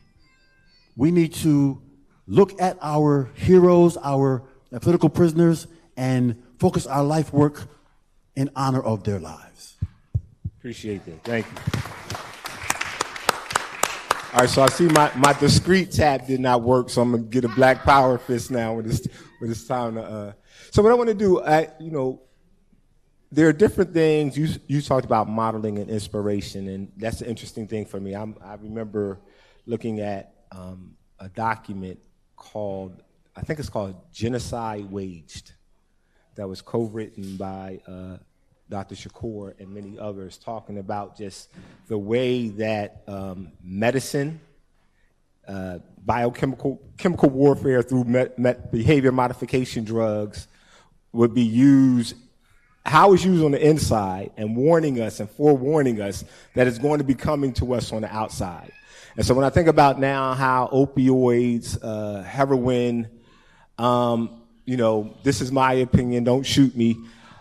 We need to look at our heroes, our political prisoners, and focus our life work in honor of their lives. Appreciate that. Thank you. All right, so I see my discreet tap did not work, so I'm gonna get a black power fist now when it's time to. So what I want to do, there are different things. You talked about modeling and inspiration, and that's an interesting thing for me. I remember looking at a document called, I think it's called Genocide Waged, that was co-written by Dr. Shakur and many others, talking about just the way that medicine, chemical warfare through behavior modification drugs would be used, how it's used on the inside, and warning us and forewarning us that it's going to be coming to us on the outside. And so when I think about now how opioids, heroin, this is my opinion, don't shoot me.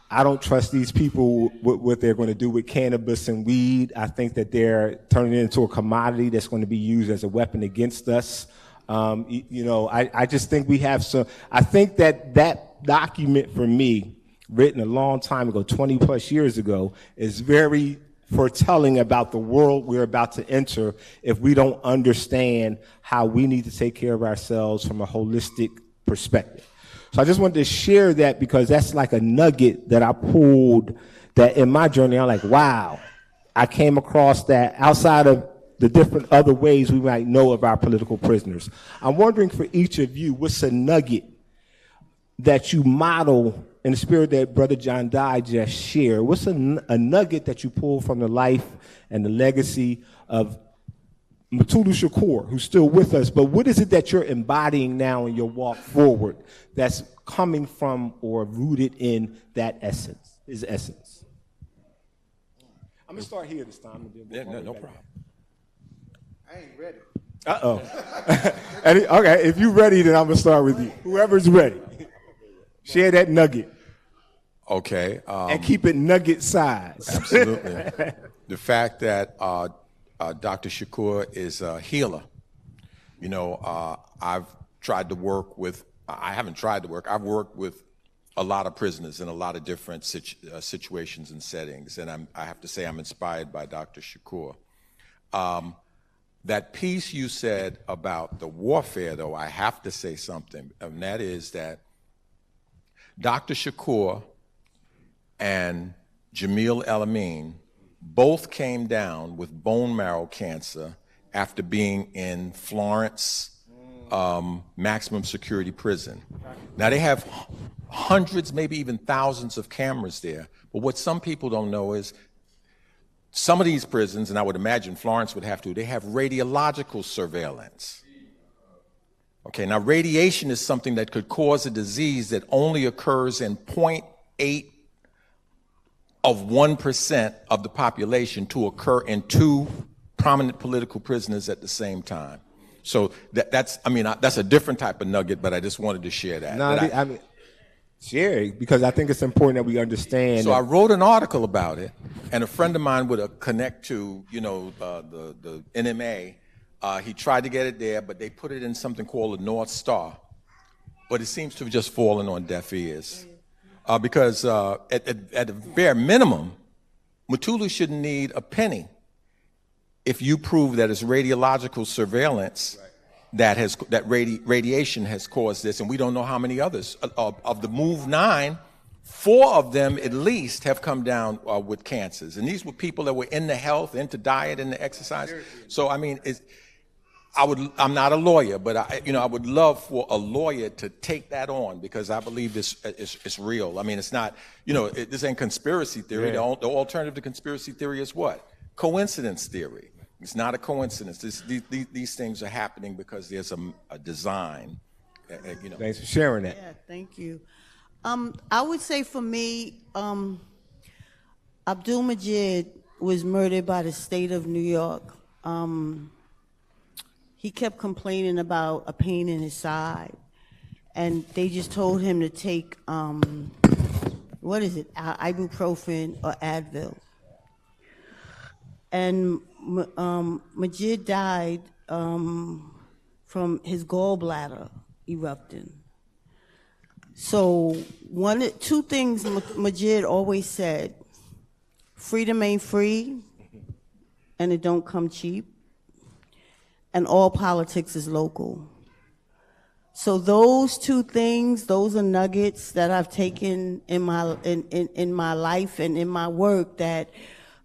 I don't trust these people with what they're going to do with cannabis and weed. I think that they're turning it into a commodity that's going to be used as a weapon against us. I just think we have some, I think that document for me, written a long time ago, 20 plus years ago, is very foretelling about the world we're about to enter if we don't understand how we need to take care of ourselves from a holistic perspective. So I just wanted to share that because that's like a nugget that I pulled that in my journey, I'm like, wow, I came across that outside of the different other ways we might know of our political prisoners. I'm wondering for each of you, what's a nugget that you model in the spirit that Brother John Dye just shared? What's a nugget that you pull from the life and the legacy of Mutulu Shakur, who's still with us, but what is it that you're embodying now in your walk forward that's coming from or rooted in that essence, his essence? I'm going to start here this time. No problem. I ain't ready. Uh-oh. Okay, if you're ready, then I'm going to start with you. Whoever's ready. Share that nugget. Okay. And keep it nugget size. Absolutely. The fact that Dr. Shakur is a healer. I've tried to work with, I haven't tried to work, I've worked with a lot of prisoners in a lot of different situations and settings, and I have to say I'm inspired by Dr. Shakur. That piece you said about the warfare, though, I have to say something, and that is that Dr. Shakur and Jamil El-Amin both came down with bone marrow cancer after being in Florence maximum security prison. Now they have hundreds, maybe even thousands of cameras there, but what some people don't know is some of these prisons, and I would imagine Florence would have to, they have radiological surveillance. Okay, now radiation is something that could cause a disease that only occurs in 0.8 of 1% of the population to occur in 2 prominent political prisoners at the same time. So that's a different type of nugget, but I just wanted to share that. Share it, because I think it's important that we understand. So I wrote an article about it, and a friend of mine would connect to, the NMA. He tried to get it there, but they put it in something called a North Star. But it seems to have just fallen on deaf ears. Because at the bare minimum, Mutulu shouldn't need a penny if you prove that it's radiological surveillance that radiation has caused this, and we don't know how many others. Of the Move 9, 4 of them at least have come down with cancers, and these were people that were into health, into diet, into exercise. So I'm not a lawyer, but I would love for a lawyer to take that on, because I believe this is real. I mean, it's not, this ain't conspiracy theory. Yeah. The alternative to conspiracy theory is what? Coincidence theory. It's not a coincidence. These things are happening because there's a design. Thanks for sharing that. Yeah, thank you. I would say for me, Abdul Majid was murdered by the state of New York. He kept complaining about a pain in his side, and they just told him to take, ibuprofen or Advil. And Majid died from his gallbladder erupting. So Two things Majid always said: freedom ain't free, and it don't come cheap, and all politics is local. So those two things, those are nuggets that I've taken in my life and in my work that,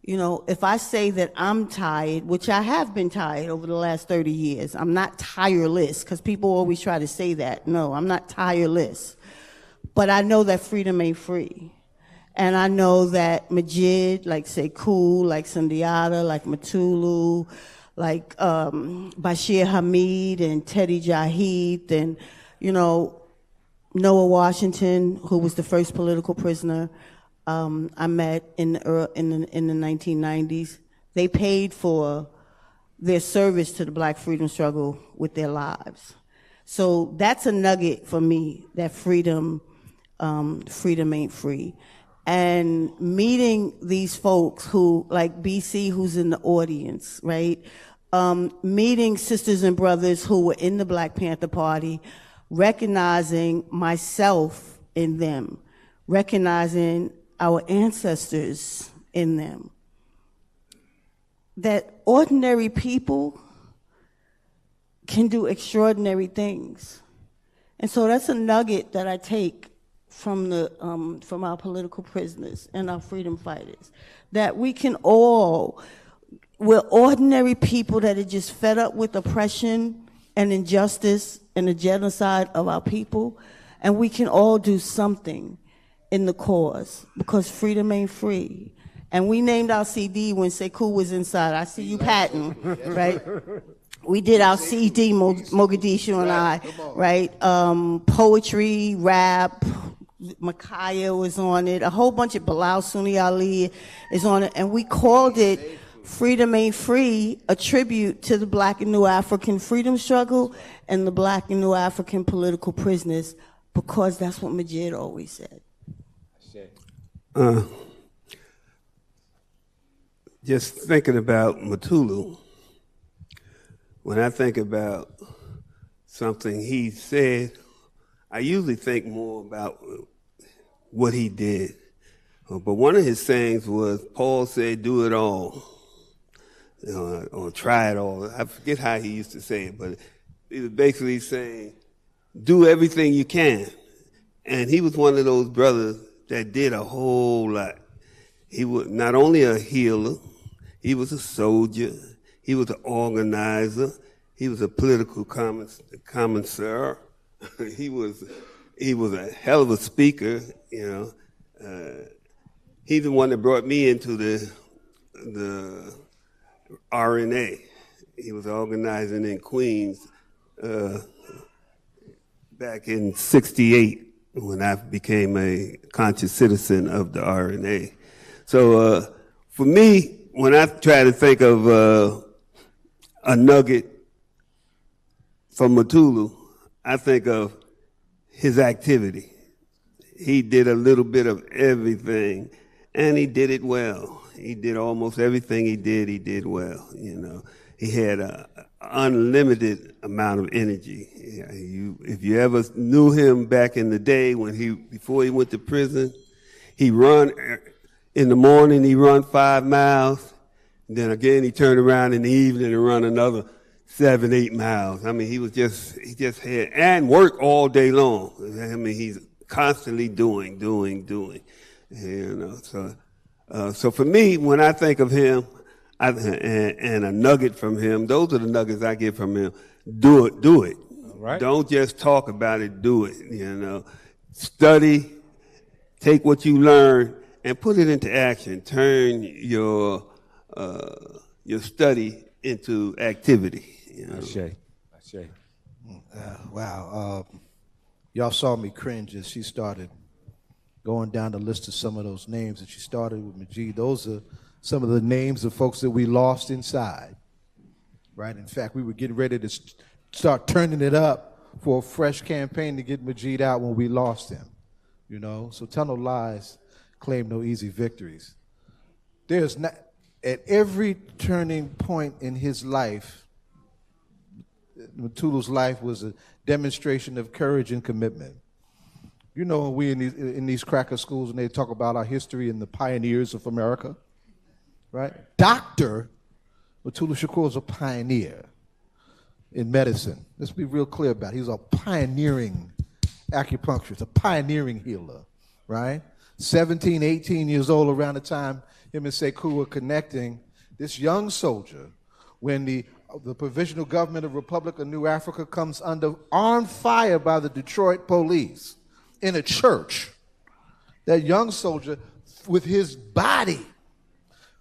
you know, if I say that I'm tired, which I have been tired over the last 30 years, I'm not tireless, because people always try to say that. No, I'm not tireless. But I know that freedom ain't free. And I know that Majid, like Sekou, like Sundiata, like Mutulu, like Bashir Hamid and Teddy Jaheed, and, you know, Noah Washington, who was the first political prisoner I met in the 1990s. They paid for their service to the Black freedom struggle with their lives. So that's a nugget for me, that freedom ain't free. And meeting these folks who, like BC, who's in the audience, right? Meeting sisters and brothers who were in the Black Panther Party, recognizing myself in them, recognizing our ancestors in them. That ordinary people can do extraordinary things. And so that's a nugget that I take from our political prisoners and our freedom fighters, that we can all, we're ordinary people that are just fed up with oppression and injustice and the genocide of our people, and we can all do something in the cause, because freedom ain't free. And we named our CD when Sekou was inside. I see you patting, right? We did our CD, Mogadishu and I, right? Poetry, rap, Makaya was on it, a whole bunch of Bilal Sunni Ali is on it, and we called it Freedom Ain't Free, a tribute to the Black and New African freedom struggle and the Black and New African political prisoners, because that's what Majid always said. Just thinking about Mutulu, when I think about something he said, I usually think more about what he did. But one of his sayings was, Paul said, do it all, or try it all. I forget how he used to say it, but he was basically saying, do everything you can. And he was one of those brothers that did a whole lot. He was not only a healer, he was a soldier, he was an organizer, he was a political commissar. He was a hell of a speaker, you know. He's the one that brought me into the RNA. He was organizing in Queens back in '68 when I became a conscious citizen of the RNA. So for me, when I try to think of a nugget from Mutulu, I think of his activity. He did a little bit of everything, and he did it well. He did almost everything he did well, you know. He had an unlimited amount of energy. If you ever knew him back in the day before he went to prison, he run in the morning, he run 5 miles, and then again he turned around in the evening and run another 7, 8 miles. I mean, he just had, and work all day long. I mean, he's constantly doing, you know. So for me, when I think of him, and a nugget from him, those are the nuggets I get from him. Do it. Right. Don't just talk about it, do it, you know. Study, take what you learn, and put it into action. Turn your study into activity. You know? Ashe. Wow. Y'all saw me cringe as she started going down the list of some of those names that she started with Majid. Those are some of the names of folks that we lost inside, right? In fact, we were getting ready to start turning it up for a fresh campaign to get Majid out when we lost him, you know? So tell no lies, claim no easy victories. There's not, at every turning point in his life, Mutulu's life was a demonstration of courage and commitment. You know, when we in these cracker schools and they talk about our history and the pioneers of America, right? Dr. Mutulu Shakur is a pioneer in medicine. Let's be real clear about it. He's a pioneering acupuncturist, a pioneering healer, right? 17, 18 years old around the time him and Sekou were connecting, this young soldier, when the provisional government of Republic of New Africa comes under armed fire by the Detroit police in a church, that young soldier with his body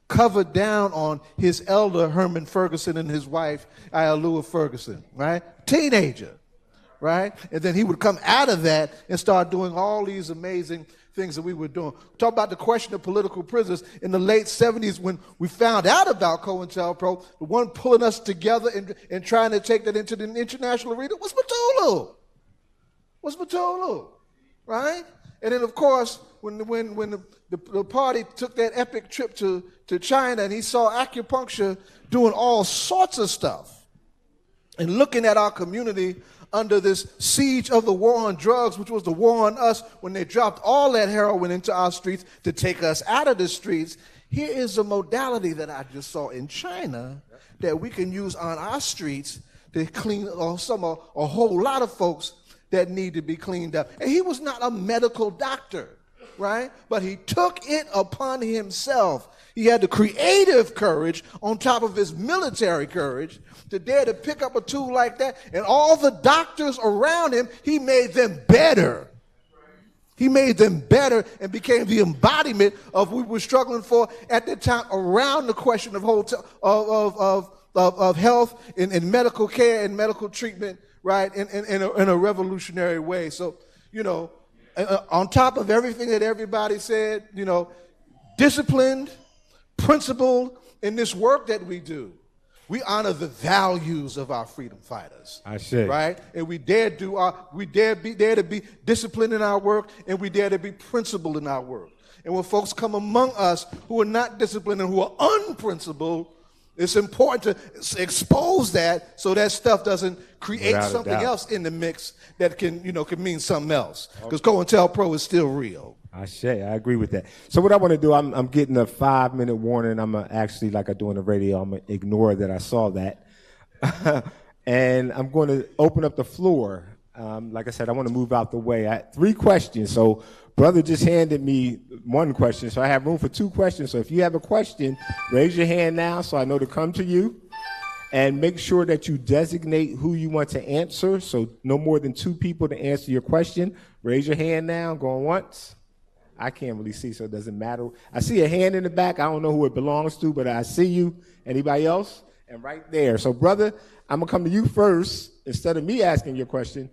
covered down on his elder Herman Ferguson and his wife Ialua Ferguson, right? Teenager, right? And then he would come out of that and start doing all these amazing things that we were doing. Talk about the question of political prisoners in the late 70s when we found out about COINTELPRO, the one pulling us together and trying to take that into the international arena was Mutulu, right? And then, of course, when the party took that epic trip to China and he saw acupuncture doing all sorts of stuff and looking at our community under this siege of the war on drugs, which was the war on us when they dropped all that heroin into our streets to take us out of the streets. Here is a modality that I just saw in China that we can use on our streets to clean a whole lot of folks that need to be cleaned up. And he was not a medical doctor, right? But he took it upon himself. He had the creative courage on top of his military courage to dare to pick up a tool like that. And all the doctors around him, he made them better. He made them better and became the embodiment of what we were struggling for at the time around the question of health and medical care and medical treatment, right, in a revolutionary way. So, you know, on top of everything that everybody said, you know, disciplined, principled in this work that we do. We honor the values of our freedom fighters. I say. Right? And we dare to be disciplined in our work, and we dare to be principled in our work. And when folks come among us who are not disciplined and who are unprincipled, it's important to expose that so that stuff doesn't create something else in the mix that can mean something else. Because COINTELPRO is still real. I agree with that. So what I want to do, I'm getting a 5-minute warning. I'm actually, like I do on the radio, I'm going to ignore that I saw that. And I'm going to open up the floor. Like I said, I want to move out the way. I had 3 questions. So brother just handed me 1 question. So I have room for 2 questions. So if you have a question, raise your hand now so I know to come to you. And make sure that you designate who you want to answer. So no more than 2 people to answer your question. Raise your hand now. Going once. I can't really see, so it doesn't matter. I see a hand in the back. I don't know who it belongs to, but I see you. Anybody else? And right there. So, brother, I'm going to come to you first. Instead of me asking your question,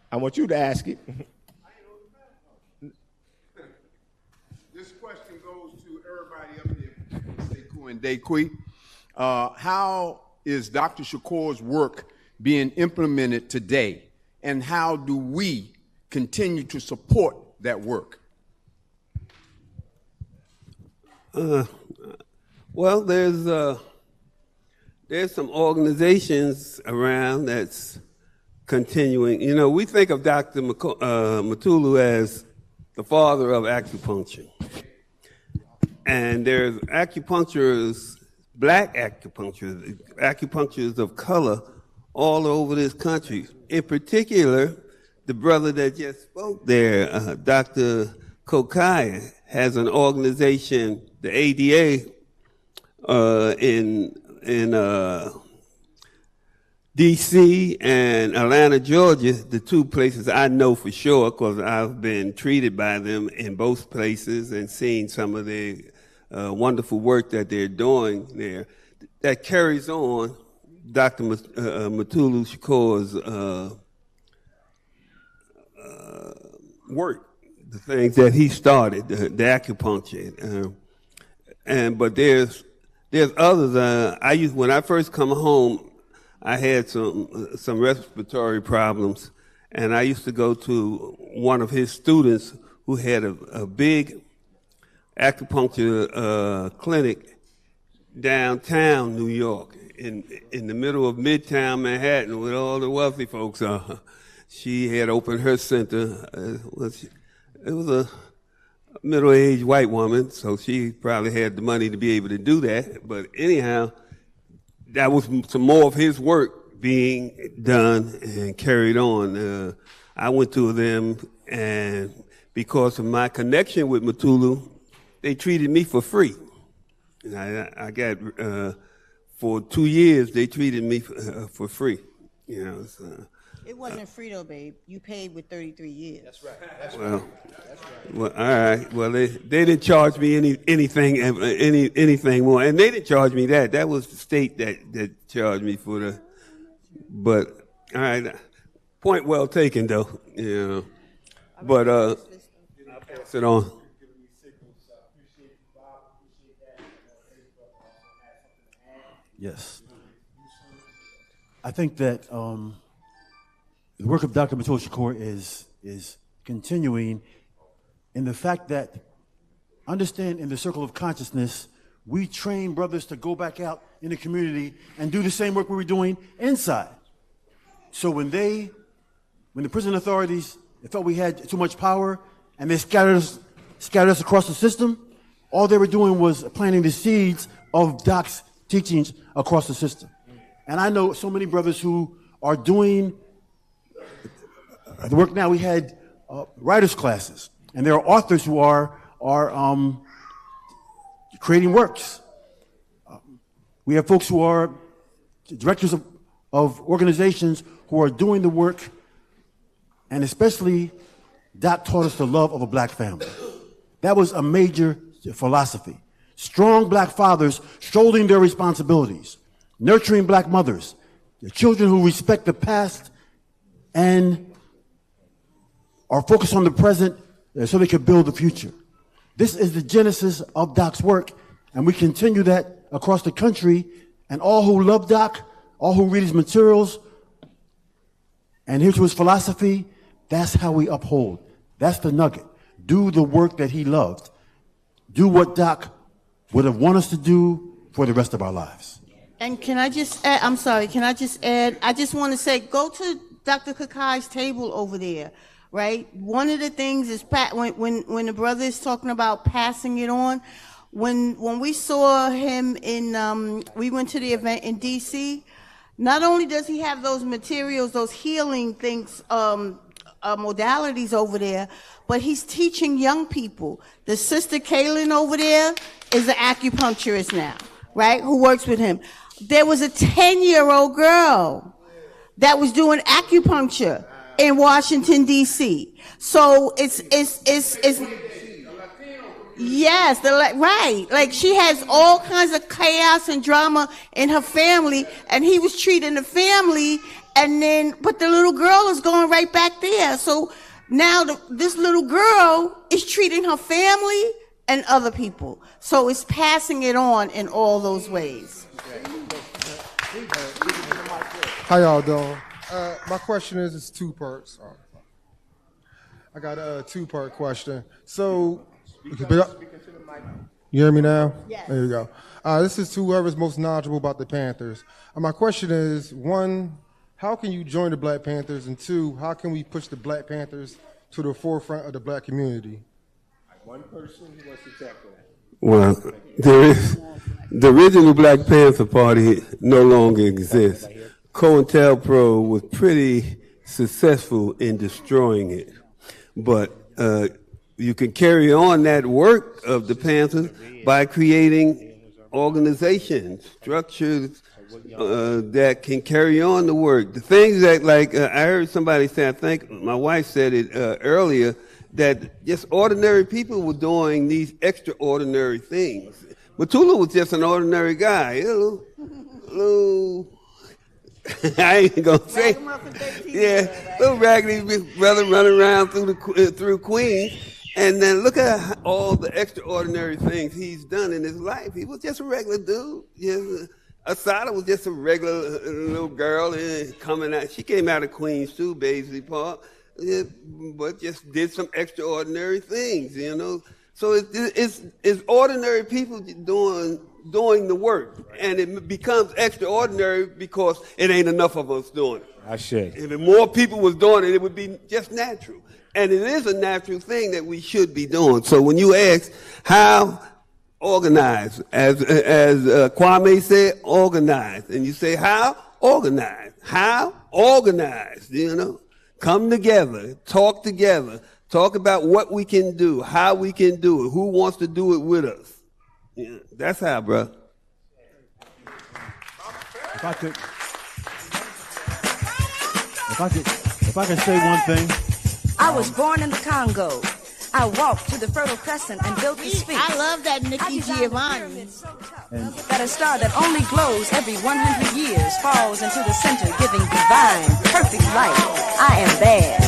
I want you to ask it. This question goes to everybody up there, Sekou and Dequi. How is Dr. Shakur's work being implemented today, and how do we continue to support that work? Well, there's some organizations around that's continuing. You know, we think of Dr. Mutulu as the father of acupuncture. And there's acupuncturists, black acupuncturists of color all over this country. In particular, the brother that just spoke there, Dr. Kokai, has an organization, the ADA, in D.C. and Atlanta, Georgia, the 2 places I know for sure because I've been treated by them in both places and seen some of the wonderful work that they're doing there. That carries on Dr. Mutulu Shakur's work, the things that he started, the acupuncture, but there's others. When I first come home, I had some respiratory problems, and I used to go to one of his students who had a big acupuncture clinic downtown New York, in the middle of Midtown Manhattan, where all the wealthy folks are. she had opened her center. It was a middle-aged white woman, so she probably had the money to be able to do that. But anyhow, that was some more of his work being done and carried on. I went to them, and because of my connection with Mutulu, they treated me for free. And I got, for 2 years, they treated me for free. You know, so, it wasn't free though, babe. You paid with 33 years. That's right. That's well, right. That's right. Well, all right. Well, they didn't charge me anything more, and they didn't charge me that. That was the state that charged me for the. But all right, point well taken though. You know, but I'll pass it on. Yes. I think that the work of Dr. Mutulu Shakur is continuing in the fact that, understand, in the circle of consciousness, we train brothers to go back out in the community and do the same work we were doing inside. So when the prison authorities felt we had too much power and they scattered us across the system, all they were doing was planting the seeds of Doc's teachings across the system. And I know so many brothers who are doing the work now. We had writers' classes, and there are authors who are creating works. We have folks who are directors of organizations who are doing the work, and especially Doc taught us the love of a black family. That was a major philosophy. Strong black fathers shouldering their responsibilities, nurturing black mothers, the children who respect the past and are focused on the present so they can build the future. This is the genesis of Doc's work, and we continue that across the country, and all who love Doc, all who read his materials, and here's his philosophy, that's how we uphold. That's the nugget. Do the work that he loved. Do what Doc would have wanted us to do for the rest of our lives. And can I just add, I'm sorry, can I just add, I just want to say, go to Dr. Kakai's table over there, right? One of the things is, when the brother is talking about passing it on, when we saw him in, we went to the event in DC, not only does he have those materials, those healing things, modalities over there, but he's teaching young people. The sister Kaylin over there is an acupuncturist now, right, who works with him. There was a 10-year-old girl that was doing acupuncture in Washington, D.C. So it's yes, right. Like, she has all kinds of chaos and drama in her family, and he was treating the family, but the little girl is going right back there. So now this little girl is treating her family and other people. So it's passing it on in all those ways. How y'all doing? My question is, it's two parts. I got a two-part question. So, you hear me now? Yes. There you go. This is to whoever's most knowledgeable about the Panthers. My question is, one, how can you join the Black Panthers? And two, how can we push the Black Panthers to the forefront of the black community? One person who wants to tackle that. Well, the original Black Panther Party no longer exists. COINTELPRO was pretty successful in destroying it. But you can carry on that work of the Panthers by creating organizations, structures that can carry on the work. The things that, like, I heard somebody say, I think my wife said it earlier, that just ordinary people were doing these extraordinary things. Mutulu was just an ordinary guy. I ain't gonna say, little raggedy brother running around through Queens, and then look at all the extraordinary things he's done in his life. He was just a regular dude. Asada was just a regular little girl coming out. She came out of Queens too, Baisley Park, but just did some extraordinary things, you know. So it's ordinary people doing doing the work, and it becomes extraordinary because it ain't enough of us doing it. I should. If more people was doing it, it would be just natural. And it is a natural thing that we should be doing. So when you ask how organized, as Kwame said, organized, and you say how organized, you know, come together, talk about what we can do, how we can do it, who wants to do it with us. Yeah, that's how, bro. If I could say one thing. I was born in the Congo. I walked to the Fertile Crescent and built the Sphinx. I love that Nikki Giovanni. That a star that only glows every 100 years falls into the center, giving divine, perfect light. I am bad.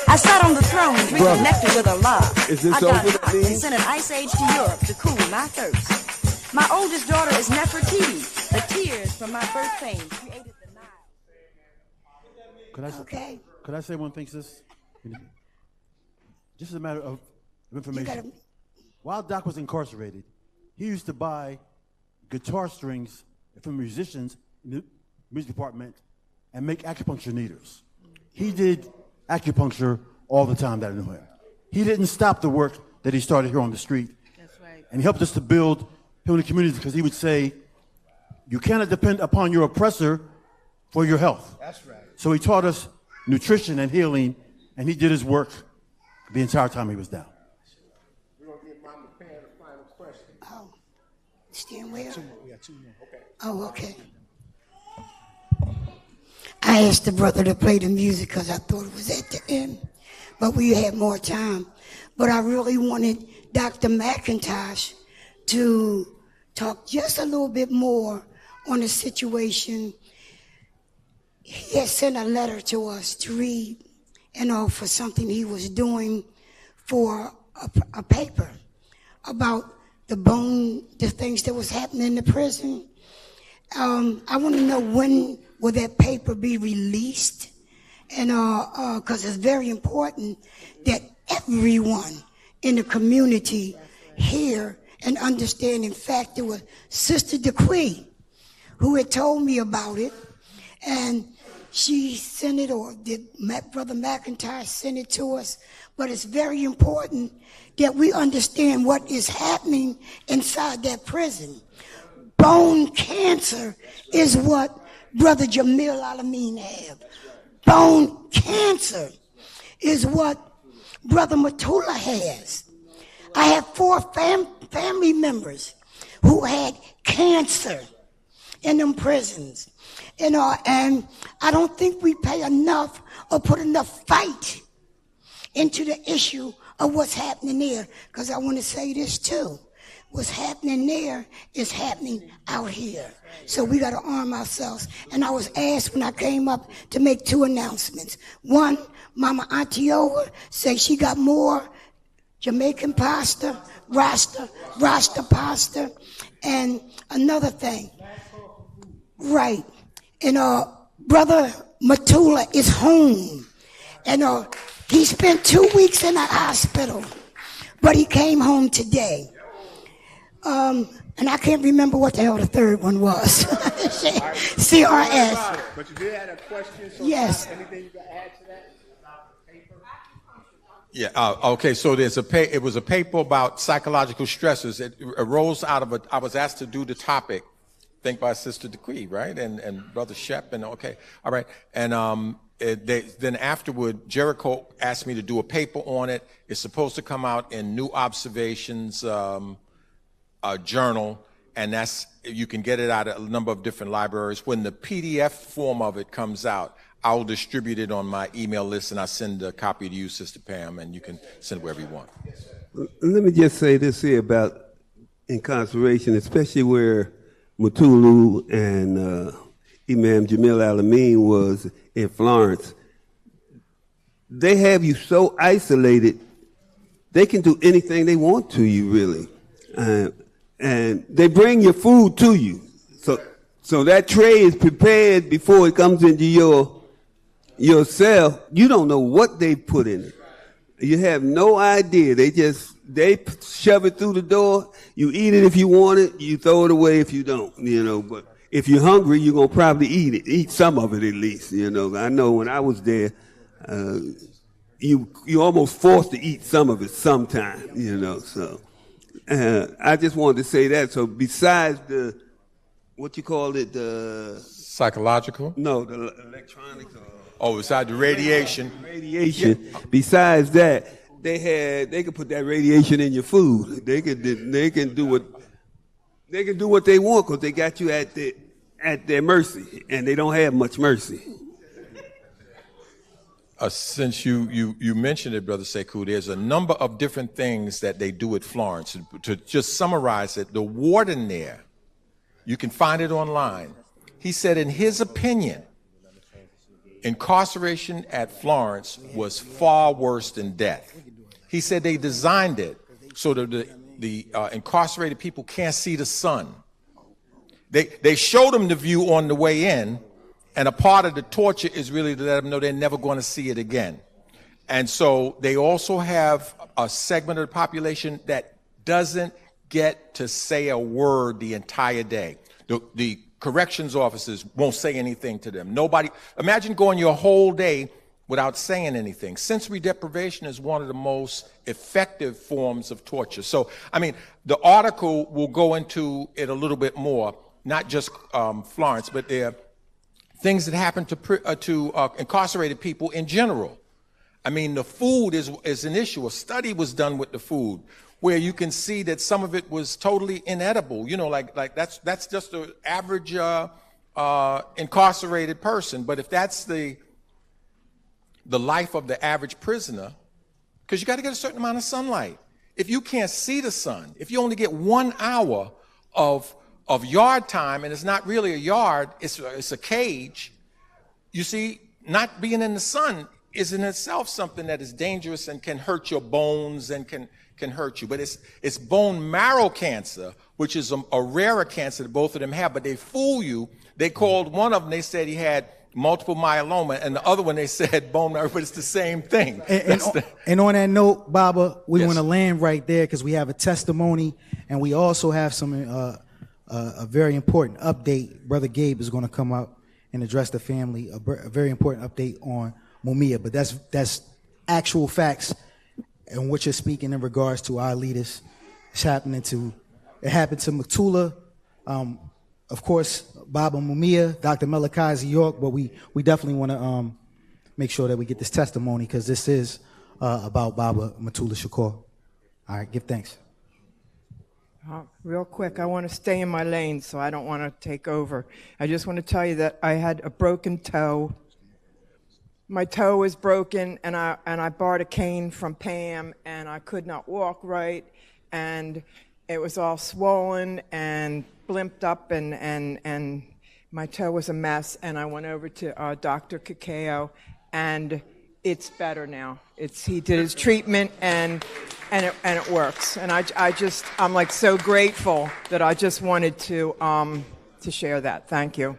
I sat on the throne, reconnected with Allah. Is this I got over hot and sent an ice age to Europe to cool my thirst. My oldest daughter is Nefertiti. The tears from my birth pain created the Nile. Could I say one thing, sis? Just as a matter of information. While Doc was incarcerated, he used to buy guitar strings from musicians in the music department and make acupuncture needles. He did acupuncture all the time that I knew him. He didn't stop the work that he started here on the street. That's right. And he helped us to build healing communities because he would say, you cannot depend upon your oppressor for your health. That's right. So he taught us nutrition and healing, and he did his work the entire time he was down. We're going to give Mama Pan a final question. Oh, stand where? We got 2 more. Okay. Oh, okay. I asked the brother to play the music because I thought it was at the end, but we had more time. But I really wanted Dr. McIntosh to talk just a little bit more on the situation. He had sent a letter to us to read, for something he was doing for a paper about the things that was happening in the prison. I want to know when will that paper be released, and because it's very important that everyone in the community hear and understand. In fact, it was Sister Dequi who had told me about it, and she sent it, or did Brother McIntosh send it to us. But it's very important that we understand what is happening inside that prison. Bone cancer is what Brother Jamil Alameen have. Bone cancer is what Brother Mutulu has. I have 4 family members who had cancer in them prisons. And I don't think we pay enough or put enough fight into the issue of what's happening there. Because I want to say this too. What's happening there is happening out here. So we got to arm ourselves. And I was asked when I came up to make 2 announcements. One, Mama Antiola said she got more Jamaican pasta, Rasta pasta, and another thing. Right. And Brother Mutulu is home. And he spent 2 weeks in the hospital, but he came home today. And I can't remember what the hell the third one was. CRS. But you did have a question. So yes. Anything you can add to that? Yeah. Okay. So it was a paper about psychological stresses. It arose out of I was asked to do the topic, I think by Sister Dequi, right, and Brother Shep, and okay, all right, and then afterward, Jericho asked me to do a paper on it. It's supposed to come out in New Observations journal, and you can get it out at a number of different libraries. When the PDF form of it comes out, I'll distribute it on my email list, and I'll send a copy to you, Sister Pam, and you can send it wherever you want. Let me just say this here about incarceration, especially where Mutulu and Imam Jamil Alameen was in Florence. They have you so isolated, they can do anything they want to you, really. And they bring your food to you. So that tray is prepared before it comes into your cell. You don't know what they put in it. You have no idea. They just they shove it through the door. You eat it if you want it. You throw it away if you don't, But if you're hungry, you're going to probably eat it. Eat some of it at least, I know when I was there, you almost forced to eat some of it sometime, So I just wanted to say that. So besides the, what you call it, the... Psychological? No, the electronics. Besides the radiation. Radiation. Yeah. Besides that, they could put that radiation in your food. They can do what they want because they got you at their mercy, and they don't have much mercy. Since you mentioned it, Brother Sekou, there's a number of different things that they do at Florence. To just summarize it, the warden there, you can find it online. He said, in his opinion, incarceration at Florence was far worse than death. He said they designed it so that the incarcerated people can't see the sun. They showed them the view on the way in, and a part of the torture is really to let them know they're never going to see it again. And so they also have a segment of the population that doesn't get to say a word the entire day. The corrections officers won't say anything to them. Nobody, imagine going your whole day without saying anything. Sensory deprivation is one of the most effective forms of torture. So, the article will go into it a little bit more, not just Florence, but there are things that happen to incarcerated people in general. The food is an issue. A study was done with the food, where you can see that some of it was totally inedible. Like that's just the average incarcerated person. But if that's the life of the average prisoner, because you got to get a certain amount of sunlight. If you can't see the sun, if you only get 1 hour of yard time, and it's not really a yard, it's a cage, you see, not being in the sun is in itself something that is dangerous and can hurt your bones and can hurt you. But it's bone marrow cancer, which is a rarer cancer that both of them have, but they fool you. They called one of them, they said he had multiple myeloma, and the other one they said bone marrow, but it's the same thing. And on that note, Baba, we want to land right there because we have a testimony, and we also have some a very important update. Brother Gabe is going to come up and address the family, a very important update on Mumia, but that's actual facts and what you're speaking in regards to our leaders. It happened to Mutulu, of course, Baba Mumia, Dr. Melakazi York, but we definitely want to make sure that we get this testimony because this is about Baba Mutulu Shakur. All right, give thanks. Real quick, I want to stay in my lane, so I don't want to take over. I just want to tell you that I had a broken toe. My toe was broken, and I borrowed a cane from Pam, and I could not walk right, and it was all swollen and blimped up, and my toe was a mess, and I went over to Dr. Kakeo, and it's better now. He did his treatment, and it works. And I'm like so grateful that I just wanted to share that. Thank you.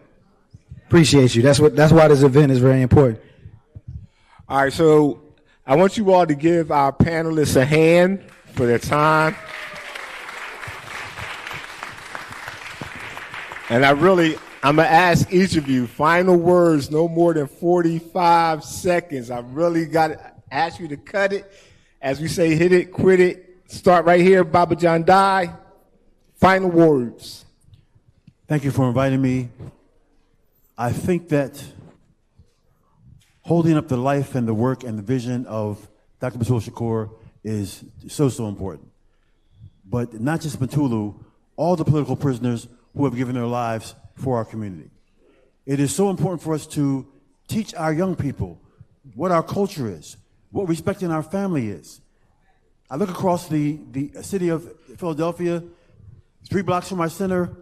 Appreciate you. That's why this event is very important. All right, so I want you all to give our panelists a hand for their time. And I'm going to ask each of you, final words, no more than 45 seconds. I really got to ask you to cut it. As we say, hit it, quit it. Start right here, Baba John Dai. Final words. Thank you for inviting me. I think that holding up the life and the work and the vision of Dr. Mutulu Shakur is so important. But not just Mutulu, all the political prisoners who have given their lives for our community. It is so important for us to teach our young people what our culture is, what respecting our family is. I look across the city of Philadelphia, 3 blocks from our center,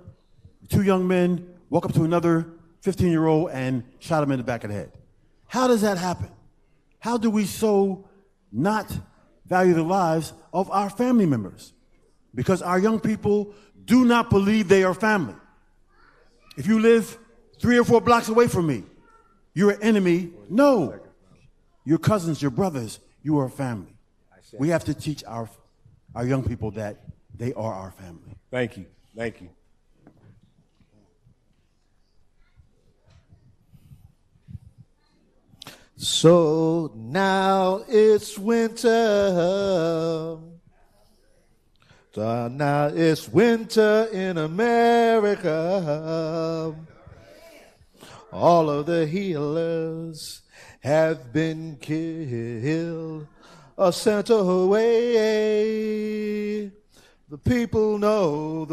2 young men walk up to another 15-year-old and shot him in the back of the head. How does that happen? How do we so not value the lives of our family members? Because our young people do not believe they are family. If you live 3 or 4 blocks away from me, you're an enemy. No. Your cousins, your brothers, you are family. We have to teach our our young people that they are our family. Thank you. Thank you. So now it's winter. So now it's winter in America. All of the healers have been killed or sent away. The people know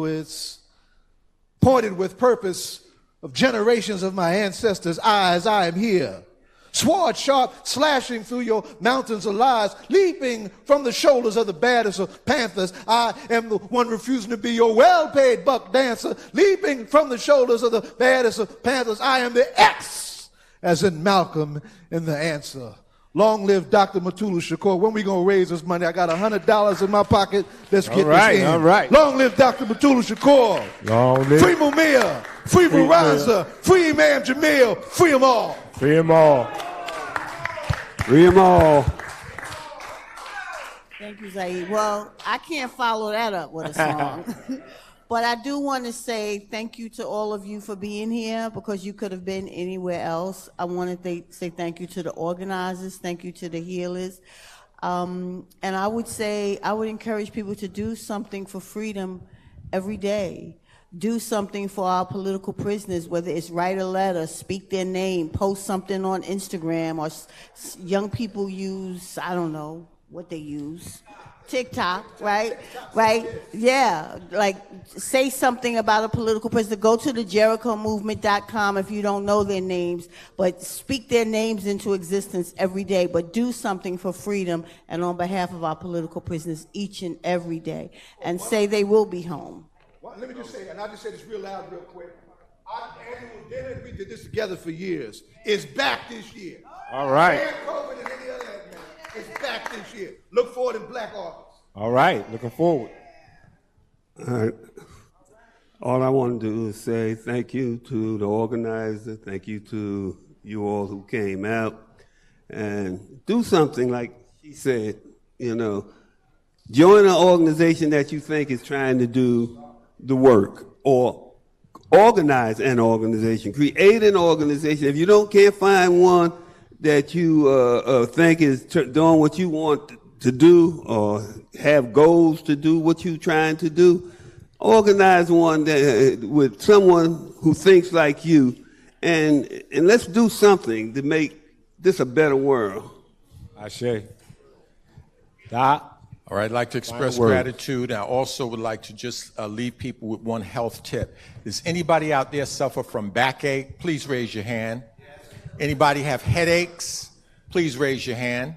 it's pointed with purpose of generations of my ancestors' eyes. I am here. Sword sharp, slashing through your mountains of lies, leaping from the shoulders of the baddest of Panthers. I am the one refusing to be your well-paid buck dancer, leaping from the shoulders of the baddest of Panthers. I am the X, as in Malcolm in The Answer. Long live Dr. Mutulu Shakur. When we gonna raise this money? I got $100 in my pocket. Let's get this in. All right. Long live Dr. Mutulu Shakur. Long live. Free Mumia. Free Verizon. Free Imam Jamil. Free them all. Free them all. Free them all. Thank you, Zayed. Well, I can't follow that up with a song. But I do want to say thank you to all of you for being here, because you could have been anywhere else. I want to say thank you to the organizers, thank you to the healers. And I would encourage people to do something for freedom every day. Do something for our political prisoners, whether it's write a letter, speak their name, post something on Instagram, or young people use, I don't know what they use. TikTok, right? Right? Yeah, like say something about a political prisoner. Go to the JerichoMovement.com if you don't know their names, but speak their names into existence every day. But do something for freedom and on behalf of our political prisoners each and every day, and say they will be home. Well, let me just say, and I'll just say this real loud real quick. Our annual dinner, we did this together for years, is back this year. All right. COVID and any other that, man. It's back this year. Look for it in Black August. All right, looking forward. All right. All I want to do is say thank you to the organizer, thank you to you all who came out, and do something like she said, join an organization that you think is trying to do the work, or organize an organization, create an organization. If you can't find one that you think is doing what you want to do, or have goals to do what you're trying to do, organize one that, with someone who thinks like you, and let's do something to make this a better world. I say. Doc. All right, I'd like to express gratitude. I also would like to just leave people with one health tip. Does anybody out there suffer from backache? Please raise your hand. Anybody have headaches? Please raise your hand.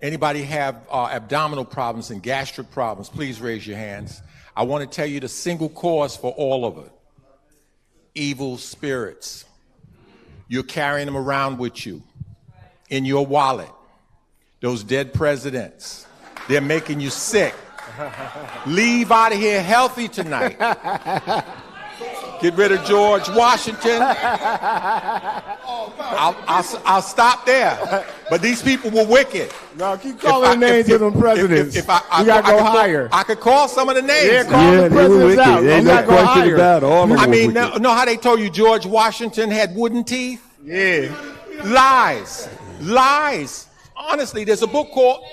Anybody have abdominal problems and gastric problems? Please raise your hands. I want to tell you the single cause for all of it: evil spirits. You're carrying them around with you in your wallet. Those dead presidents, they're making you sick. Leave out of here healthy tonight. Get rid of George Washington. I'll stop there. But these people were wicked. No, keep calling names of them presidents. You gotta go higher. I could call some of the names. Yeah, call the presidents out. Ain't no question about all of them. I mean, know how they told you George Washington had wooden teeth? Yeah. Lies. Lies. Honestly, there's a book called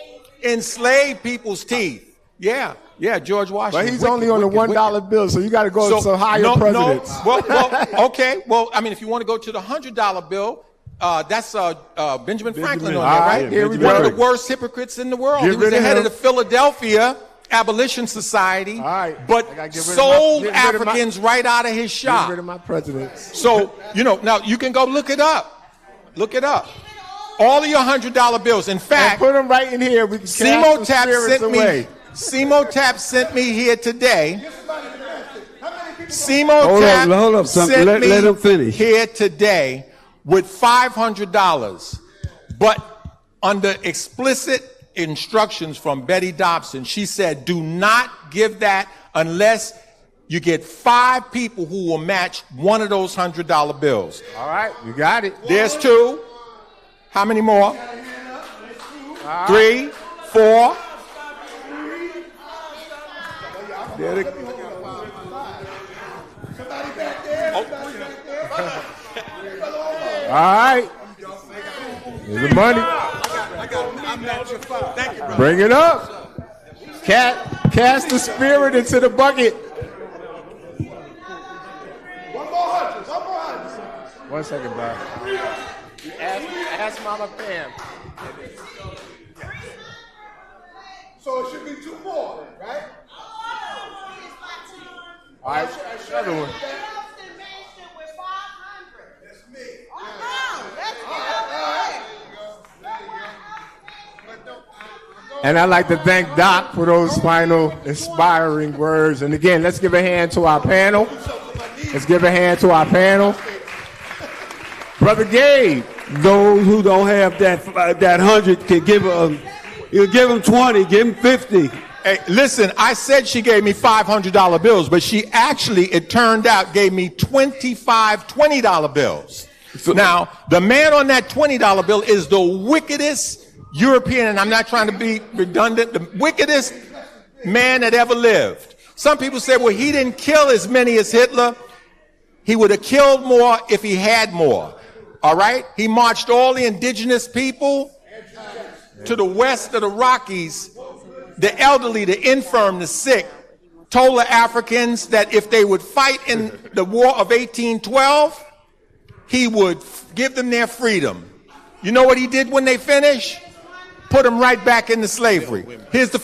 Enslaved People's Teeth. Yeah, George Washington. But he's only on the $1 bill, so you got to go to some higher presidents. Well, okay. Well, I mean, if you want to go to the $100 bill, that's Benjamin Franklin on there, right? Here we One go. of the worst hypocrites in the world. He was the head of the Philadelphia Abolition Society, but sold Africans right out of his shop. Get rid of my presidents. So, now you can go look it up. Look it up. All of your $100 bills. In fact, put them right in here. We can Semotap sent me here today. Hold up, sent me let him finish. Here today with $500, but under explicit instructions from Betty Dobson. She said, do not give that unless you get 5 people who will match one of those $100 bills. All right, you got it. There's 2. How many more? 3, 4. There they- All right. Here's the money. Bring it up. Cast the spirit into the bucket. 1 second, Bob. Ask Mama Pam. So it should be 2 more, right? All right, another one. And I'd like to thank Doc for those final inspiring words. And again, let's give a hand to our panel. Let's give a hand to our panel. Brother Gabe. Those who don't have that 100 can give them. You give them 20, give them 50. Hey, listen, I said she gave me $500 bills, but she actually, it turned out, gave me 25 $20 bills. Now, the man on that $20 bill is the wickedest European, and I'm not trying to be redundant, the wickedest man that ever lived. Some people say, well, he didn't kill as many as Hitler. He would have killed more if he had more. All right? He marched all the indigenous people to the west of the Rockies, the elderly, the infirm, the sick, told the Africans that if they would fight in the War of 1812, he would give them their freedom. You know what he did when they finished? Put them right back into slavery. Here's the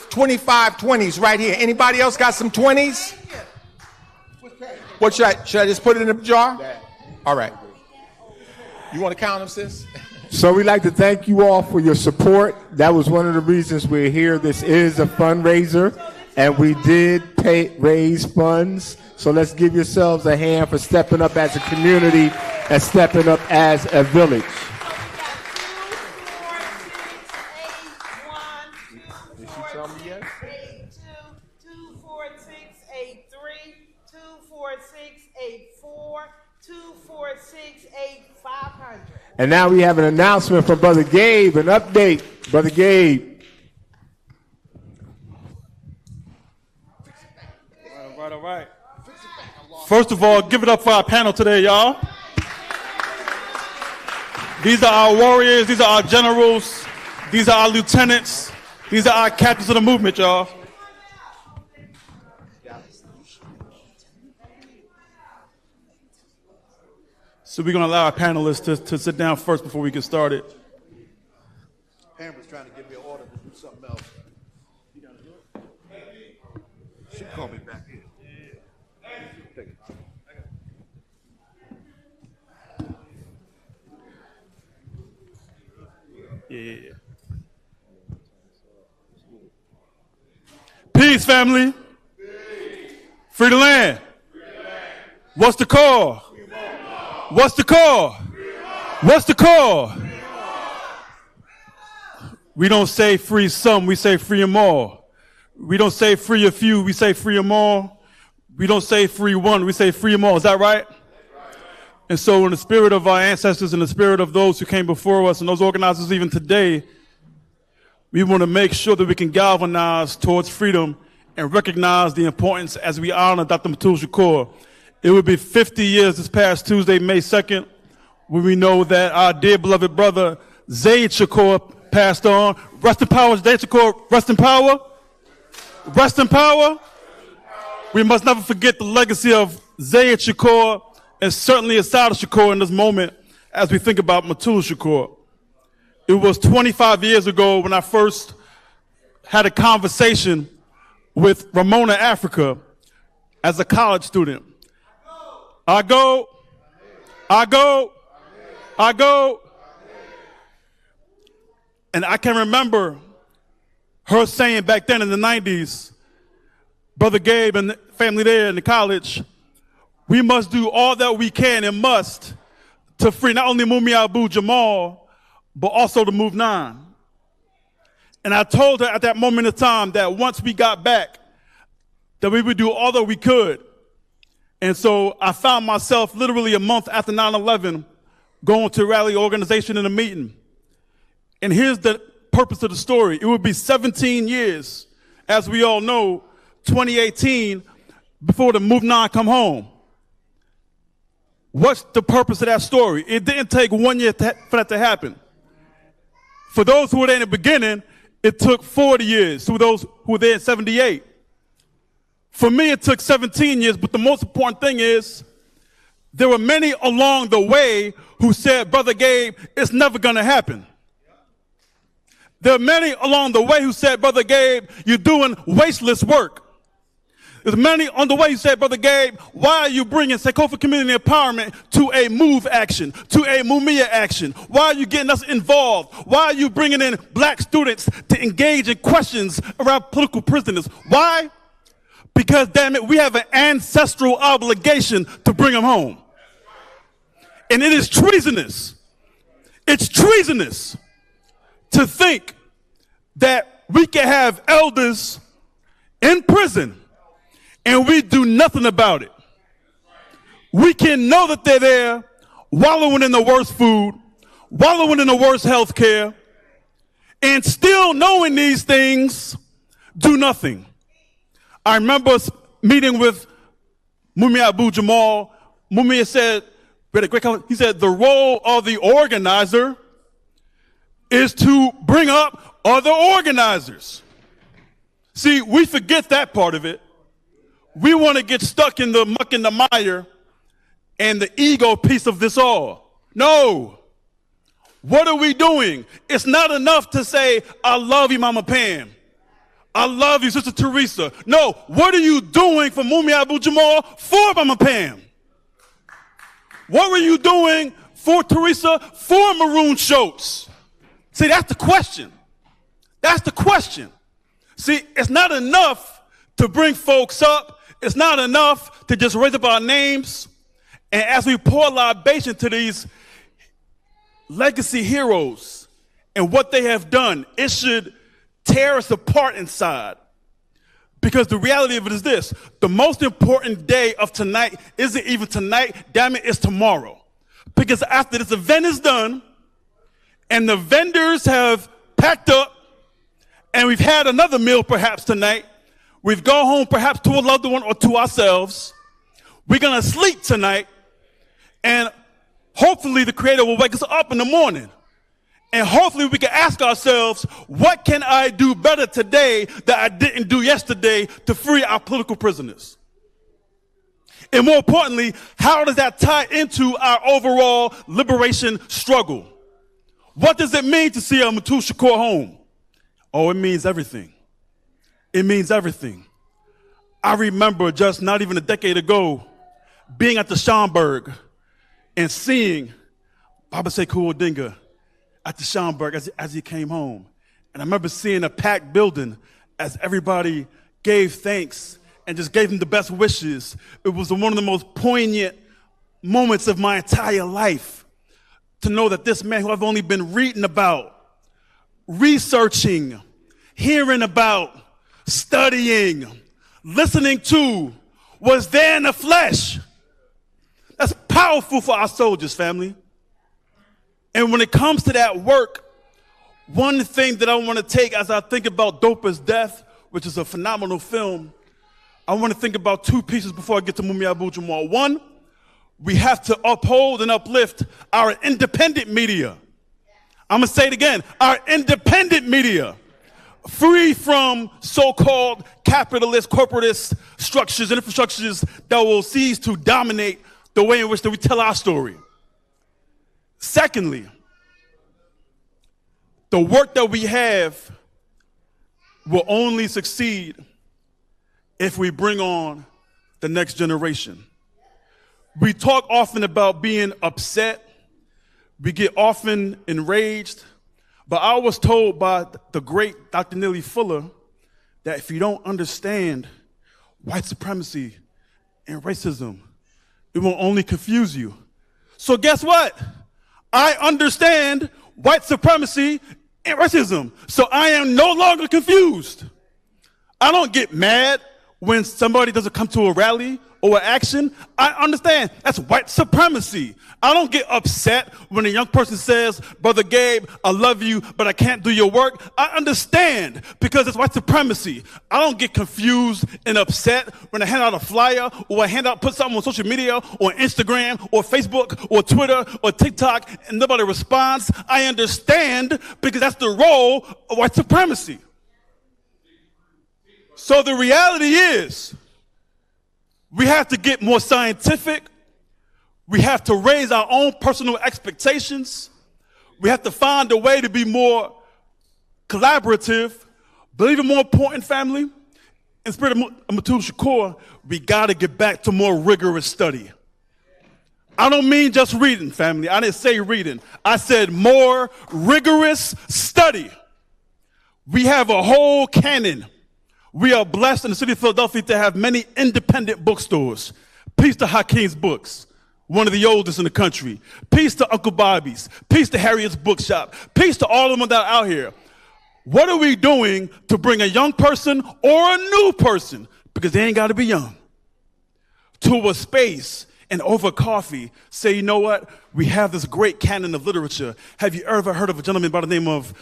25 20s right here. Anybody else got some 20s? What should I just put it in a jar? All right. You want to count them, sis? So we'd like to thank you all for your support. That was one of the reasons we're here. This is a fundraiser, and we did raise funds. So let's give yourselves a hand for stepping up as a community and stepping up as a village. Did she tell me yet? 24683, 24684, 2468500. And now we have an announcement from Brother Gabe, an update. Brother Gabe. All right. First of all, give it up for our panel today, y'all. These are our warriors. These are our generals. These are our lieutenants. These are our captains of the movement, y'all. So we're going to allow our panelists to sit down first before we get started. Pam was trying to give me an order to do something else. She called me back here. Take it. Yeah. Peace, family. Free the land. What's the call? What's the call? What's the call? We don't say free some, we say free them all. We don't say free a few, we say free them all. We don't say free one, we say free them all. Is that right? And so in the spirit of our ancestors, in the spirit of those who came before us and those organizers even today, we want to make sure that we can galvanize towards freedom and recognize the importance as we honor Dr. Mutulu Shakur. It would be 50 years this past Tuesday, May 2nd, when we know that our dear beloved brother, Zayed Shakur, passed on. Rest in power, Zayed Shakur. Rest in power. Rest in power. We must never forget the legacy of Zayed Shakur and certainly Assad Shakur in this moment as we think about Mutulu Shakur. It was 25 years ago when I first had a conversation with Ramona, Africa, as a college student. I go. And I can remember her saying back then in the 90s, Brother Gabe and the family there in the college, we must do all that we can and must to free not only Mumia Abu-Jamal, but also to Move 9. And I told her at that moment of time that once we got back, that we would do all that we could. And so I found myself literally a month after 9/11 going to a rally organization in a meeting. And here's the purpose of the story. It would be 17 years, as we all know, 2018 before the Move 9 come home. What's the purpose of that story? It didn't take 1 year for that to happen. For those who were there in the beginning, it took 40 years. To those who were there in 78. For me, it took 17 years, but the most important thing is there were many along the way who said, Brother Gabe, it's never going to happen. There are many along the way who said, Brother Gabe, you're doing wasteless work. There's many on the way who said, Brother Gabe, why are you bringing Sekou for community empowerment to a MOVE action, to a Mumia action? Why are you getting us involved? Why are you bringing in black students to engage in questions around political prisoners? Why? Because, damn it, we have an ancestral obligation to bring them home. And it is treasonous. It's treasonous to think that we can have elders in prison and we do nothing about it. We can know that they're there, wallowing in the worst food, wallowing in the worst health care, and still knowing these things, do nothing. I remember meeting with Mumia Abu-Jamal. Mumia said, we had a great comment. He said, the role of the organizer is to bring up other organizers. See, we forget that part of it. We want to get stuck in the muck and the mire and the ego piece of this all. No. What are we doing? It's not enough to say, I love you, Mama Pam. I love you, Sister Teresa. No, what are you doing for Mumia Abu-Jamal for Mama Pam? What were you doing for Teresa for Maroon Schultz? See, that's the question. That's the question. See, it's not enough to bring folks up. It's not enough to just raise up our names. And as we pour libation to these legacy heroes and what they have done, it should tear us apart inside. Because the reality of it is this: the most important day of tonight isn't even tonight, damn it, it's tomorrow. Because after this event is done and the vendors have packed up and we've had another meal perhaps tonight, we've gone home perhaps to a loved one or to ourselves, we're going to sleep tonight, and hopefully the Creator will wake us up in the morning. And hopefully we can ask ourselves, what can I do better today that I didn't do yesterday to free our political prisoners? And more importantly, how does that tie into our overall liberation struggle? What does it mean to see a Mutulu Shakur home? Oh, it means everything. It means everything. I remember just not even a decade ago being at the Schomburg and seeing Baba Sekou Odinga at the Schomburg as he came home. And I remember seeing a packed building as everybody gave thanks and just gave him the best wishes. It was one of the most poignant moments of my entire life to know that this man who I've only been reading about, researching, hearing about, studying, listening to, was there in the flesh. That's powerful for our soldiers, family. And when it comes to that work, one thing that I want to take as I think about Dopa's Death, which is a phenomenal film, I want to think about two pieces before I get to Mumia Abu-Jamal. One, we have to uphold and uplift our independent media. I'm going to say it again, our independent media, free from so-called capitalist, corporatist structures and infrastructures that will cease to dominate the way in which that we tell our story. Secondly, the work that we have will only succeed if we bring on the next generation. We talk often about being upset. We get often enraged. But I was told by the great Dr. Neely Fuller that if you don't understand white supremacy and racism, it will only confuse you. So guess what? I understand white supremacy and racism. So I am no longer confused. I don't get mad when somebody doesn't come to a rally or an action, I understand. That's white supremacy. I don't get upset when a young person says, Brother Gabe, I love you, but I can't do your work. I understand because it's white supremacy. I don't get confused and upset when I hand out a flyer or I put something on social media or Instagram or Facebook or Twitter or TikTok and nobody responds. I understand because that's the role of white supremacy. So the reality is, we have to get more scientific. We have to raise our own personal expectations. We have to find a way to be more collaborative. But even more important, family, in spirit of Mutulu Shakur, we got to get back to more rigorous study. I don't mean just reading, family. I didn't say reading. I said more rigorous study. We have a whole canon. We are blessed in the city of Philadelphia to have many independent bookstores. Peace to Hakeem's Books, one of the oldest in the country. Peace to Uncle Bobby's. Peace to Harriet's Bookshop. Peace to all of them that are out here. What are we doing to bring a young person or a new person, because they ain't got to be young, to a space and over coffee say, you know what? We have this great canon of literature. Have you ever heard of a gentleman by the name of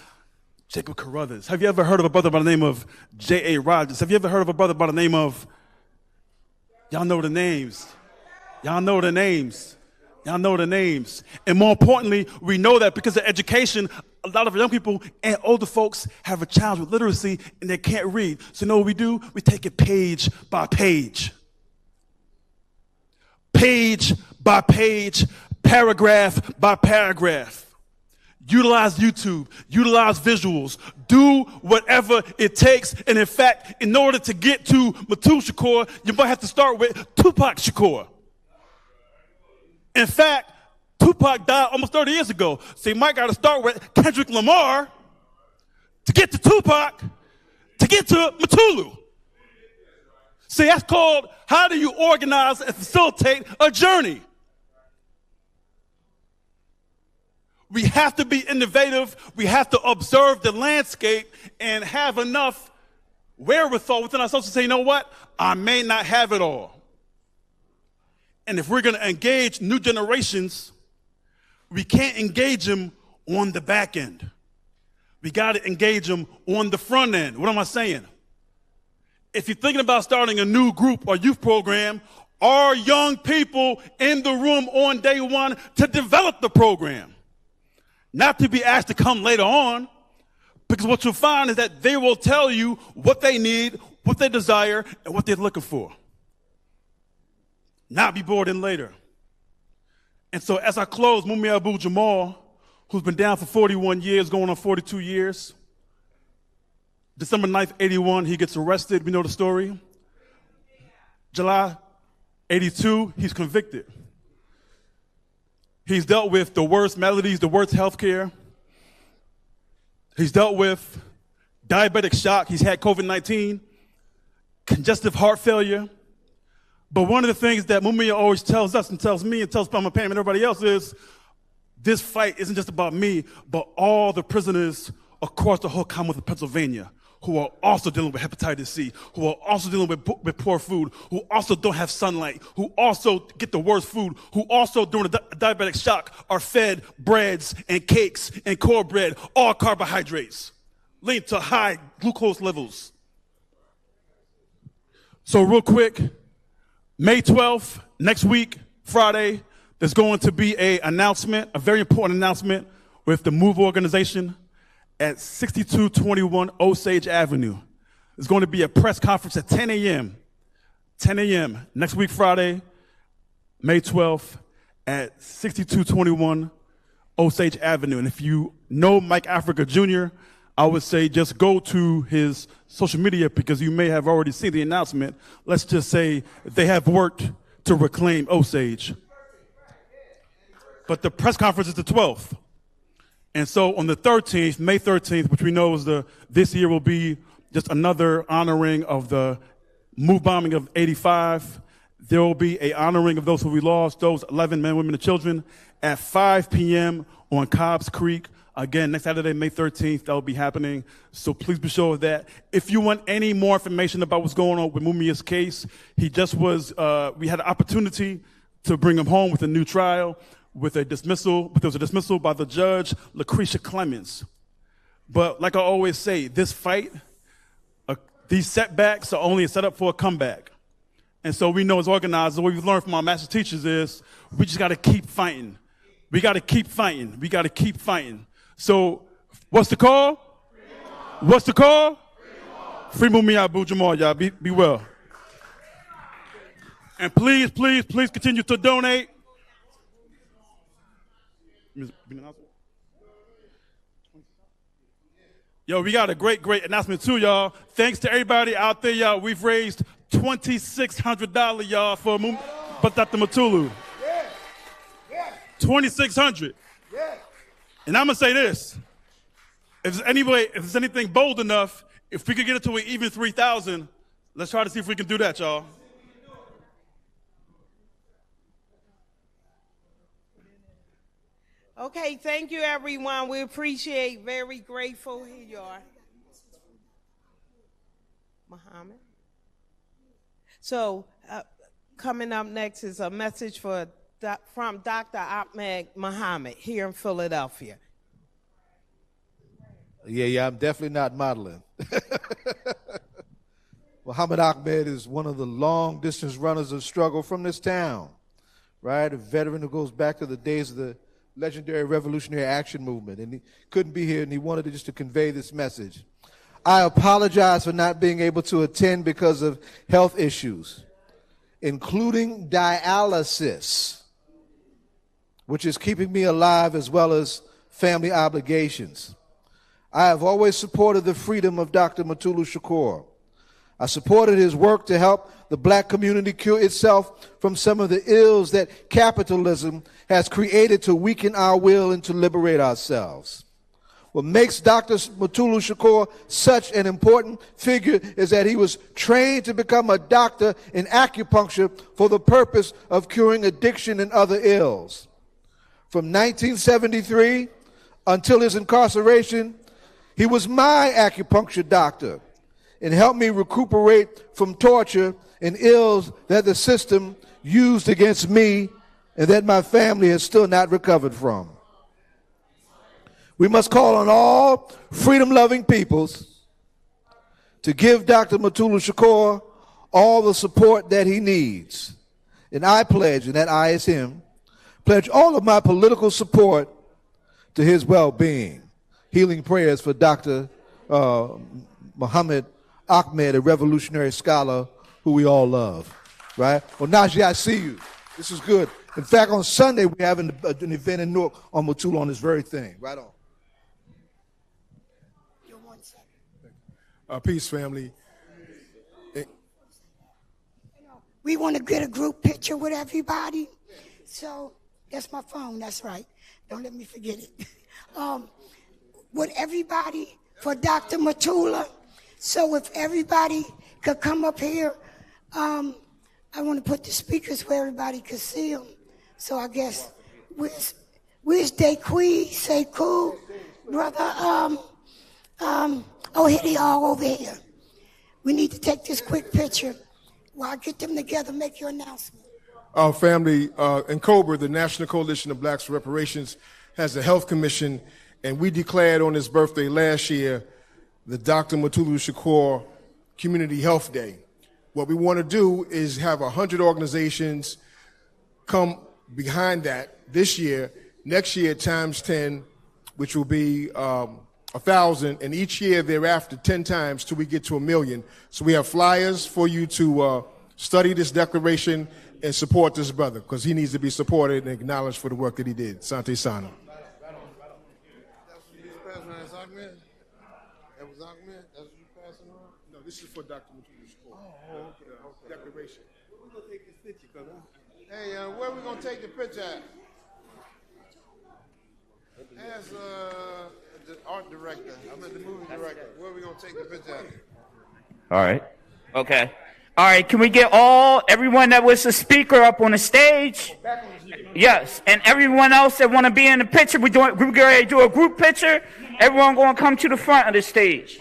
Jacob Carruthers? Have you ever heard of a brother by the name of J.A. Rogers? Have you ever heard of a brother by the name of, y'all know the names. Y'all know the names. Y'all know the names. And more importantly, we know that because of education, a lot of young people and older folks have a challenge with literacy and they can't read. So you know what we do? We take it page by page. Page by page, paragraph by paragraph. Utilize YouTube, utilize visuals, do whatever it takes. And in fact, in order to get to Mutulu Shakur, you might have to start with Tupac Shakur. In fact, Tupac died almost 30 years ago. So you might got to start with Kendrick Lamar to get to Tupac, to get to Mutulu. See, that's called how do you organize and facilitate a journey. We have to be innovative. We have to observe the landscape and have enough wherewithal within ourselves to say, you know what? I may not have it all. And if we're going to engage new generations, we can't engage them on the back end. We got to engage them on the front end. What am I saying? If you're thinking about starting a new group or youth program, are young people in the room on day one to develop the program? Not to be asked to come later on, because what you'll find is that they will tell you what they need, what they desire, and what they're looking for. Not be bored in later. And so as I close, Mumia Abu-Jamal, who's been down for 41 years, going on 42 years, December 9th, 81, he gets arrested. We know the story. July 82, he's convicted. He's dealt with the worst maladies, the worst health care. He's dealt with diabetic shock. He's had COVID-19, congestive heart failure. But one of the things that Mumia always tells us and tells me and tells Mama Pam and everybody else is this fight isn't just about me, but all the prisoners across the whole Commonwealth of Pennsylvania who are also dealing with hepatitis C, who are also dealing with poor food, who also don't have sunlight, who also get the worst food, who also during the diabetic shock are fed breads and cakes and cornbread, all carbohydrates, linked to high glucose levels. So real quick, May 12th, next week, Friday, there's going to be an announcement, a very important announcement with the MOVE organization at 6221 Osage Avenue. There's going to be a press conference at 10 a.m. 10 a.m. next week, Friday, May 12th at 6221 Osage Avenue. And if you know Mike Africa Jr., I would say just go to his social media because you may have already seen the announcement. Let's just say they have worked to reclaim Osage. But the press conference is the 12th. And so on the 13th, May 13th, which we know is this year will be just another honoring of the MOVE bombing of 85. There will be a honoring of those who we lost, those 11 men, women, and children at 5 p.m. on Cobbs Creek. Again, next Saturday, May 13th, that will be happening. So please be sure of that. If you want any more information about what's going on with Mumia's case, he just was, we had an opportunity to bring him home with a new trial, with a dismissal, but there was a dismissal by the judge, Lucretia Clemens. But like I always say, this fight, these setbacks are only a setup for a comeback. And so we know as organizers, what we've learned from our master teachers is we just got to keep fighting. We got to keep fighting. We got to keep fighting. So what's the call? What's the call? Free Mumia Abu-Jamal, y'all. Be well. And please, please, please continue to donate. Yo, we got a great, great announcement too, y'all. Thanks to everybody out there, y'all. We've raised $2,600, y'all, for Dr. Mutulu. $2,600. And I'm gonna say this: if there's anything bold enough, if we could get it to an even 3,000, let's try to see if we can do that, y'all. Okay, thank you, everyone. We appreciate, very grateful. Here you are. Muhammad. So, coming up next is a message from Dr. Ahmad Muhammad here in Philadelphia. Yeah, I'm definitely not modeling. Muhammad Ahmed is one of the long-distance runners of struggle from this town, right? A veteran who goes back to the days of the legendary Revolutionary Action Movement, and he couldn't be here, and he wanted just to convey this message. I apologize for not being able to attend because of health issues, including dialysis, which is keeping me alive, as well as family obligations. I have always supported the freedom of Dr. Mutulu Shakur. I supported his work to help the black community cure itself from some of the ills that capitalism has created to weaken our will and to liberate ourselves. What makes Dr. Mutulu Shakur such an important figure is that he was trained to become a doctor in acupuncture for the purpose of curing addiction and other ills. From 1973 until his incarceration, he was my acupuncture doctor and helped me recuperate from torture and ills that the system used against me and that my family has still not recovered from. We must call on all freedom-loving peoples to give Dr. Mutulu Shakur all the support that he needs. And I pledge, and that I is him, pledge all of my political support to his well-being. Healing prayers for Dr. Muhammad Ahmed, a revolutionary scholar who we all love, right? Well, Najee, I see you. This is good. In fact, on Sunday, we're having an event in Newark on Mutulu on this very thing. Right on. Peace, family. We want to get a group picture with everybody. So that's my phone. That's right. Don't let me forget it. With everybody for Dr. Mutulu. So if everybody could come up here, I want to put the speakers where everybody could see them. So I guess, where's Dequi, Sekou, brother? Here they all over here. We need to take this quick picture while I get them together, make your announcement. Our family in Cobra, the National Coalition of Blacks for Reparations, has a health commission, and we declared on his birthday last year the Dr. Mutulu Shakur Community Health Day. What we want to do is have 100 organizations come behind that this year. Next year, times 10, which will be 1,000, and each year thereafter 10 times till we get to 1 million. So we have flyers for you to study this declaration and support this brother, because he needs to be supported and acknowledged for the work that he did. Sante Sana. No, this is for Dr. Mutulu Shakur. Declaration. We're going to take this picture, cuz. Hey, where are we going to take the picture at? As the art director, I'm the movie director. Where are we going to take the picture at? All right. Okay. All right. Can we get everyone that was a speaker up on the stage? Back on the Yes, and everyone else that want to be in the picture, we're going to do a group picture. Everyone going to come to the front of the stage.